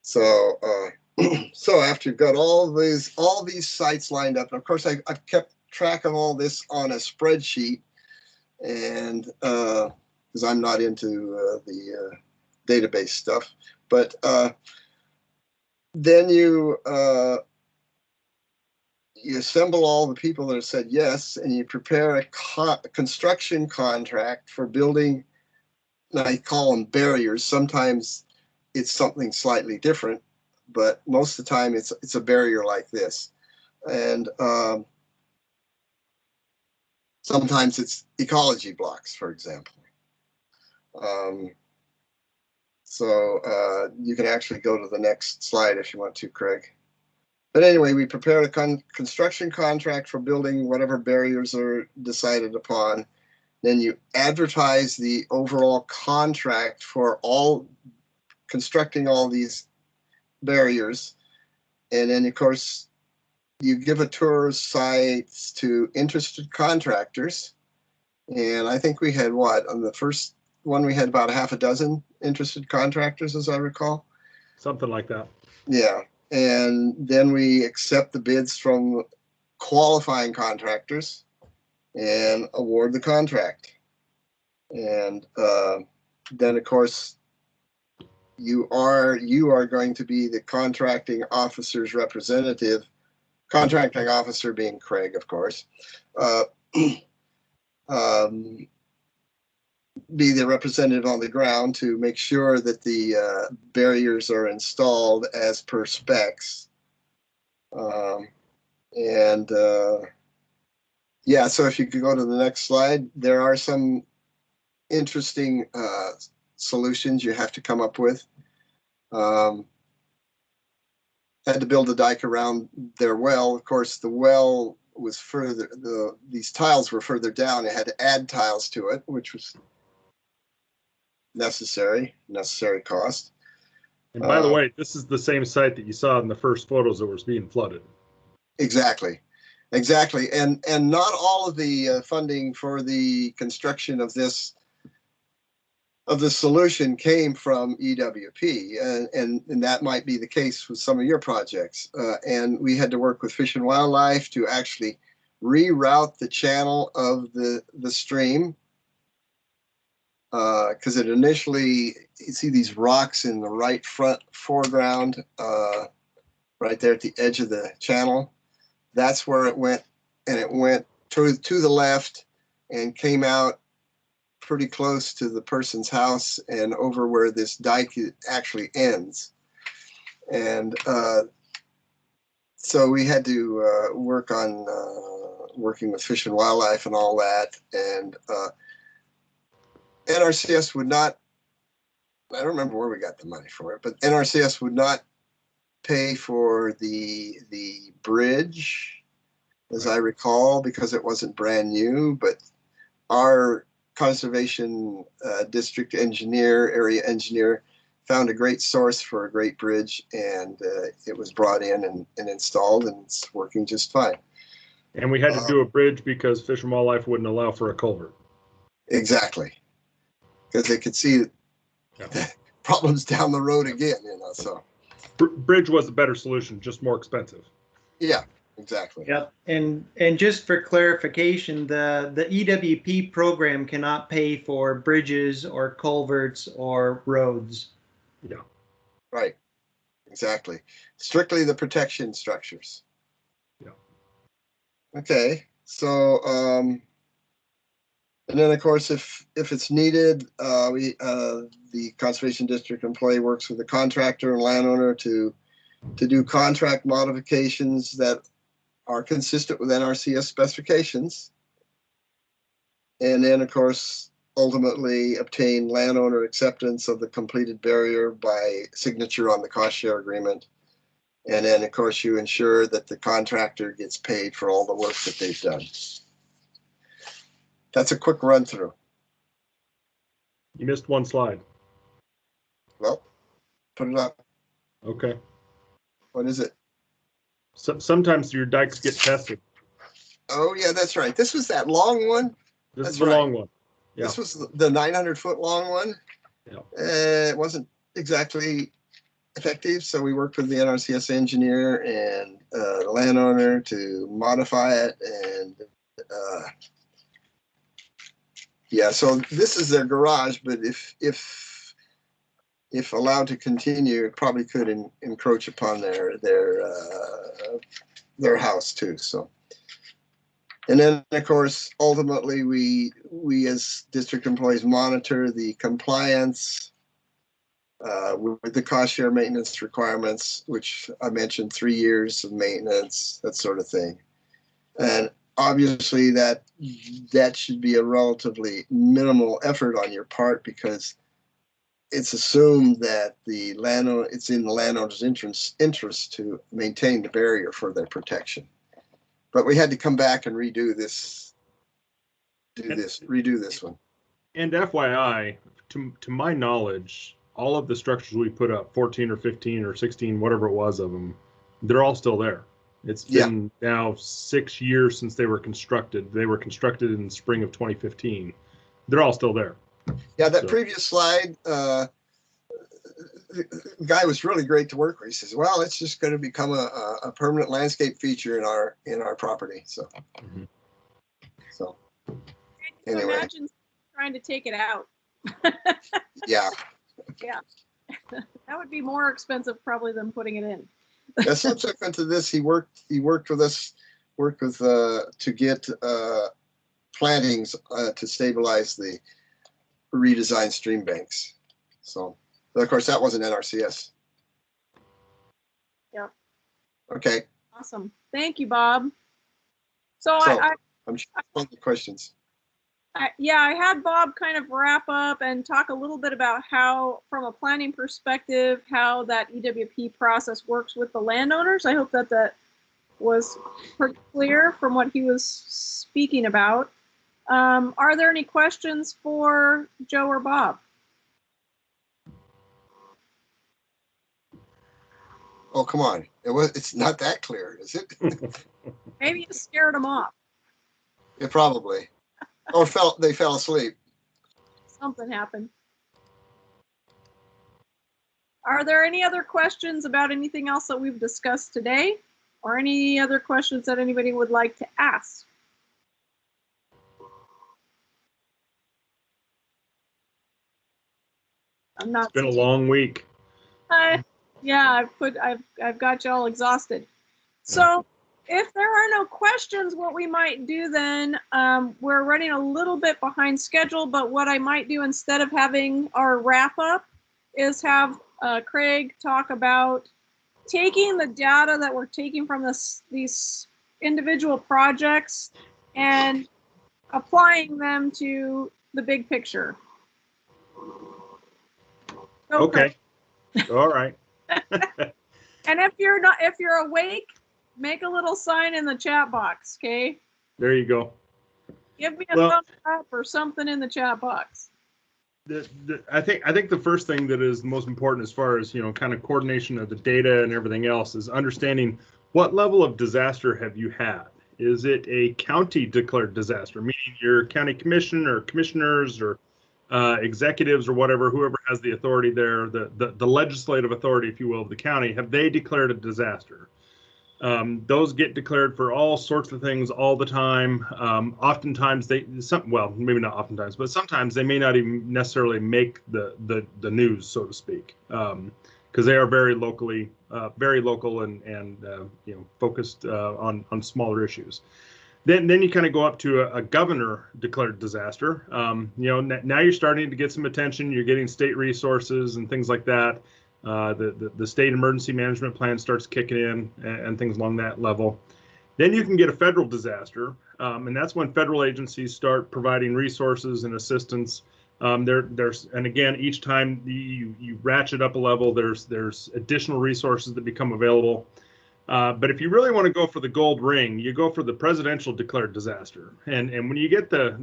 So so after you've got all these sites lined up, and of course I've kept track of all this on a spreadsheet, and because I'm not into the database stuff, but then you assemble all the people that have said yes, and you prepare a construction contract for building. I call them barriers. Sometimes it's something slightly different, but most of the time it's a barrier like this. And sometimes it's ecology blocks, for example. So you can actually go to the next slide if you want to, Craig. But anyway, we prepared a construction contract for building whatever barriers are decided upon. Then you advertise the overall contract for constructing all these barriers. And then, of course, you give a tour of sites to interested contractors. And I think we had on the first one, we had about half a dozen interested contractors, as I recall. Something like that. Yeah. And then we accept the bids from qualifying contractors and award the contract. And then, of course, you are going to be the contracting officer's representative, contracting officer being Craig, of course, be the representative on the ground to make sure that the barriers are installed as per specs. And Yeah, so if you could go to the next slide, there are some interesting solutions you have to come up with. Had to build a dike around their well. Of course, the well was further, these tiles were further down. It had to add tiles to it, which was necessary cost. And by the way, this is the same site that you saw in the first photos that was being flooded. Exactly. And not all of the funding for the construction of this solution came from EWP, and that might be the case with some of your projects. And we had to work with Fish and Wildlife to actually reroute the channel of the stream, because it initially, you see these rocks in the right front foreground, right there at the edge of the channel. That's where it went, and it went to the left and came out pretty close to the person's house and over where this dike actually ends. And so we had to work on working with Fish and Wildlife and all that. And NRCS would not, I don't remember where we got the money for it, but NRCS would not pay for the bridge, as I recall, because it wasn't brand new. But our conservation district engineer, area engineer, found a great source for a great bridge, and it was brought in and installed, and it's working just fine. And we had to do a bridge because Fish and Wildlife wouldn't allow for a culvert. Exactly, because they could see problems down the road again, so. Bridge was the better solution, just more expensive. Yeah, exactly. Yep. And just for clarification, the EWP program cannot pay for bridges or culverts or roads. Yeah. Right. Exactly. Strictly the protection structures. Yeah. Okay. So, and then of course, if it's needed, the conservation district employee works with the contractor and landowner to do contract modifications that are consistent with NRCS specifications. And then of course, ultimately obtain landowner acceptance of the completed barrier by signature on the cost share agreement. And then of course, you ensure that the contractor gets paid for all the work that they've done. That's a quick run through. You missed one slide. Well, put it up. Okay. What is it? So, sometimes your dikes get tested. Oh yeah, that's right. This was that long one. This is the long one. Yeah. This was the 900-foot long one. Yeah. It wasn't exactly effective, so we worked with the NRCS engineer and the landowner to modify it. And yeah, so this is their garage, but if allowed to continue, it probably could encroach upon their house too. So. And then, of course, ultimately, we as district employees monitor the compliance with the cost share maintenance requirements, which I mentioned, 3 years of maintenance, that sort of thing. And obviously, that should be a relatively minimal effort on your part, because it's assumed that it's in the landowner's interest to maintain the barrier for their protection. But we had to come back and redo this one. And FYI, to my knowledge, all of the structures we put up, 14 or 15 or 16, whatever it was of them, they're all still there. It's been now 6 years since they were constructed. They were constructed in the spring of 2015. They're all still there. Yeah, that previous slide, the guy was really great to work with. He says, "Well, it's just going to become a permanent landscape feature in our property." So, so anyway, imagine trying to take it out. Yeah. Yeah, that would be more expensive probably than putting it in. Yeah, subsequent to this, he worked with us, to get plantings to stabilize the redesigned stream banks. So. But of course, that wasn't NRCS. Yep. Okay. Awesome. Thank you, Bob. So I'm sure plenty of questions. Yeah, I had Bob kind of wrap up and talk a little bit about how, from a planning perspective, how that EWP process works with the landowners. I hope that that was pretty clear from what he was speaking about. Are there any questions for Joe or Bob? Oh, come on. It's not that clear, is it? Maybe you scared them off. Yeah, probably. Or they fell asleep. Something happened. Are there any other questions about anything else that we've discussed today? Or any other questions that anybody would like to ask? I'm not. It's been a long week. Yeah, I've got you all exhausted. So if there are no questions, what we might do then, we're running a little bit behind schedule, but what I might do instead of having our wrap up is have Craig talk about taking the data that we're taking from these individual projects and applying them to the big picture. Okay. All right. And if you're awake, make a little sign in the chat box, okay? There you go. Give me a thumbs up or something in the chat box. I think the first thing that is most important as far as, kind of coordination of the data and everything else is understanding what level of disaster have you had. Is it a county declared disaster, meaning your county commission or commissioners or executives or whatever, whoever has the authority there, the legislative authority, if you will, of the county, have they declared a disaster? Those get declared for all sorts of things all the time. Oftentimes well, maybe not oftentimes, but sometimes they may not even necessarily make the news, so to speak, because they are very local and focused on smaller issues. Then you kind of go up to a governor declared disaster. Now you're starting to get some attention. You're getting state resources and things like that. The state emergency management plan starts kicking in and things along that level. Then you can get a federal disaster, and that's when federal agencies start providing resources and assistance. And again, each time you ratchet up a level, there's additional resources that become available. But if you really want to go for the gold ring, you go for the presidential declared disaster. And when you get the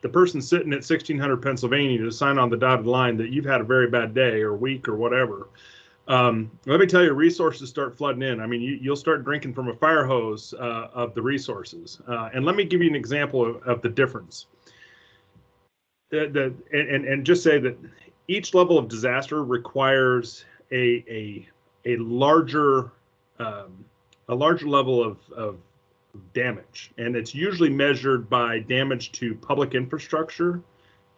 person sitting at 1600 Pennsylvania to sign on the dotted line that you've had a very bad day or week or whatever, let me tell you, resources start flooding in. I mean, you'll start drinking from a fire hose of the resources. And let me give you an example of the difference. And just say that each level of disaster requires a larger level of damage, and it's usually measured by damage to public infrastructure,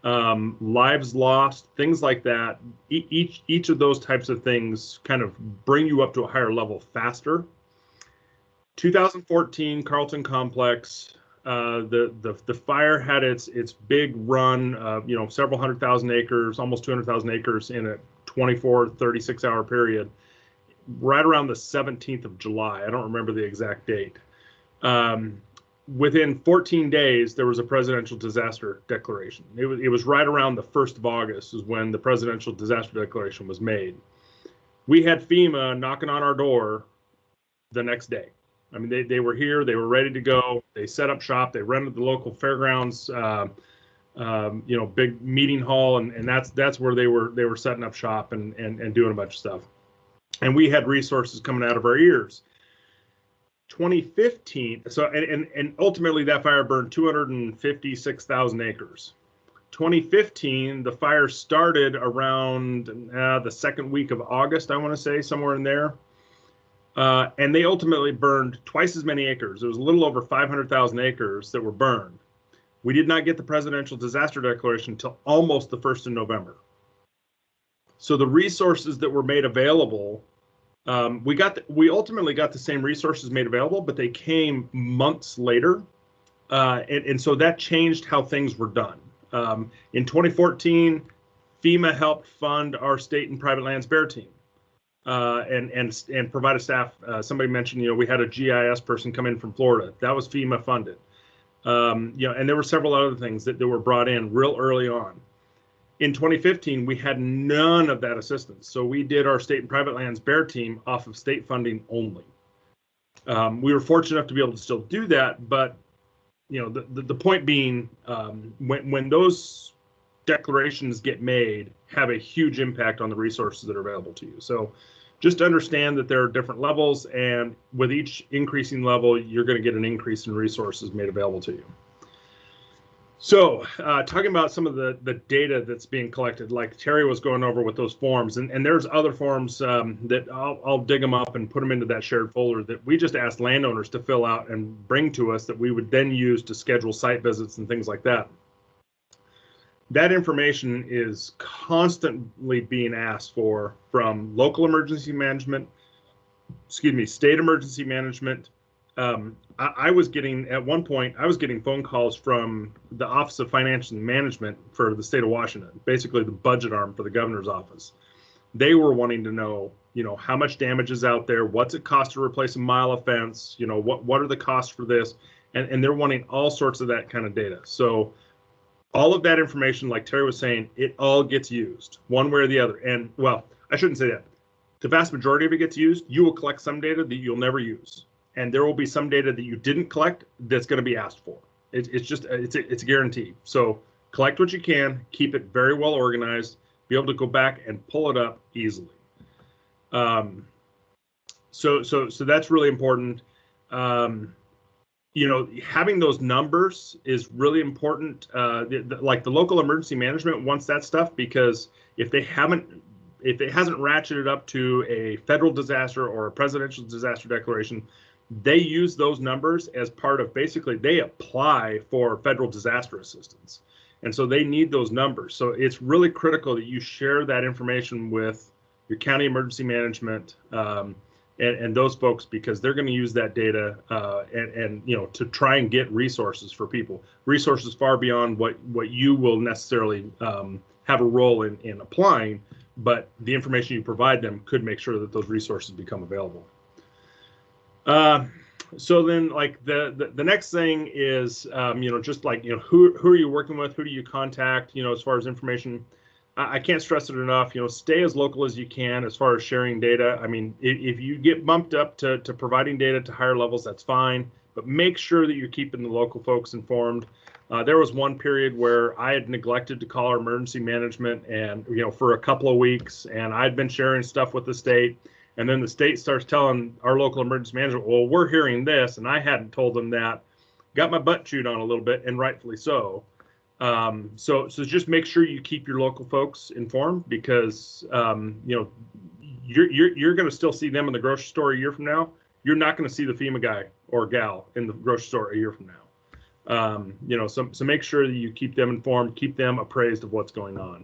lives lost, things like that. Each of those types of things kind of bring you up to a higher level faster. 2014 Carlton Complex, the fire had its big run, several 100,000 acres, almost 200,000 acres in a 36 hour period, right around the 17th of July. I don't remember the exact date. Within 14 days, there was a presidential disaster declaration. It was right around the 1st of August is when the presidential disaster declaration was made. We had FEMA knocking on our door the next day. I mean, they were here, they were ready to go. They set up shop, they rented the local fairgrounds, big meeting hall, and that's where they were setting up shop and doing a bunch of stuff. And we had resources coming out of our ears. 2015, and ultimately that fire burned 256,000 acres. 2015, the fire started around the second week of August, I want to say, somewhere in there. And they ultimately burned twice as many acres. It was a little over 500,000 acres that were burned. We did not get the presidential disaster declaration until almost the 1st of November. So the resources that were made available, we ultimately got the same resources made available, but they came months later. And so that changed how things were done. In 2014, FEMA helped fund our state and private lands bear team. and provide a staff. Somebody mentioned, we had a GIS person come in from Florida. That was FEMA funded. And there were several other things that were brought in real early on. In 2015, we had none of that assistance. So we did our state and private lands BEAR team off of state funding only. We were fortunate enough to be able to still do that, but the point being, when those declarations get made, have a huge impact on the resources that are available to you. So just understand that there are different levels, and with each increasing level, you're going to get an increase in resources made available to you. So talking about some of the data that's being collected, like Terry was going over with those forms, and there's other forms that I'll dig them up and put them into that shared folder that we just asked landowners to fill out and bring to us that we would then use to schedule site visits and things like that. That information is constantly being asked for from local emergency management, state emergency management. I was getting, at one point, I was getting phone calls from the Office of Financial Management for the state of Washington, basically the budget arm for the governor's office. They were wanting to know, how much damage is out there, what's it cost to replace a mile of fence, what are the costs for this, and they're wanting all sorts of that kind of data. So all of that information, like Terry was saying, it all gets used one way or the other. And well, I shouldn't say that. The vast majority of it gets used. You will collect some data that you'll never use. And there will be some data that you didn't collect that's going to be asked for. It's a guarantee. So collect what you can, keep it very well organized, be able to go back and pull it up easily. So that's really important. Having those numbers is really important. Like the local emergency management wants that stuff, because if it hasn't ratcheted up to a federal disaster or a presidential disaster declaration, they use those numbers as part of, basically they apply for federal disaster assistance. And so they need those numbers. So it's really critical that you share that information with your county emergency management and those folks, because they're going to use that data and to try and get resources for people, resources far beyond what you will necessarily have a role in applying, but the information you provide them could make sure that those resources become available. So then, like the next thing is, just like, who are you working with? Who do you contact? As far as information, I can't stress it enough. Stay as local as you can as far as sharing data. I mean, if you get bumped up to providing data to higher levels, that's fine. But make sure that you're keeping the local folks informed. There was one period where I had neglected to call our emergency management, and for a couple of weeks, and I'd been sharing stuff with the state. And then the state starts telling our local emergency management, well, we're hearing this, and I hadn't told them that. Got my butt chewed on a little bit, and rightfully so. So just make sure you keep your local folks informed, because you're going to still see them in the grocery store a year from now. You're not going to see the FEMA guy or gal in the grocery store a year from now. So make sure that you keep them informed, keep them appraised of what's going on.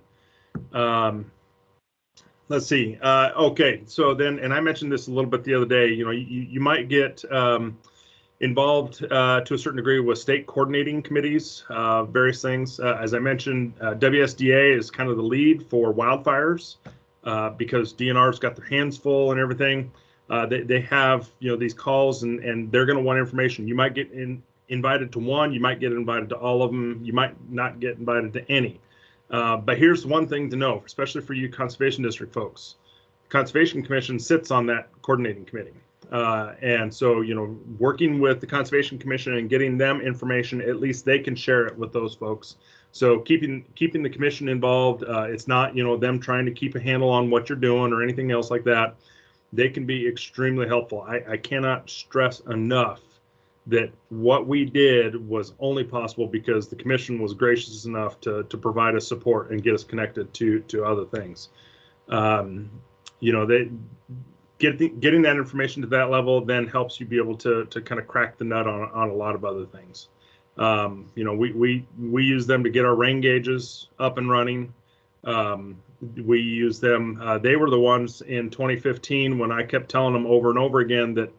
Let's see. Okay, so then, and I mentioned this a little bit the other day, you might get involved to a certain degree with state coordinating committees, various things. As I mentioned, WSDA is kind of the lead for wildfires because DNR's got their hands full and everything. They have, these calls, and they're going to want information. You might get invited to one, you might get invited to all of them, you might not get invited to any. But here's one thing to know, especially for you Conservation District folks. The Conservation Commission sits on that coordinating committee. And so, working with the Conservation Commission and getting them information, at least they can share it with those folks. So keeping the commission involved, it's not, them trying to keep a handle on what you're doing or anything else like that. They can be extremely helpful. I cannot stress enough that what we did was only possible because the commission was gracious enough to provide us support and get us connected to other things. They getting that information to that level then helps you be able to kind of crack the nut on a lot of other things. We use them to get our rain gauges up and running. We use them. They were the ones in 2015 when I kept telling them over and over again that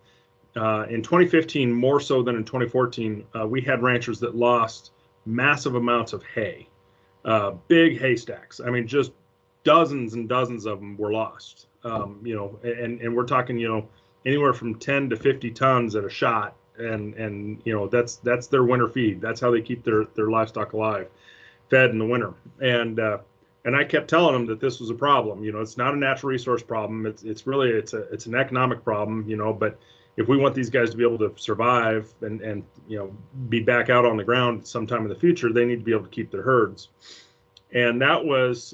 in 2015, more so than in 2014, we had ranchers that lost massive amounts of hay, big haystacks. I mean, just dozens and dozens of them were lost. You know, and we're talking, you know, anywhere from 10 to 50 tons at a shot, and you know, that's their winter feed. That's how they keep their livestock alive, fed in the winter. And I kept telling them that this was a problem. You know, it's not a natural resource problem. It's really it's an economic problem. You know, but if we want these guys to be able to survive and you know, be back out on the ground sometime in the future, they need to be able to keep their herds. And that was,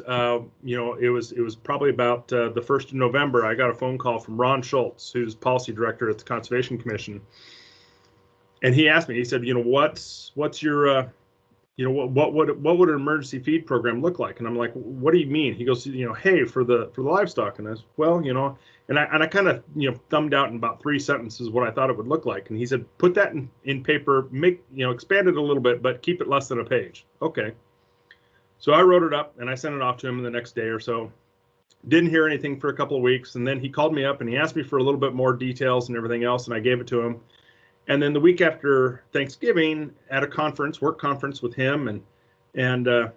you know, it was probably about the 1st of November. I got a phone call from Ron Schultz, who's policy director at the Conservation Commission, and he asked me. He said, you know, what's your you know, what would an emergency feed program look like? And I'm like, what do you mean? He goes, you know, hey, for the livestock. And I said, well, you know, and I kind of, you know, thumbed out in about 3 sentences what I thought it would look like. And he said, put that in paper, you know, expand it a little bit, but keep it less than a page. Okay. So I wrote it up and I sent it off to him the next day or so. Didn't hear anything for a couple of weeks. And then he called me up and he asked me for a little bit more details and everything else. And I gave it to him. And then the week after Thanksgiving, at a conference, work conference with him and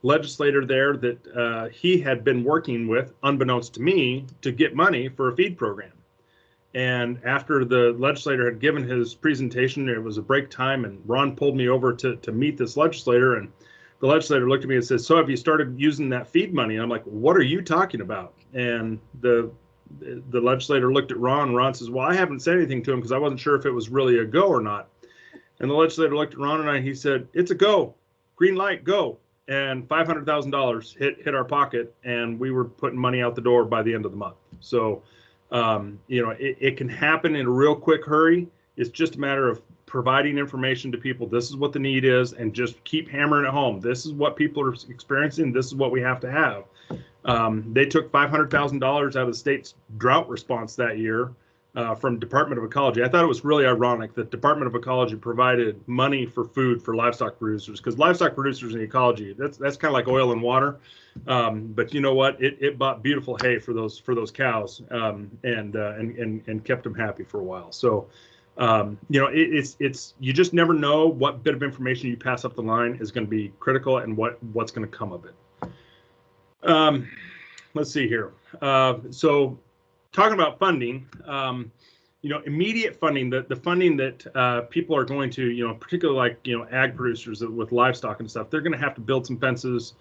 legislator there that he had been working with, unbeknownst to me, to get money for a feed program. And after the legislator had given his presentation, it was a break time, and Ron pulled me over to meet this legislator. And the legislator looked at me and said, so have you started using that feed money? And I'm like, what are you talking about? And the legislator looked at Ron. Ron says, well, I haven't said anything to him because I wasn't sure if it was really a go or not. And the legislator looked at Ron and I, he said, it's a go, green light, go. And $500,000 hit our pocket, and we were putting money out the door by the end of the month. So, you know, it can happen in a real quick hurry. It's just a matter of providing information to people. This is what the need is, and just keep hammering it home. This is what people are experiencing. This is what we have to have. They took $500,000 out of the state's drought response that year from Department of Ecology. I thought it was really ironic that Department of Ecology provided money for food for livestock producers, because livestock producers and ecology, that's kind of like oil and water. But you know what? It bought beautiful hay for those cows and kept them happy for a while. So you know, it's you just never know what bit of information you pass up the line is going to be critical and what's going to come of it. Let's see here. So talking about funding, you know, immediate funding, the funding that people are going to, you know, particularly like, you know, ag producers with livestock and stuff, they're going to have to build some fences.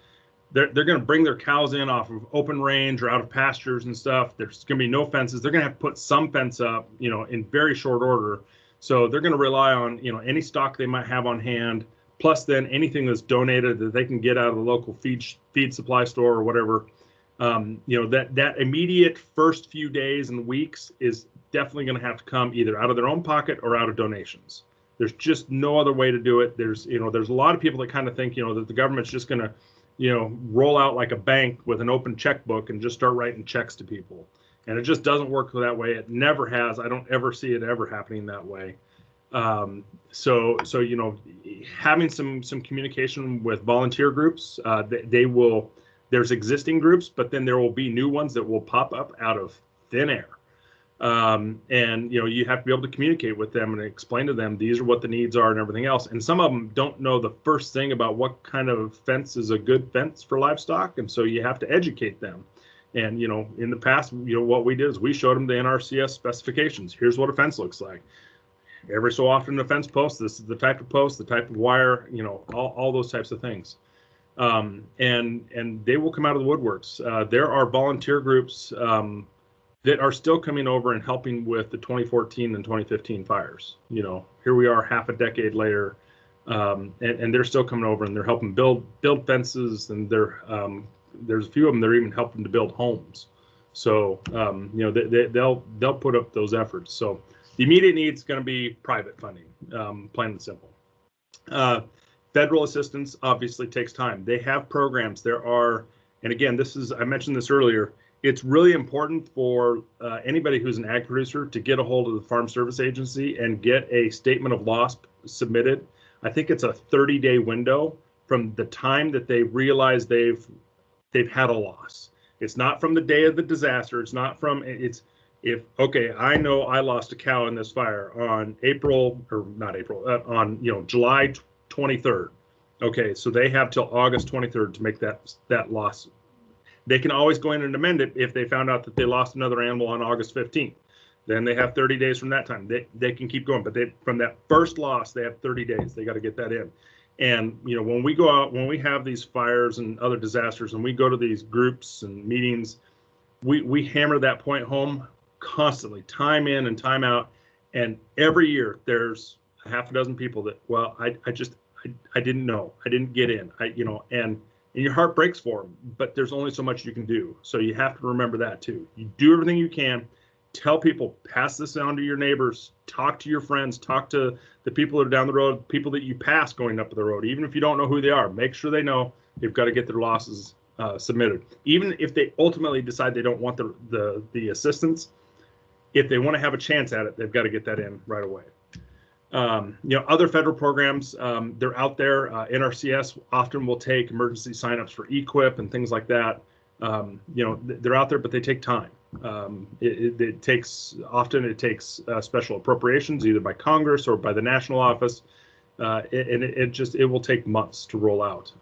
They're going to bring their cows in off of open range or out of pastures and stuff. There's going to be no fences. They're going to have to put some fence up, you know, in very short order. So they're going to rely on, you know, any stock they might have on hand, plus then anything that's donated that they can get out of the local feed supply store or whatever. You know, that immediate first few days and weeks is definitely going to have to come either out of their own pocket or out of donations. There's just no other way to do it. There's a lot of people that kind of think, you know, that the government's just going to, you know, roll out like a bank with an open checkbook and just start writing checks to people. And it just doesn't work that way. It never has. I don't ever see it ever happening that way. So you know, having some communication with volunteer groups, there's existing groups, but then there will be new ones that will pop up out of thin air. And you know, you have to be able to communicate with them and explain to them these are what the needs are and everything else. And some of them don't know the first thing about what kind of fence is a good fence for livestock, and so you have to educate them. And you know, in the past, you know, what we did is we showed them the NRCS specifications. Here's what a fence looks like. Every so often, a fence post. This is the type of post, the type of wire. You know, all those types of things. And they will come out of the woodworks. There are volunteer groups that are still coming over and helping with the 2014 and 2015 fires. You know, here we are half a decade later, and they're still coming over and they're helping build fences, and there's a few of them that are even helping to build homes. So you know, they'll put up those efforts. So the immediate need is going to be private funding, plain and simple. Federal assistance obviously takes time. They have programs. There are, and again, I mentioned this earlier, it's really important for anybody who's an ag producer to get a hold of the Farm Service Agency and get a statement of loss submitted. I think it's a 30-day window from the time that they realize they've had a loss. It's not from the day of the disaster. It's not from, okay, I know I lost a cow in this fire on on, you know, July 23rd. Okay, so they have till August 23rd to make that loss. They can always go in and amend it if they found out that they lost another animal on August 15th. Then they have 30 days from that time. They can keep going, but from that first loss, they have 30 days. They got to get that in. And when we go out, when we have these fires and other disasters, and we go to these groups and meetings, we hammer that point home constantly, time in and time out. And every year there's a half a dozen people that, well, I didn't know, I didn't get in, and your heart breaks for them, but there's only so much you can do. So you have to remember that too. You do everything you can. Tell people, pass this on to your neighbors, talk to your friends, talk to the people that are down the road, people that you pass going up the road, even if you don't know who they are. Make sure they know they've got to get their losses submitted. Even if they ultimately decide they don't want the assistance, if they want to have a chance at it, they've got to get that in right away. Other federal programs, they're out there. NRCS often will take emergency signups for EQIP and things like that. They're out there, but they take time. It takes special appropriations either by Congress or by the national office, and it will take months to roll out.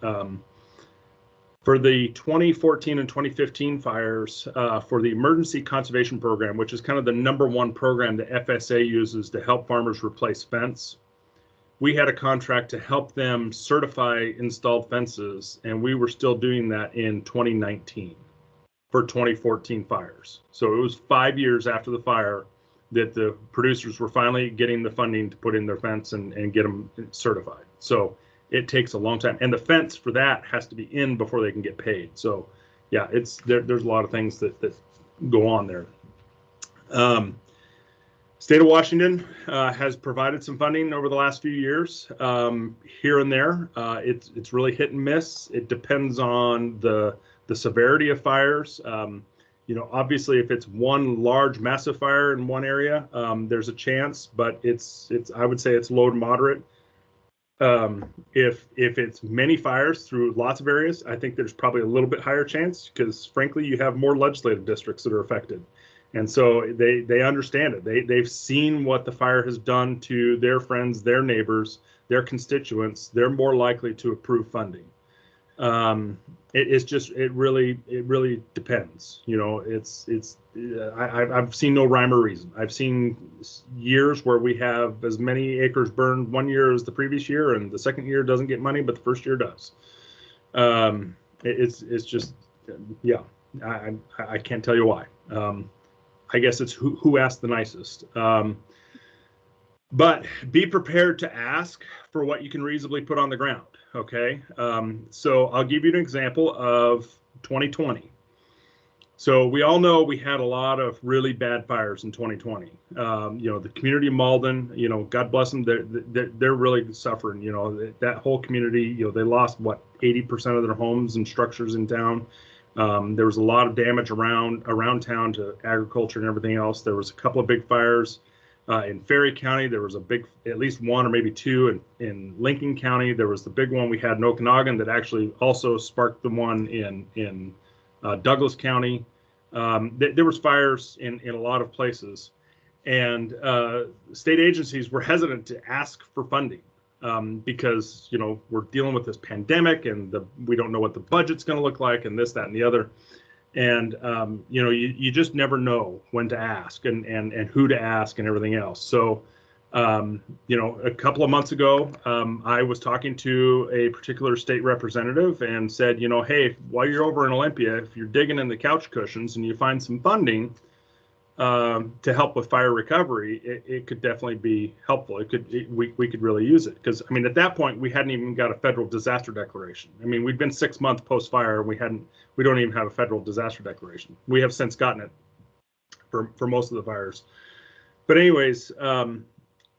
For the 2014 and 2015 fires, for the Emergency Conservation Program, which is kind of the #1 program the FSA uses to help farmers replace fence, we had a contract to help them certify installed fences, and we were still doing that in 2019 for 2014 fires. So it was 5 years after the fire that the producers were finally getting the funding to put in their fence and get them certified. So it takes a long time, and the fence for that has to be in before they can get paid. So yeah, there's a lot of things that go on there. State of Washington has provided some funding over the last few years, here and there. It's really hit and miss. It depends on the severity of fires. Obviously, if it's one large massive fire in one area, there's a chance, but I would say it's low to moderate. If it's many fires through lots of areas, I think there's probably a little bit higher chance, because frankly, you have more legislative districts that are affected. And so they understand it. They've seen what the fire has done to their friends, their neighbors, their constituents. They're more likely to approve funding. It really depends. I've seen no rhyme or reason. I've seen years where we have as many acres burned one year as the previous year, and the second year doesn't get money, but the first year does. It's just, yeah, I can't tell you why. I guess it's who asked the nicest. But be prepared to ask for what you can reasonably put on the ground. Okay, so I'll give you an example of 2020. So we all know we had a lot of really bad fires in 2020. The community of Malden, God bless them, they're really suffering. That whole community, they lost 80% of their homes and structures in town. There was a lot of damage around town to agriculture and everything else. There was a couple of big fires. In Ferry County, there was at least one or maybe two. In Lincoln County, there was the big one we had in Okanagan that actually also sparked the one in Douglas County. There was fires in a lot of places, and state agencies were hesitant to ask for funding because we're dealing with this pandemic, and we don't know what the budget's going to look like, and this, that, and the other. And, you just never know when to ask and who to ask and everything else. So, a couple of months ago, I was talking to a particular state representative and said, hey, while you're over in Olympia, if you're digging in the couch cushions and you find some funding to help with fire recovery, it could definitely be helpful. We could really use it, because at that point we hadn't even got a federal disaster declaration. We'd been 6 months post fire, and we don't even have a federal disaster declaration. We have since gotten it for most of the fires. But anyways, so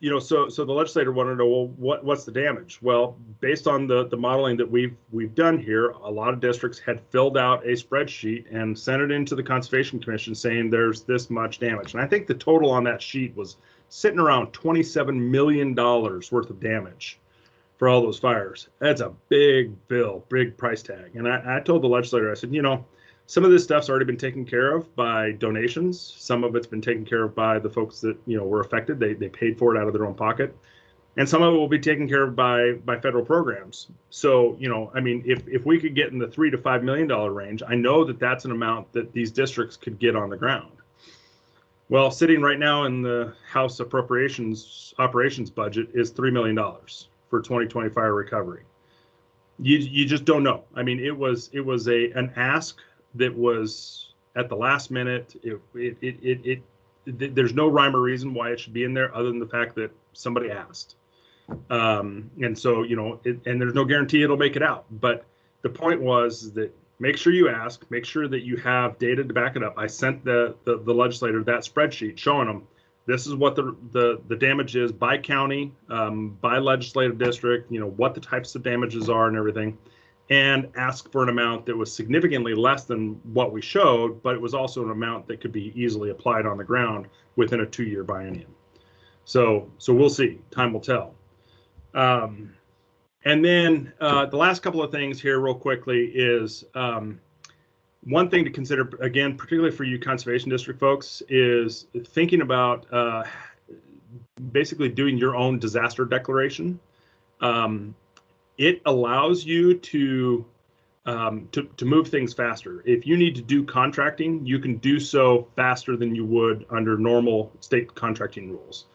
the legislator wanted to know, well, what's the damage? Well, based on the modeling that we've done here, a lot of districts had filled out a spreadsheet and sent it into the Conservation Commission saying there's this much damage. And I think the total on that sheet was sitting around $27 million worth of damage for all those fires. That's a big bill, big price tag. And I told the legislator, I said, some of this stuff's already been taken care of by donations. Some of it's been taken care of by the folks that, were affected. They paid for it out of their own pocket. and some of it will be taken care of by federal programs. So, you know, I mean, if we could get in the $3 to $5 million range, I know that that's an amount that these districts could get on the ground. Well, sitting right now in the House operations budget is $3 million for 2020 fire recovery. You just don't know. I mean, it was an ask that was at the last minute. There's no rhyme or reason why it should be in there other than the fact that somebody asked. And so, you know, and there's no guarantee it'll make it out. But the point was that make sure you ask, make sure that you have data to back it up. I sent the legislator that spreadsheet showing them this is what the damage is by county, by legislative district, you know, what the types of damages are and everything, and ask for an amount that was significantly less than what we showed, but it was also an amount that could be easily applied on the ground within a 2-year biennium. So we'll see. Time will tell. And then the last couple of things here real quickly is one thing to consider, again, particularly for you conservation district folks, is thinking about basically doing your own disaster declaration. It allows you to move things faster. If you need to do contracting, you can do so faster than you would under normal state contracting rules.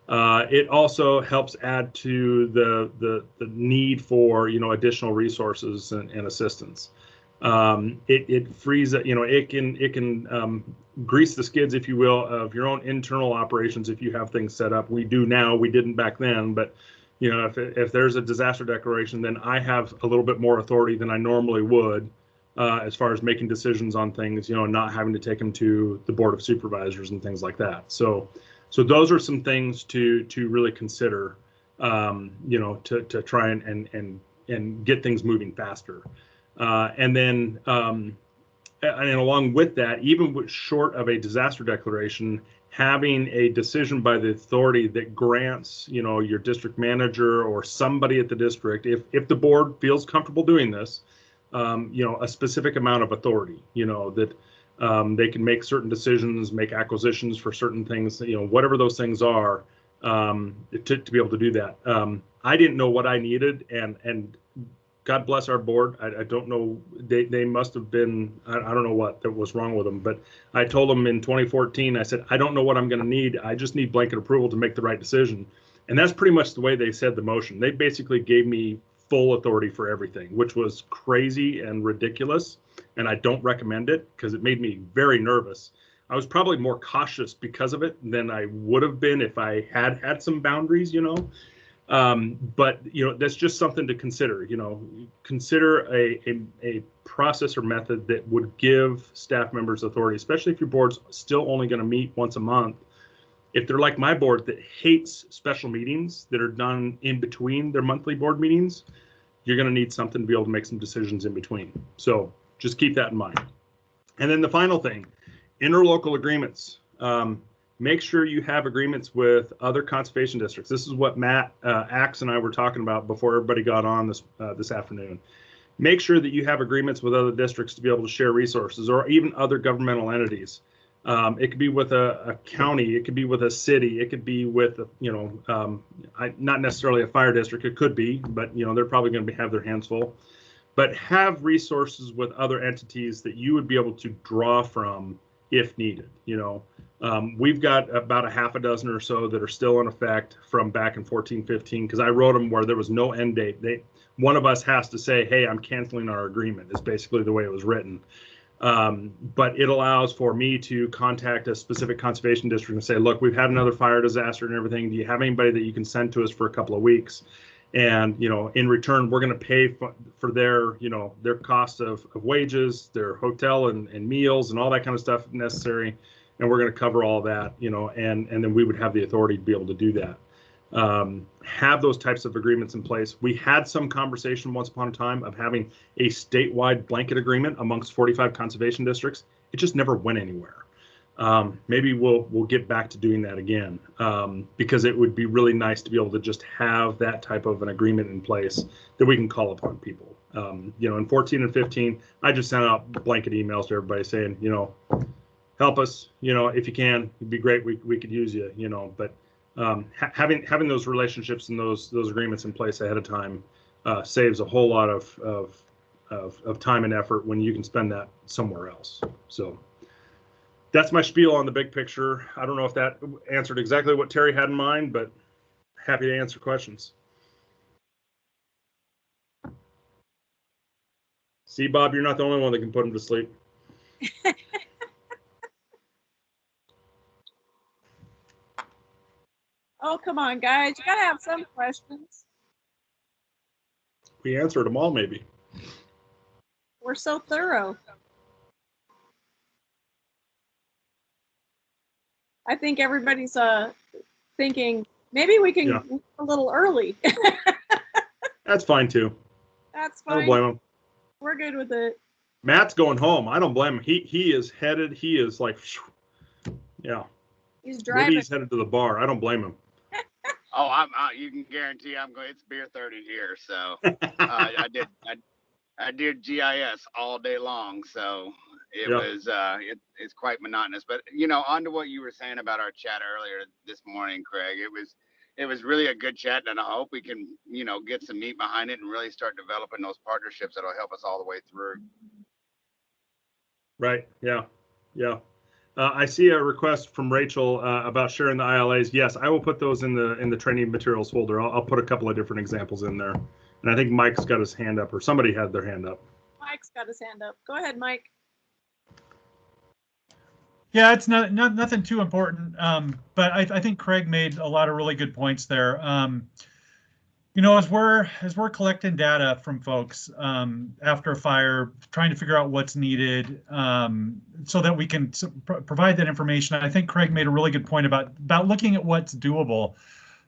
It also helps add to the need for, you know, additional resources and assistance. It frees, you know, it can grease the skids, if you will, of your own internal operations if you have things set up. We do now, we didn't back then, but you know, if there's a disaster declaration, then I have a little bit more authority than I normally would as far as making decisions on things, you know, not having to take them to the Board of Supervisors and things like that. So those are some things to really consider, you know, to try and get things moving faster. And then along with that, even short of a disaster declaration, having a decision by the authority that grants, you know, your district manager or somebody at the district, if the board feels comfortable doing this, you know, a specific amount of authority, you know, that they can make certain decisions, make acquisitions for certain things, you know, whatever those things are, to be able to do that. I didn't know what I needed, and God bless our board. I don't know, they must have been, I don't know what that was wrong with them, but I told them in 2014, I said, I don't know what I'm going to need. I just need blanket approval to make the right decision. And that's pretty much the way they said the motion. They basically gave me full authority for everything, which was crazy and ridiculous. And I don't recommend it because it made me very nervous. I was probably more cautious because of it than I would have been if I had some boundaries, you know. But you know, that's just something to consider. You know, consider a process or method that would give staff members authority, especially if your board's still only going to meet once a month. If they're like my board that hates special meetings that are done in between their monthly board meetings, you're going to need something to be able to make some decisions in between. So just keep that in mind. And then the final thing, interlocal agreements. Make sure you have agreements with other conservation districts. This is what Matt Axe and I were talking about before everybody got on this afternoon. Make sure that you have agreements with other districts to be able to share resources, or even other governmental entities. It could be with a county, it could be with a city, it could be with, you know, not necessarily a fire district. It could be, but you know, they're probably going to have their hands full. But have resources with other entities that you would be able to draw from if needed. You know, we've got about a half a dozen or so that are still in effect from back in 14-15, because I wrote them where there was no end date. One of us has to say, hey, I'm canceling our agreement, is basically the way it was written. But it allows for me to contact a specific conservation district and say, look, we've had another fire disaster and everything. Do you have anybody that you can send to us for a couple of weeks? And, you know, in return, we're going to pay for their, you know, their cost of wages, their hotel and meals and all that kind of stuff if necessary. And we're going to cover all that, you know, and then we would have the authority to be able to do that. Have those types of agreements in place. We had some conversation once upon a time of having a statewide blanket agreement amongst 45 conservation districts. It just never went anywhere. Maybe we'll get back to doing that again, because it would be really nice to be able to just have that type of an agreement in place that we can call upon people. You know, in 14 and 15, I just sent out blanket emails to everybody saying, you know, help us, you know, if you can, it'd be great. We could use you, you know, but having those relationships and those agreements in place ahead of time saves a whole lot of time and effort when you can spend that somewhere else. So that's my spiel on the big picture. I don't know if that answered exactly what Terry had in mind, but happy to answer questions. See, Bob, you're not the only one that can put him to sleep. Oh, come on, guys. You got to have some questions. We answered them all, maybe. We're so thorough. I think everybody's thinking maybe we can go a little early. That's fine, too. That's fine. I don't blame him. We're good with it. Matt's going home. I don't blame him. He is headed. He is like, yeah. He's driving. Maybe he's headed to the bar. I don't blame him. Oh, you can guarantee I'm going. It's beer 30 here, so I did GIS all day long, so it was it's quite monotonous. But on to what you were saying about our chat earlier this morning, Craig. It was really a good chat, and I hope we can get some meat behind it and really start developing those partnerships that'll help us all the way through. Right. Yeah. I see a request from Rachel about sharing the ILAs. Yes, I will put those in the training materials folder. I'll put a couple of different examples in there. And I think Mike's got his hand up, or somebody had their hand up. Mike's got his hand up. Go ahead, Mike. Yeah, it's not nothing too important, but I think Craig made a lot of really good points there. As we're collecting data from folks after a fire, trying to figure out what's needed so that we can provide that information. I think Craig made a really good point about looking at what's doable.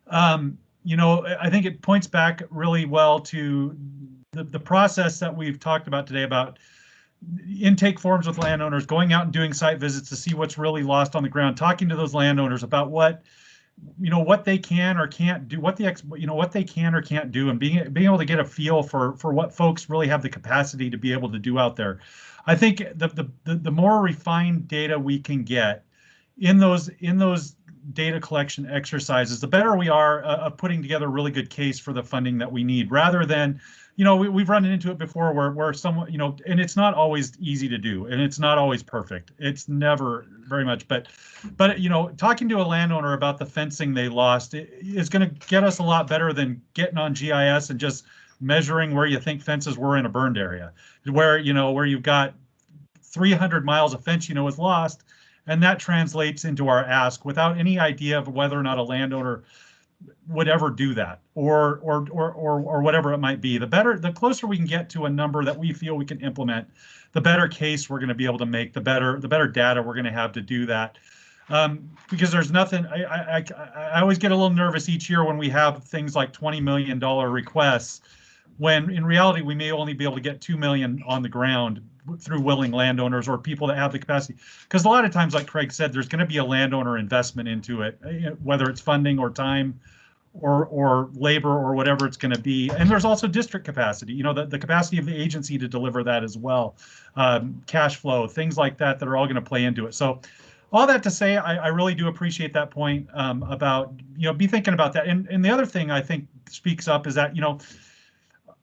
I think it points back really well to the process that we've talked about today about intake forms with landowners, going out and doing site visits to see what's really lost on the ground, talking to those landowners about what they can or can't do, what they can or can't do, and being able to get a feel for what folks really have the capacity to be able to do out there. I think the more refined data we can get in those data collection exercises, the better we are of putting together a really good case for the funding that we need, rather than, we've run into it before where someone, and it's not always easy to do, and it's not always perfect. It's never very much, but talking to a landowner about the fencing they lost is going to get us a lot better than getting on GIS and just measuring where you think fences were in a burned area, where you've got 300 miles of fence was lost, and that translates into our ask without any idea of whether or not a landowner would ever do that or whatever it might be. The closer we can get to a number that we feel we can implement, the better case we're going to be able to make, the better data we're going to have to do that. Because there's nothing, I always get a little nervous each year when we have things like $20 million requests, when in reality we may only be able to get 2 million on the ground through willing landowners or people that have the capacity. Because a lot of times, like Craig said, there's going to be a landowner investment into it, whether it's funding or time or labor or whatever it's going to be. And there's also district capacity, the capacity of the agency to deliver that as well, cash flow, things like that are all going to play into it. So all that to say, I really do appreciate that point about, be thinking about that. And the other thing I think speaks up is that,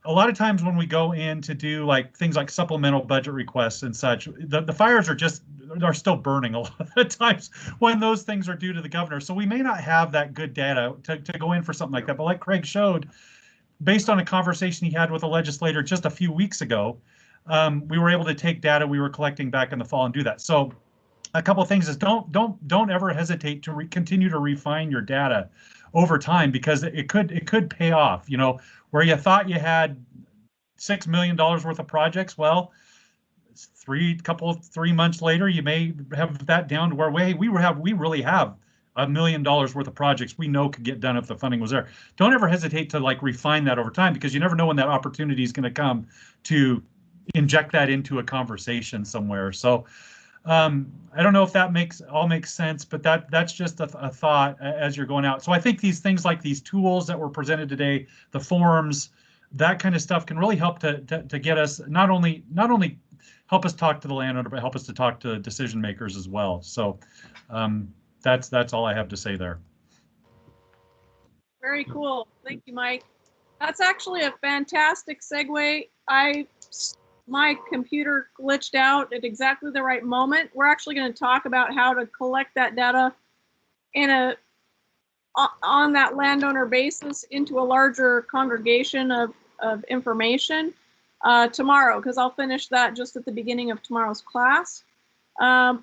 a lot of times when we go in to do things like supplemental budget requests and such, the fires are still burning a lot of the times when those things are due to the governor. So we may not have that good data to go in for something like that. But like Craig showed, based on a conversation he had with a legislator just a few weeks ago, we were able to take data we were collecting back in the fall and do that. So a couple of things is don't ever hesitate to continue to refine your data over time, because it could pay off. Where you thought you had $6 million worth of projects, well, 3 months later, you may have that down to where we really have $1 million worth of projects we know could get done if the funding was there. Don't ever hesitate to refine that over time, because you never know when that opportunity is going to come to inject that into a conversation somewhere. So I don't know if that makes sense, but that's just a thought as you're going out. So I think these things like these tools that were presented today, the forms, that kind of stuff can really help to get us not only help us talk to the landowner, but help us to talk to decision makers as well. So that's all I have to say there. Very cool. Thank you, Mike. That's actually a fantastic segue. My computer glitched out at exactly the right moment. We're actually going to talk about how to collect that data on that landowner basis into a larger congregation of information tomorrow, because I'll finish that just at the beginning of tomorrow's class.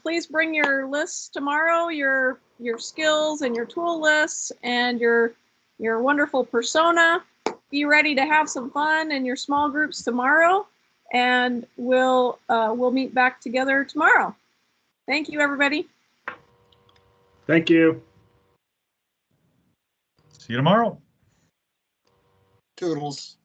Please bring your lists tomorrow, your skills and your tool lists and your wonderful persona. Be ready to have some fun in your small groups tomorrow, and we'll meet back together tomorrow. Thank you, everybody. Thank you. See you tomorrow. Toodles.